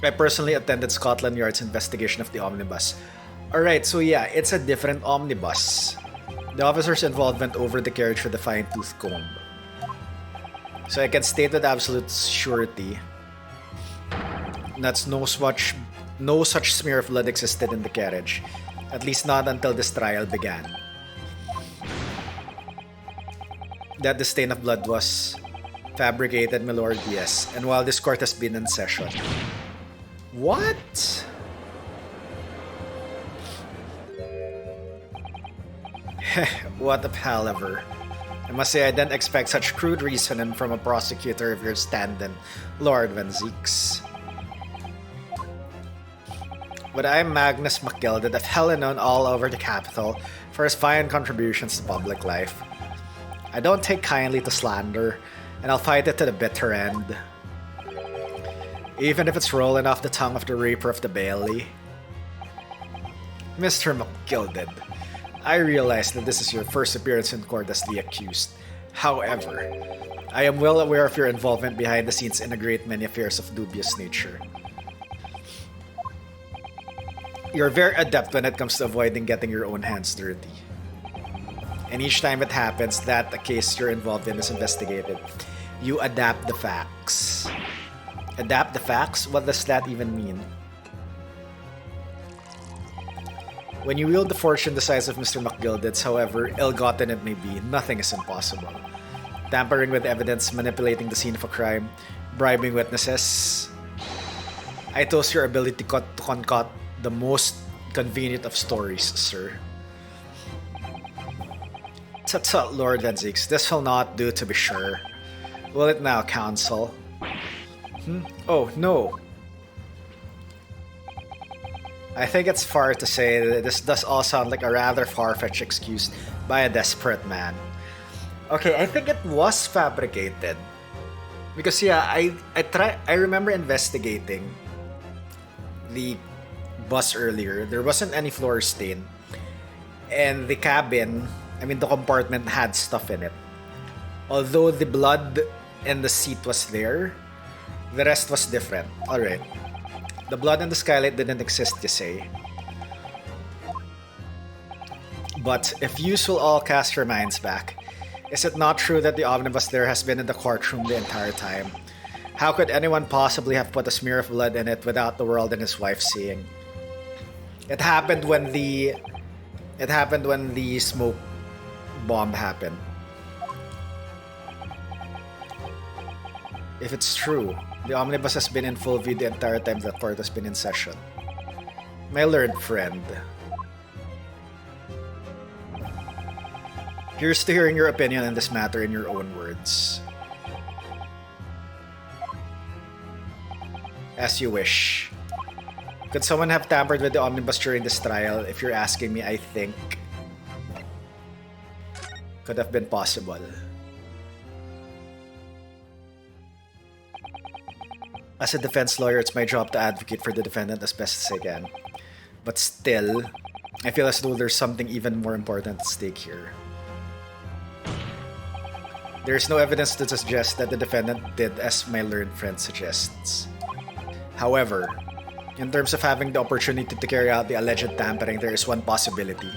Speaker 1: I personally attended Scotland Yard's investigation of the omnibus. Alright, so yeah, it's a different omnibus. The officer's involvement over the carriage with the fine-tooth comb. So I can state with absolute surety that no such smear of blood existed in the carriage. At least not until this trial began. That the stain of blood was fabricated, my lord, yes. And while this court has been in session. What? What a palaver. I must say I didn't expect such crude reasoning from a prosecutor of your stand-in, Lord Van Zeeks. But I'm Magnus McGilded, a fellow known all over the capital for his fine contributions to public life. I don't take kindly to slander, and I'll fight it to the bitter end. Even if it's rolling off the tongue of the Reaper of the Bailey. Mr. McGilded, I realize that this is your first appearance in court as the accused. However, I am well aware of your involvement behind the scenes in a great many affairs of dubious nature. You're very adept when it comes to avoiding getting your own hands dirty. And each time it happens that a case you're involved in is investigated, you adapt the facts. Adapt the facts? What does that even mean? When you wield the fortune the size of Mr. McGilded's, however ill-gotten it may be, nothing is impossible. Tampering with evidence, manipulating the scene of a crime, bribing witnesses. I toast your ability to concoct the most convenient of stories, sir. Tut-tut, Lord Van Zeeks, this will not do to be sure. Will it now, counsel? Oh, no. I think it's fair to say that this does all sound like a rather far-fetched excuse by a desperate man. Okay, I think it was fabricated. Because yeah, I remember investigating the bus earlier. There wasn't any floor stain. And the cabin, the compartment had stuff in it. Although the blood in the seat was there, the rest was different. Alright. The blood in the skylight didn't exist, you say. But if you will all cast your minds back, is it not true that the omnibus there has been in the courtroom the entire time? How could anyone possibly have put a smear of blood in it without the world and his wife seeing? It happened when the smoke bomb happened. If it's true, the omnibus has been in full view the entire time the court has been in session. My learned friend. Here's to hearing your opinion on this matter in your own words. As you wish. Could someone have tampered with the omnibus during this trial? If you're asking me, I think could have been possible. As a defense lawyer, it's my job to advocate for the defendant as best as I can. But still, I feel as though there's something even more important at stake here. There's no evidence to suggest that the defendant did as my learned friend suggests. However, in terms of having the opportunity to carry out the alleged tampering, there is one possibility.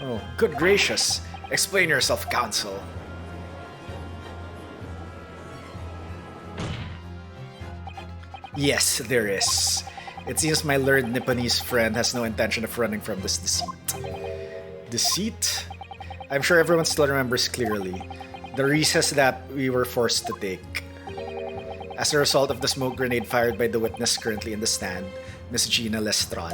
Speaker 1: Oh, good gracious. Explain yourself, counsel. Yes, there is. It seems my learned Nipponese friend has no intention of running from this deceit. Deceit? I'm sure everyone still remembers clearly. The recess that we were forced to take. As a result of the smoke grenade fired by the witness currently in the stand, Miss Gina Lestrade.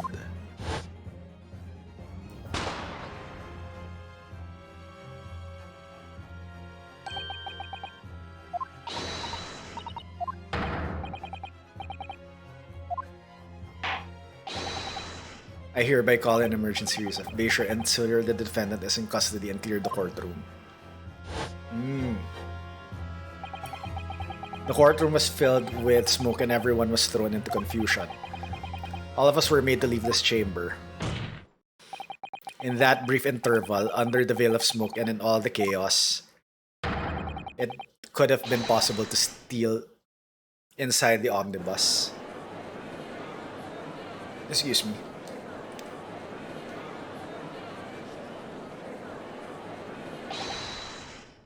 Speaker 1: I hereby call an emergency recess. Be sure and ensure the defendant is in custody and clear the courtroom. The courtroom was filled with smoke and everyone was thrown into confusion. All of us were made to leave this chamber. In that brief interval, under the veil of smoke and in all the chaos, it could have been possible to steal inside the omnibus. Excuse me.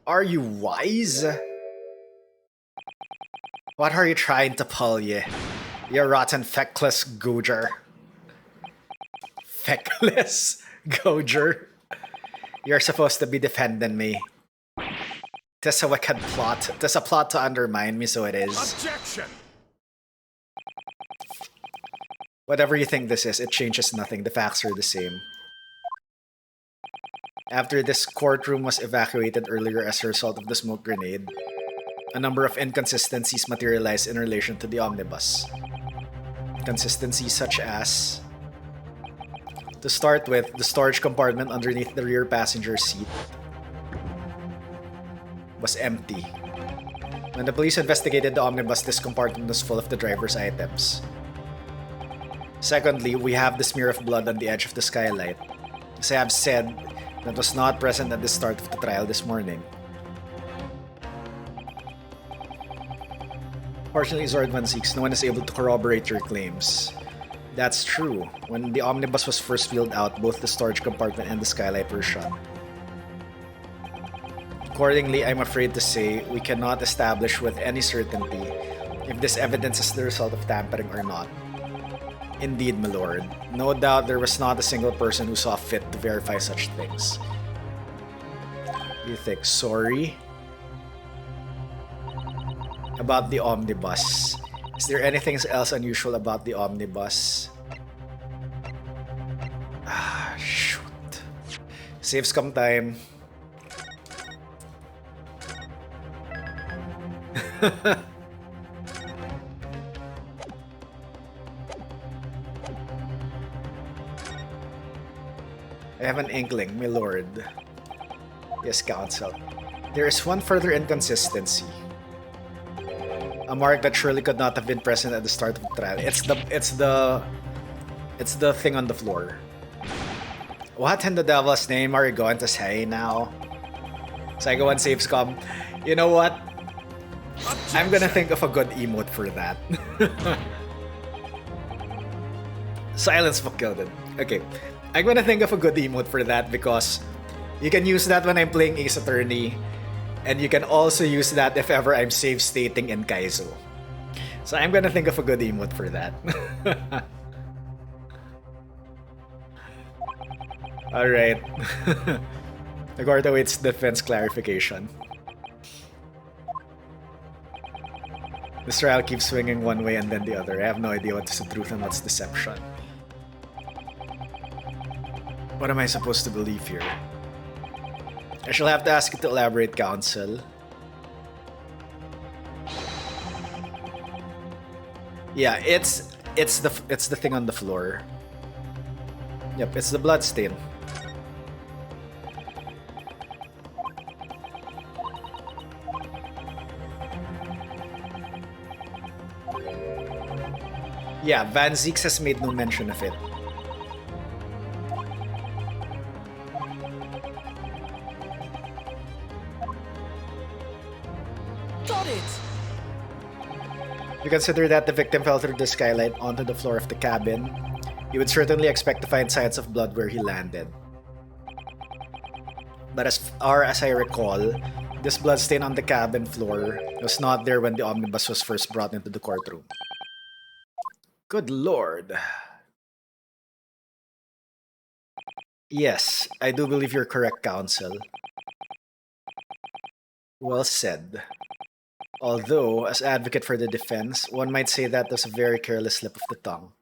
Speaker 1: Are you wise? What are you trying to pull, you rotten feckless goger? Feckless goger? You're supposed to be defending me. Tis a wicked plot. Tis a plot to undermine me, so it is.
Speaker 4: Objection!
Speaker 1: Whatever you think this is, it changes nothing. The facts are the same. After this courtroom was evacuated earlier as a result of the smoke grenade, a number of inconsistencies materialized in relation to the omnibus. Consistencies such as, to start with, the storage compartment underneath the rear passenger seat was empty. When the police investigated the omnibus, this compartment was full of the driver's items. Secondly, we have the smear of blood on the edge of the skylight. As I have said, that was not present at the start of the trial this morning. Fortunately, Zord Van Zieks, no one is able to corroborate your claims. That's true. When the omnibus was first wheeled out, both the storage compartment and the skylight were shut. Accordingly, I'm afraid to say we cannot establish with any certainty if this evidence is the result of tampering or not. Indeed, my lord. No doubt there was not a single person who saw fit to verify such things. You think, sorry? About the omnibus. Is there anything else unusual about the omnibus? Ah, shoot. Save scum time. I have an inkling, my lord. Yes, counsel. There is one further inconsistency. A mark that surely could not have been present at the start of the trial. It's the thing on the floor. What in the devil's name are you going to say now? Psycho 1 saves scum. You know what? I'm gonna think of a good emote for that. Silence for Gilded. Okay. I'm gonna think of a good emote for that because you can use that when I'm playing Ace Attorney, and you can also use that if ever I'm save stating in Kaizo. So I'm gonna think of a good emote for that. Alright. The court awaits defense clarification. This trial keeps swinging one way and then the other. I have no idea what's the truth and what's deception. What am I supposed to believe here? I shall have to ask you to elaborate, counsel. Yeah, it's the thing on the floor. Yep, it's the blood stain. Yeah, Van Zieks has made no mention of it.
Speaker 2: Got it!
Speaker 1: We consider that the victim fell through the skylight onto the floor of the cabin. You would certainly expect to find signs of blood where he landed. But as far as I recall, this bloodstain on the cabin floor was not there when the omnibus was first brought into the courtroom. Good lord. Yes, I do believe you're correct, counsel. Well said. Although, as advocate for the defense, one might say that was a very careless slip of the tongue.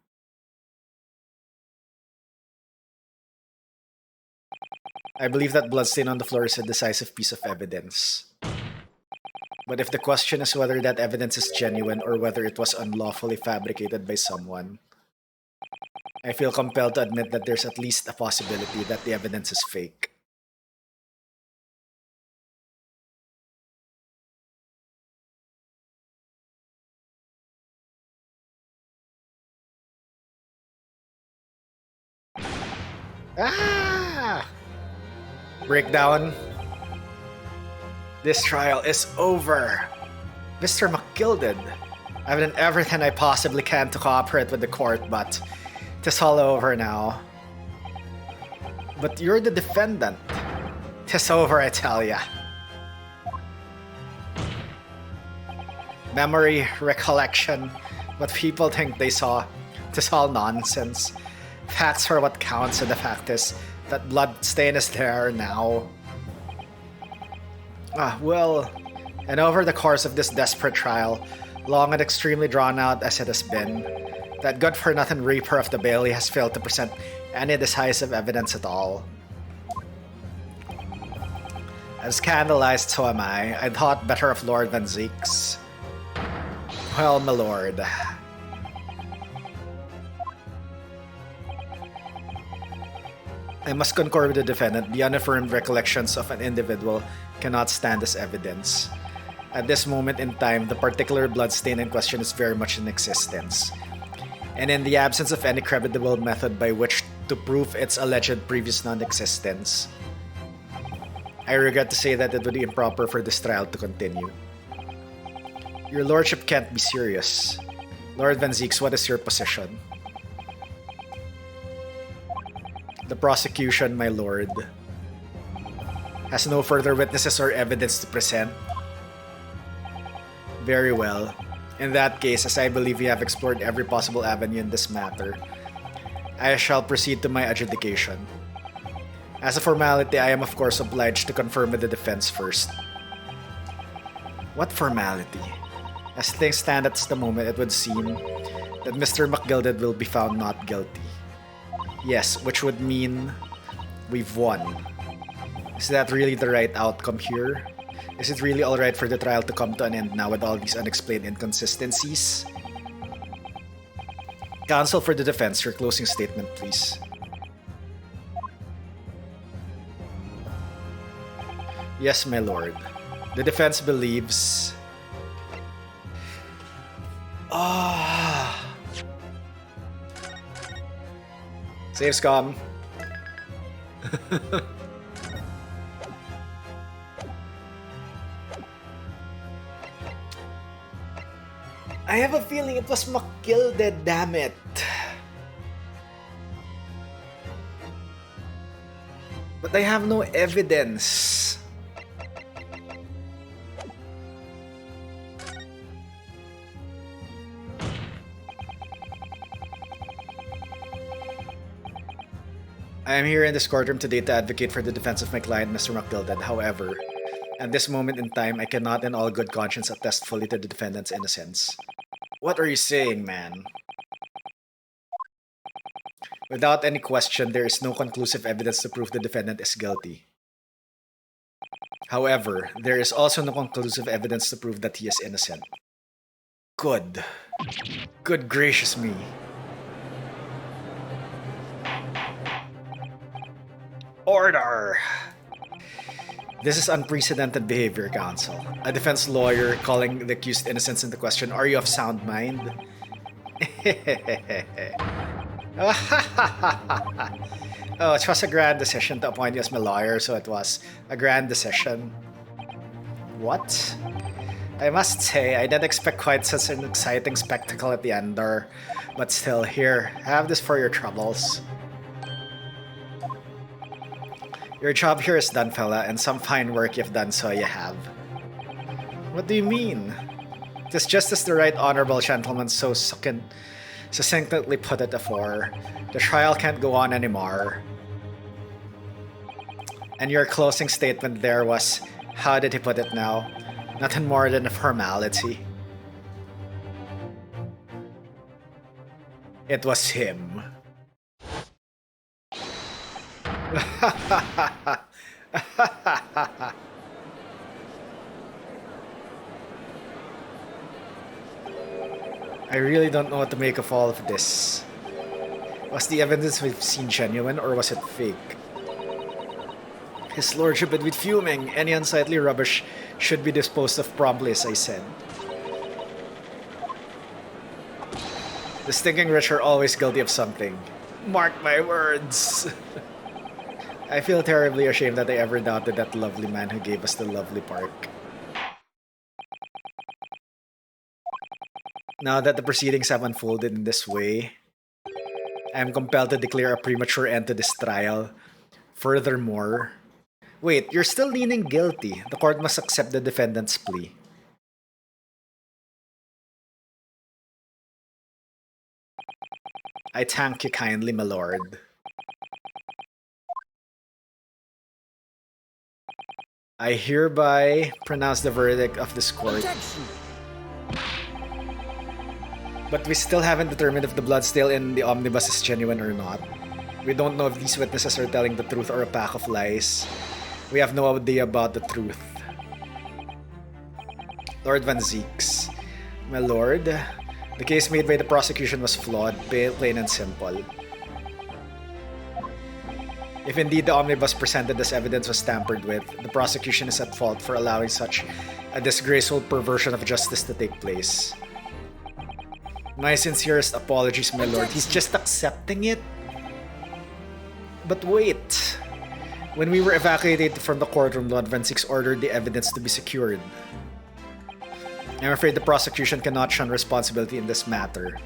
Speaker 1: I believe that bloodstain on the floor is a decisive piece of evidence. But if the question is whether that evidence is genuine or whether it was unlawfully fabricated by someone, I feel compelled to admit that there's at least a possibility that the evidence is fake. Ah! Breakdown. This trial is over. Mr. McGilded, I've done everything I possibly can to cooperate with the court, but it's all over now. But you're the defendant. It's over, I tell ya. Memory, recollection, what people think they saw, it's all nonsense. Facts are what counts, and the fact is that blood stain is there now. Well, and over the course of this desperate trial, long and extremely drawn out as it has been, that good-for-nothing Reaper of the Bailey has failed to present any decisive evidence at all. I'm scandalized, so am I. I thought better of Lord Van Zeeks. Well, my lord. I must concur with the defendant. The unaffirmed recollections of an individual cannot stand as evidence. At this moment in time, the particular bloodstain in question is very much in existence. And in the absence of any credible method by which to prove its alleged previous non-existence, I regret to say that it would be improper for this trial to continue. Your lordship can't be serious. Lord Van Zeeks, what is your position? The prosecution, my lord, has no further witnesses or evidence to present. Very well. In that case, as I believe we have explored every possible avenue in this matter, I shall proceed to my adjudication. As a formality, I am of course obliged to confirm with the defense first. What formality? As things stand at the moment, it would seem that Mr. McGilded will be found not guilty. Yes, which would mean we've won. Is that really the right outcome here? Is it really alright for the trial to come to an end now with all these unexplained inconsistencies? Counsel for the defense, your closing statement, please. Yes, my lord. The defense believes... Save scum. I have a feeling it was McGilded, damn it. But I have no evidence. I am here in this courtroom today to advocate for the defense of my client, Mr. McGilded. However, at this moment in time, I cannot in all good conscience attest fully to the defendant's innocence. What are you saying, man? Without any question, there is no conclusive evidence to prove the defendant is guilty. However, there is also no conclusive evidence to prove that he is innocent. Good. Good gracious me. Order! This is unprecedented behavior, counsel. A defense lawyer calling the accused innocence into question. Are you of sound mind? Oh, it was a grand decision to appoint you as my lawyer, so it was a grand decision. What? I must say, I didn't expect quite such an exciting spectacle at the end there. But still, here, have this for your troubles. Your job here is done, fella, and some fine work you've done, so you have. What do you mean? It is just as the right honorable gentleman so succinctly put it afore. The trial can't go on anymore. And your closing statement there was, how did he put it now? Nothing more than a formality. It was him. I really don't know what to make of all of this. Was the evidence we've seen genuine or was it fake? His lordship would be fuming. Any unsightly rubbish should be disposed of promptly, as I said. The stinking rich are always guilty of something. Mark my words. I feel terribly ashamed that I ever doubted that lovely man who gave us the lovely park. Now that the proceedings have unfolded in this way, I am compelled to declare a premature end to this trial. Furthermore, wait, you're still leaning guilty. The court must accept the defendant's plea. I thank you kindly, my lord. I hereby pronounce the verdict of this court.
Speaker 2: Objection.
Speaker 1: But we still haven't determined if the bloodstain in the omnibus is genuine or not. We don't know if these witnesses are telling the truth or a pack of lies. We have no idea about the truth. Lord Van Zieks. My lord, the case made by the prosecution was flawed, plain and simple. If indeed the omnibus presented as evidence was tampered with, the prosecution is at fault for allowing such a disgraceful perversion of justice to take place. My sincerest apologies, my lord. He's just accepting it. But wait. When we were evacuated from the courtroom, Lord Van Zieks ordered the evidence to be secured. I'm afraid the prosecution cannot shun responsibility in this matter.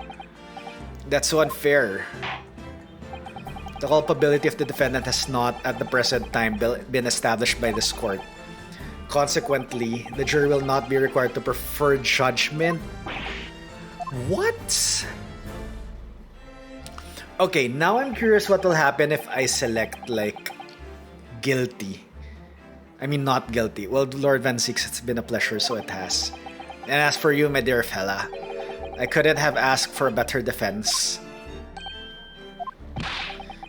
Speaker 1: That's so unfair. The culpability of the defendant has not, at the present time, been established by this court. Consequently, the jury will not be required to prefer judgment. What? Okay, now I'm curious what will happen if I select, like, guilty. I mean, not guilty. Well, Lord Van Zieks, it's been a pleasure, so it has. And as for you, my dear fella, I couldn't have asked for a better defense.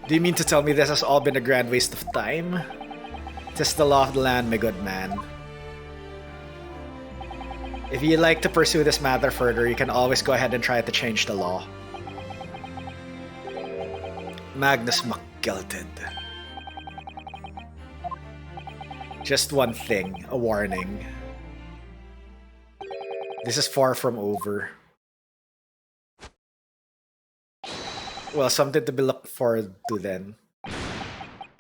Speaker 1: Do you mean to tell me this has all been a grand waste of time? 'Tis the law of the land, my good man. If you'd like to pursue this matter further, you can always go ahead and try to change the law. Magnus McGilted. Just one thing, a warning. This is far from over. Well, something to be looked forward to then.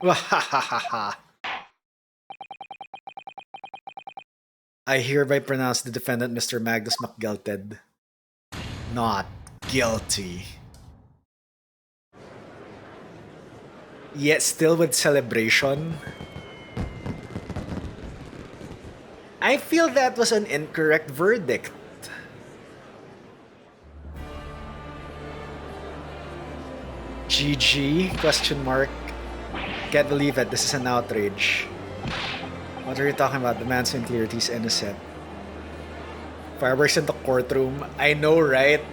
Speaker 1: Wahahaha. I hereby pronounce the defendant, Mr. Magnus McGilted, not guilty. Yet still with celebration. I feel that was an incorrect verdict. GG? Question mark. Can't believe it. This is an outrage. What are you talking about? The man's been cleared. He's innocent. Fireworks in the courtroom. I know, right?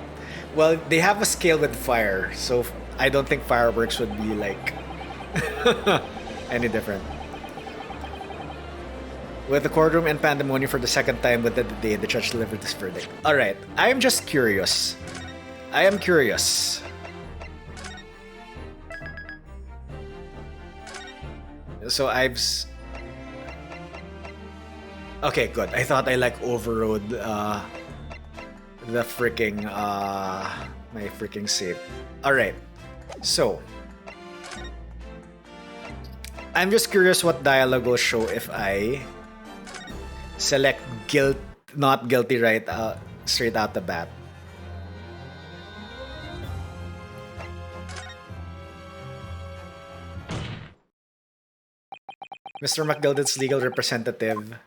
Speaker 1: Well, they have a scale with fire, so I don't think fireworks would be like any different. With the courtroom in pandemonium for the second time within the day, the judge delivered this verdict. Alright, I am just curious. I am curious. So okay, good. I thought I like overrode the freaking my freaking save. Alright. So I'm just curious what dialogue will show if I select not guilty right straight out the bat. Mr. McGilded's legal representative.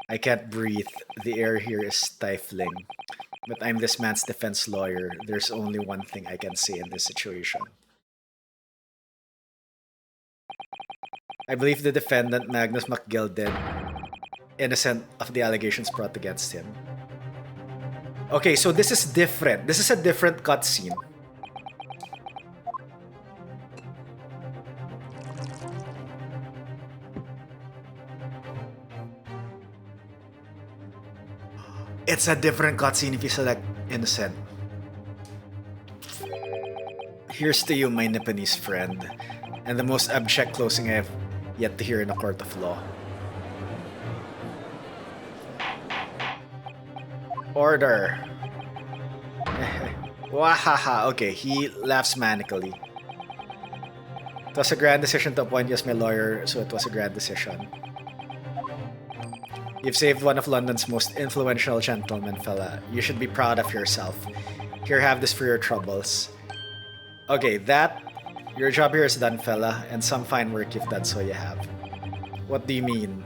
Speaker 1: I can't breathe. The air here is stifling. But I'm this man's defense lawyer. There's only one thing I can say in this situation. I believe the defendant, Magnus McGilded, innocent of the allegations brought against him. Okay, so this is different. This is a different cutscene. It's a different cutscene if you select innocent. Here's to you, my Nipponese friend, and the most abject closing I have yet to hear in a court of law. Order. Wahaha. Okay, he laughs manically. It was a grand decision to appoint you as my lawyer, so it was a grand decision. You've saved one of London's most influential gentlemen, fella. You should be proud of yourself. Here, have this for your troubles. Okay, your job here is done, fella, and some fine work you've done, so you have. What do you mean?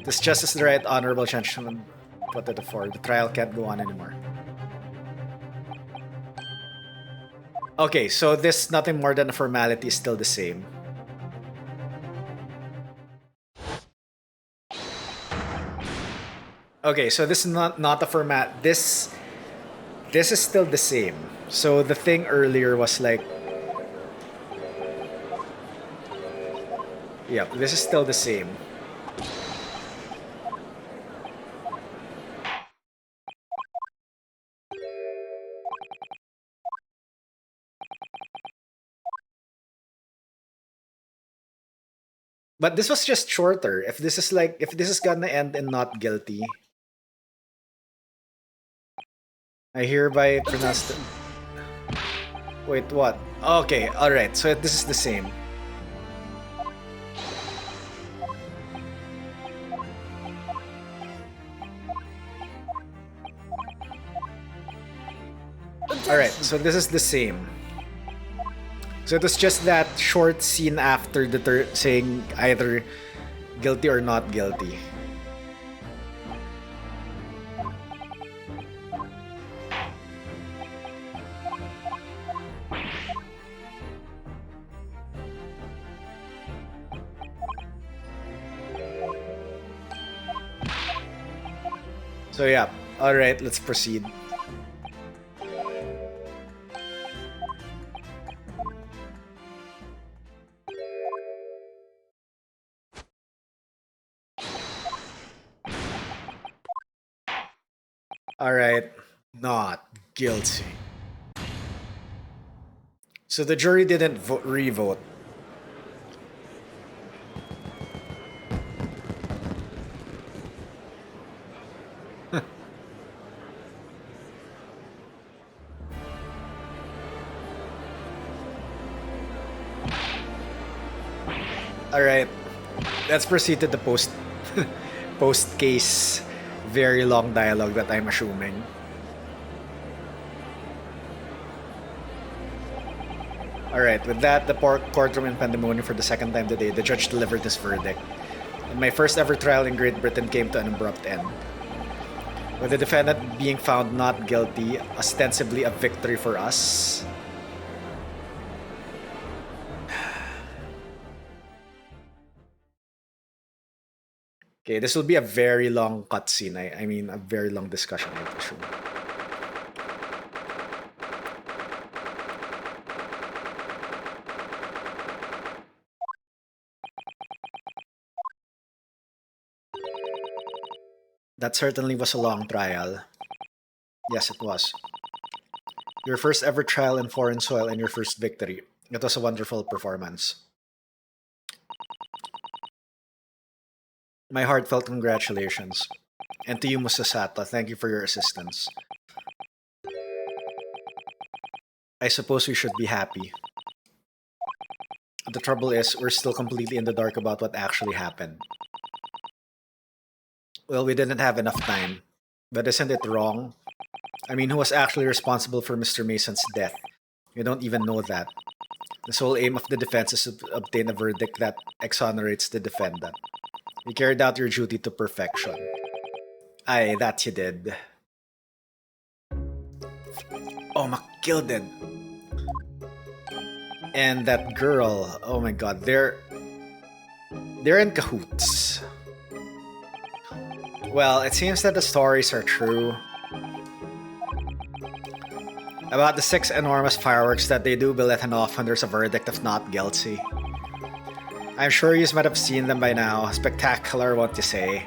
Speaker 1: This justice the right honorable gentleman put it before. The trial can't go on anymore. Okay, so this nothing more than a formality is still the same. Okay, so this is not a format. This is still the same. So the thing earlier was like, yep, this is still the same. But this was just shorter. If this is gonna end in not guilty, I hereby pronounce the... Wait, what? Okay, alright, so this is the same. Alright, so this is the same. So it was just that short scene after the saying either guilty or not guilty. So yeah, alright, let's proceed. Alright, not guilty. So the jury didn't re-vote. Alright, let's proceed to the post-case very long dialogue that I'm assuming. Alright, with that, the courtroom in pandemonium for the second time today, the judge delivered his verdict. And my first ever trial in Great Britain came to an abrupt end. With the defendant being found not guilty, ostensibly a victory for us. Okay, this will be a very long cutscene. I mean, a very long discussion, I presume. That certainly was a long trial. Yes, it was. Your first ever trial in foreign soil and your first victory. It was a wonderful performance. My heartfelt congratulations. And to you, Musasato, thank you for your assistance. I suppose we should be happy. The trouble is, we're still completely in the dark about what actually happened. Well, we didn't have enough time. But isn't it wrong? I mean, who was actually responsible for Mr. Mason's death? We don't even know that. The sole aim of the defense is to obtain a verdict that exonerates the defendant. You carried out your duty to perfection. Aye, that you did. Oh, McGilded. And that girl, oh my god, they're in cahoots. Well, it seems that the stories are true. About the 6 enormous fireworks that they do be letting off when there's a verdict of not guilty. I'm sure you might have seen them by now. Spectacular, won't you say?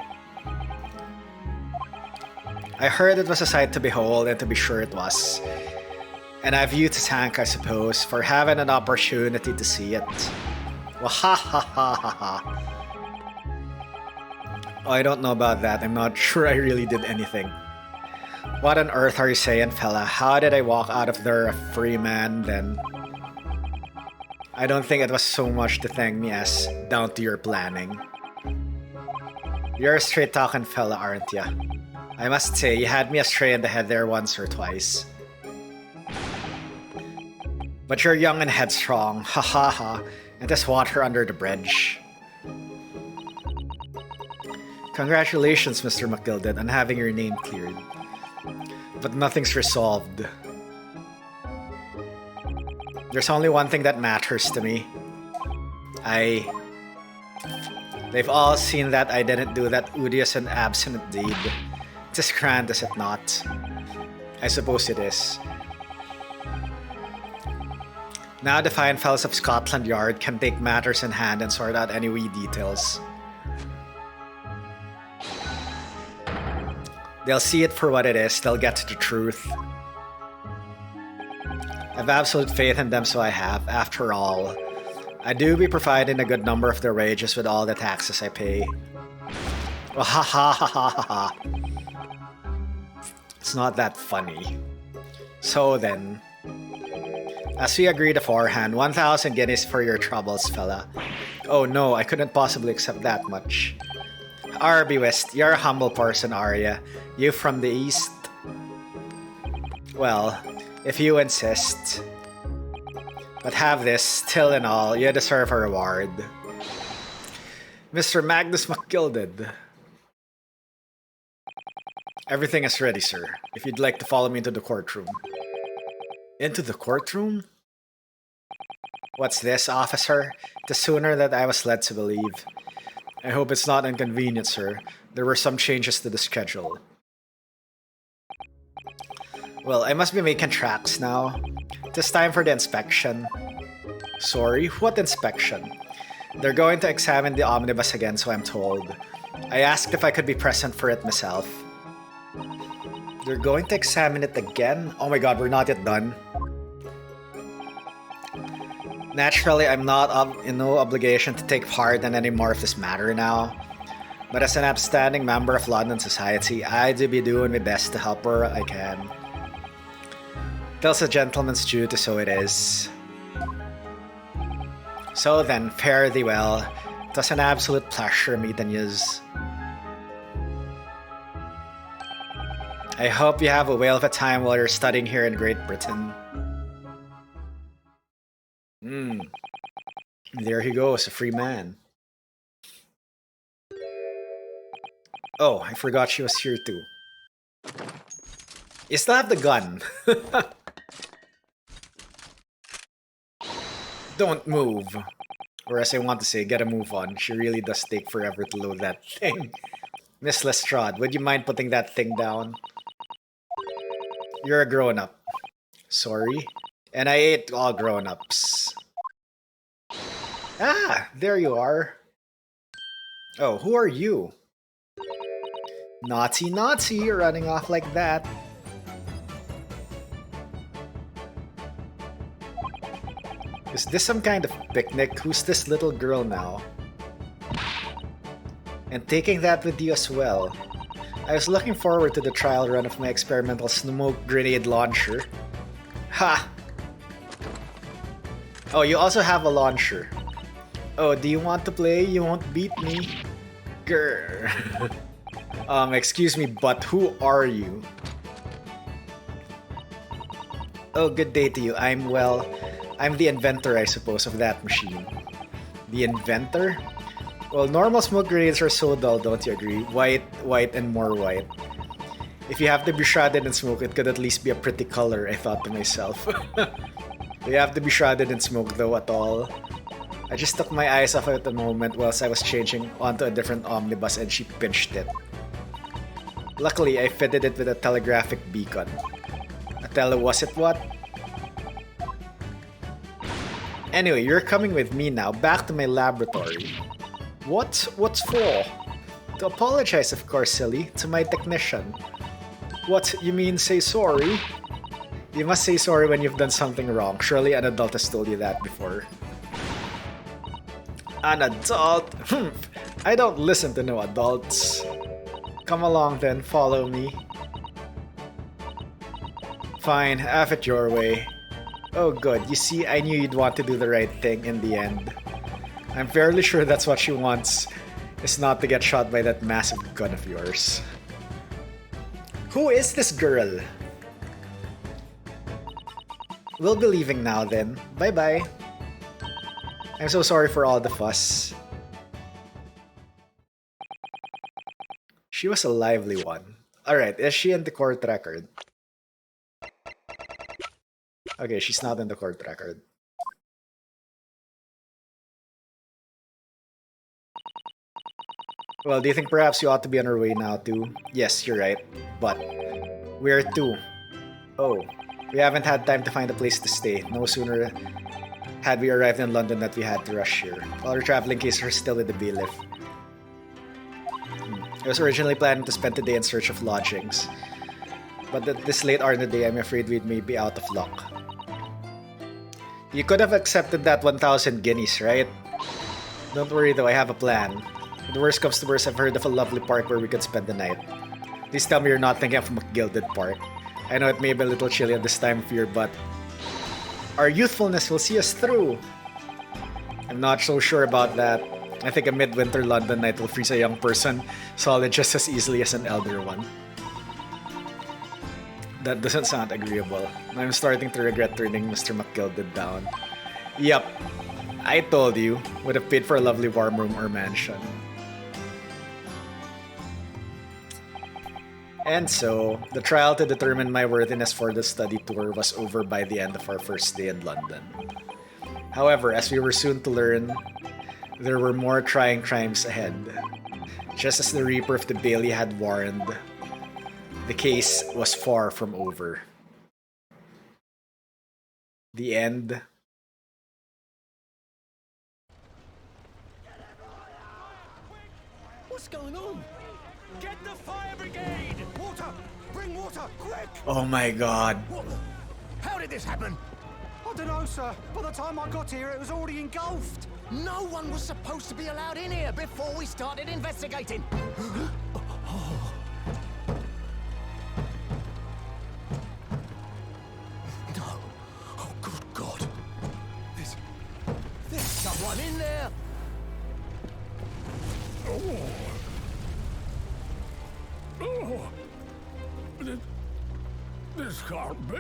Speaker 1: I heard it was a sight to behold, and to be sure it was. And I've you to thank, I suppose, for having an opportunity to see it. Well, ha ha ha ha ha. Oh, I don't know about that. I'm not sure I really did anything. What on earth are you saying, fella? How did I walk out of there a free man then? I don't think it was so much to thank me as down to your planning. You're a straight-talking fella, aren't ya? I must say, you had me astray in the head there once or twice. But you're young and headstrong, ha ha ha, and there's water under the bridge. Congratulations, Mr. McGilded, on having your name cleared. But nothing's resolved. There's only one thing that matters to me. They've all seen that I didn't do that odious and abstinent deed. It's as grand, is it not? I suppose it is. Now the fine fellows of Scotland Yard can take matters in hand and sort out any wee details. They'll see it for what it is, they'll get to the truth. I've absolute faith in them, so I have. After all, I do be providing a good number of their wages with all the taxes I pay. Well, ha ha ha ha ha ha. It's not that funny. So then, as we agreed beforehand, 1,000 guineas for your troubles, fella. Oh no, I couldn't possibly accept that much. Arby West, you're a humble person, are ya? You from the east? Well, if you insist. But have this, still and all, you deserve a reward. Mr. Magnus McGilded. Everything is ready, sir. If you'd like to follow me into the courtroom. Into the courtroom? What's this, officer? The sooner that I was led to believe. I hope it's not inconvenient, sir. There were some changes to the schedule. Well, I must be making tracks now. It's time for the inspection. Sorry, what inspection? They're going to examine the omnibus again, so I'm told. I asked if I could be present for it myself. They're going to examine it again? Oh my god, we're not yet done. Naturally, I'm not in no obligation to take part in any more of this matter now. But as an upstanding member of London society, I do be doing my best to help where I can. Till's a gentleman's duty, so it is. So then, fare thee well. It was an absolute pleasure meeting yous. I hope you have a whale of a time while you're studying here in Great Britain. There he goes, a free man. Oh, I forgot she was here too. You still have the gun. Don't move. Or as I want to say, get a move on. She really does take forever to load that thing. Miss Lestrade, would you mind putting that thing down? You're a grown-up. Sorry. And I ate all grown-ups. Ah, there you are. Oh, who are you? Naughty, naughty, running off like that. Is this some kind of picnic? Who's this little girl now? And taking that with you as well. I was looking forward to the trial run of my experimental smoke grenade launcher. Ha! Oh, you also have a launcher. Oh, do you want to play? You won't beat me. Grr. Excuse me, but who are you? Oh, good day to you. I'm the inventor, I suppose, of that machine. The inventor? Well, normal smoke grenades are so dull, don't you agree? White, white, and more white. If you have to be shrouded in smoke, it could at least be a pretty color, I thought to myself. Do you have to be shrouded in smoke, though, at all? I just took my eyes off it a moment whilst I was changing onto a different omnibus and she pinched it. Luckily, I fitted it with a telegraphic beacon. Was it what? Anyway, you're coming with me now, back to my laboratory. What? What's for? To apologize, of course, silly, to my technician. What, you mean say sorry? You must say sorry when you've done something wrong. Surely an adult has told you that before. An adult? I don't listen to no adults. Come along then, follow me. Fine, have it your way. Oh good, you see, I knew you'd want to do the right thing in the end. I'm fairly sure that's what she wants, is not to get shot by that massive gun of yours. Who is this girl? We'll be leaving now then. Bye-bye. I'm so sorry for all the fuss. She was a lively one. Alright, is she in the court record? Okay, she's not in the court record. Well, do you think perhaps you ought to be on our way now too? Yes, you're right. But where to? Oh, we haven't had time to find a place to stay. No sooner had we arrived in London that we had to rush here. All our traveling cases are still with the bailiff. I was originally planning to spend the day in search of lodgings. But at this late hour in the day, I'm afraid we may be out of luck. You could have accepted that 1,000 guineas, right? Don't worry though, I have a plan. If the worst comes to worst, I've heard of a lovely park where we could spend the night. Please tell me you're not thinking of McGilded Park. I know it may be a little chilly at this time of year, but our youthfulness will see us through. I'm not so sure about that. I think a midwinter London night will freeze a young person solid just as easily as an elder one. That doesn't sound agreeable. I'm starting to regret turning Mr. McGilded down. Yup, I told you, would have paid for a lovely warm room or mansion. And so, the trial to determine my worthiness for the study tour was over by the end of our first day in London. However, as we were soon to learn, there were more trying times ahead. Just as the Reaper of the Bailey had warned, the case was far from over. The end.
Speaker 2: What's going on? Get the fire brigade! Water! Bring water, quick!
Speaker 1: Oh my god.
Speaker 2: What? How did this happen?
Speaker 5: I don't know, sir. By the time I got here, it was already engulfed.
Speaker 2: No one was supposed to be allowed in here before we started investigating. No. Oh, good God. There's someone in there.
Speaker 6: This can't be.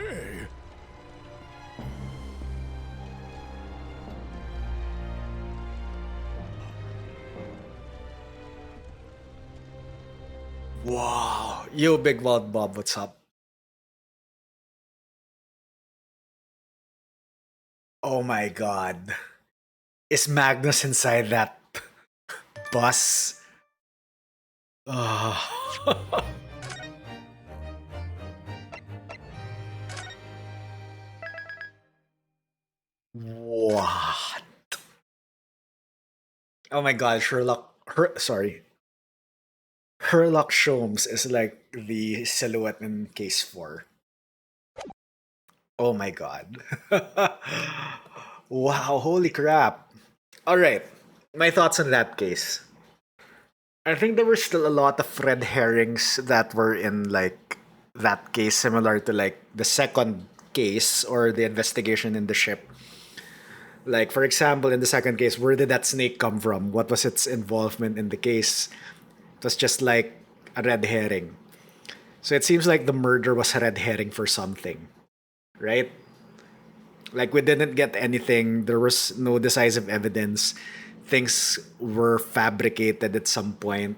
Speaker 1: Wow. Yo, Big Wild Bob, what's up? Oh my god. Is Magnus inside that bus? Oh. What? Oh my god, Sherlock Sholmes is like the silhouette in case 4. Oh my god. Wow, holy crap. Alright, my thoughts on that case. I think there were still a lot of red herrings that were in like that case, similar to like the second case or the investigation in the ship. Like, for example, in the second case, where did that snake come from? What was its involvement in the case? It was just like a red herring. So it seems like the murder was a red herring for something, right? Like, we didn't get anything. There was no decisive evidence. Things were fabricated at some point.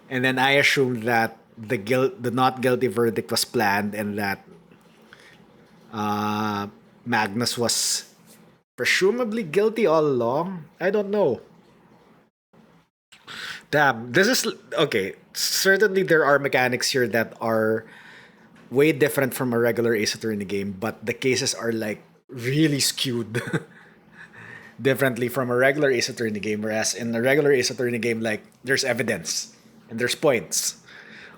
Speaker 1: And then I assumed that the not guilty verdict was planned and that Magnus was presumably guilty all along. I don't know. Damn, this is okay. Certainly, there are mechanics here that are way different from a regular Ace Attorney game, but the cases are like really skewed differently from a regular Ace Attorney game. Whereas in a regular Ace Attorney game, like there's evidence and there's points.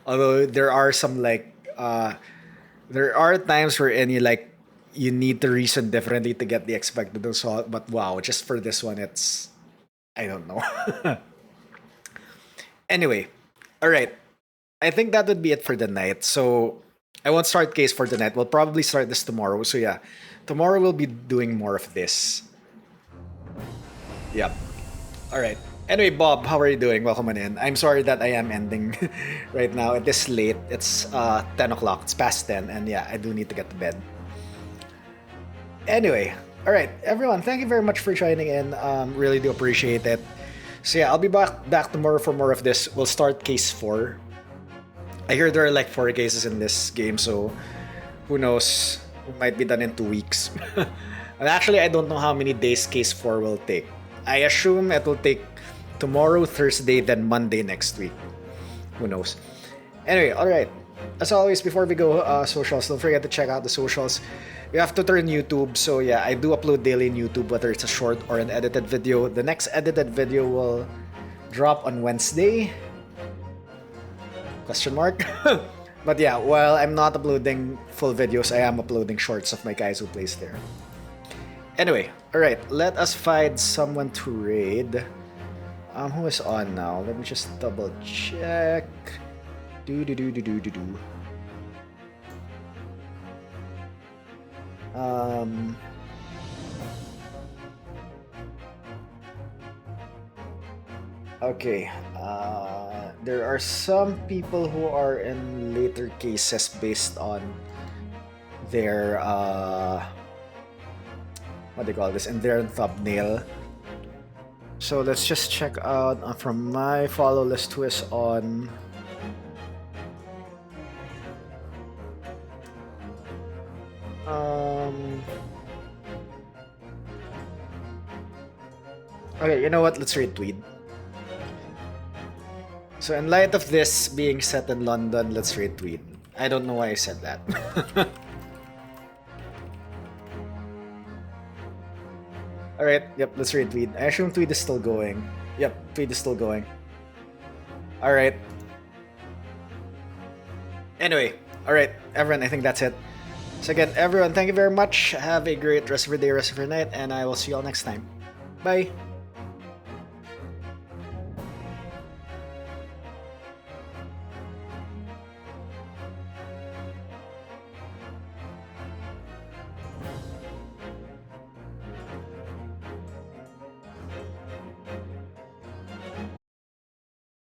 Speaker 1: Although there are some like There are times wherein you need to reason differently to get the expected result, but wow, just for this one, it's I don't know. Anyway, all right. I think that would be it for the night. So I won't start case for the night. We'll probably start this tomorrow. So yeah, tomorrow we'll be doing more of this. Yep. All right. Anyway, Bob, how are you doing? Welcome on in. I'm sorry that I am ending right now. It is late. It's 10 o'clock. It's past 10. And yeah, I do need to get to bed. Anyway, all right, everyone, thank you very much for joining in. Really do appreciate it. So yeah, I'll be back tomorrow for more of this. We'll start case 4. I hear there are like 4 cases in this game, so who knows? It might be done in 2 weeks. And actually, I don't know how many days case 4 will take. I assume it will take tomorrow, Thursday, then Monday next week. Who knows? Anyway, alright. As always, before we go, socials, don't forget to check out the socials. You have to turn YouTube, so yeah, I do upload daily in YouTube, whether it's a short or an edited video. The next edited video will drop on Wednesday. Question mark? But yeah, while I'm not uploading full videos, I am uploading shorts of my guys who plays there. Anyway, alright, let us find someone to raid. Who is on now? Let me just double check. Okay, there are some people who are in later cases based on their what do you call this, in their thumbnail. So let's just check out from my follow list who is on. Okay, you know what? Let's retweet. So in light of this being set in London, let's retweet. I don't know why I said that. Alright, yep, let's retweet. I assume tweet is still going. Yep, tweet is still going. Alright. Anyway, alright, everyone, I think that's it. So again, everyone, thank you very much. Have a great rest of your day, rest of your night, and I will see you all next time. Bye!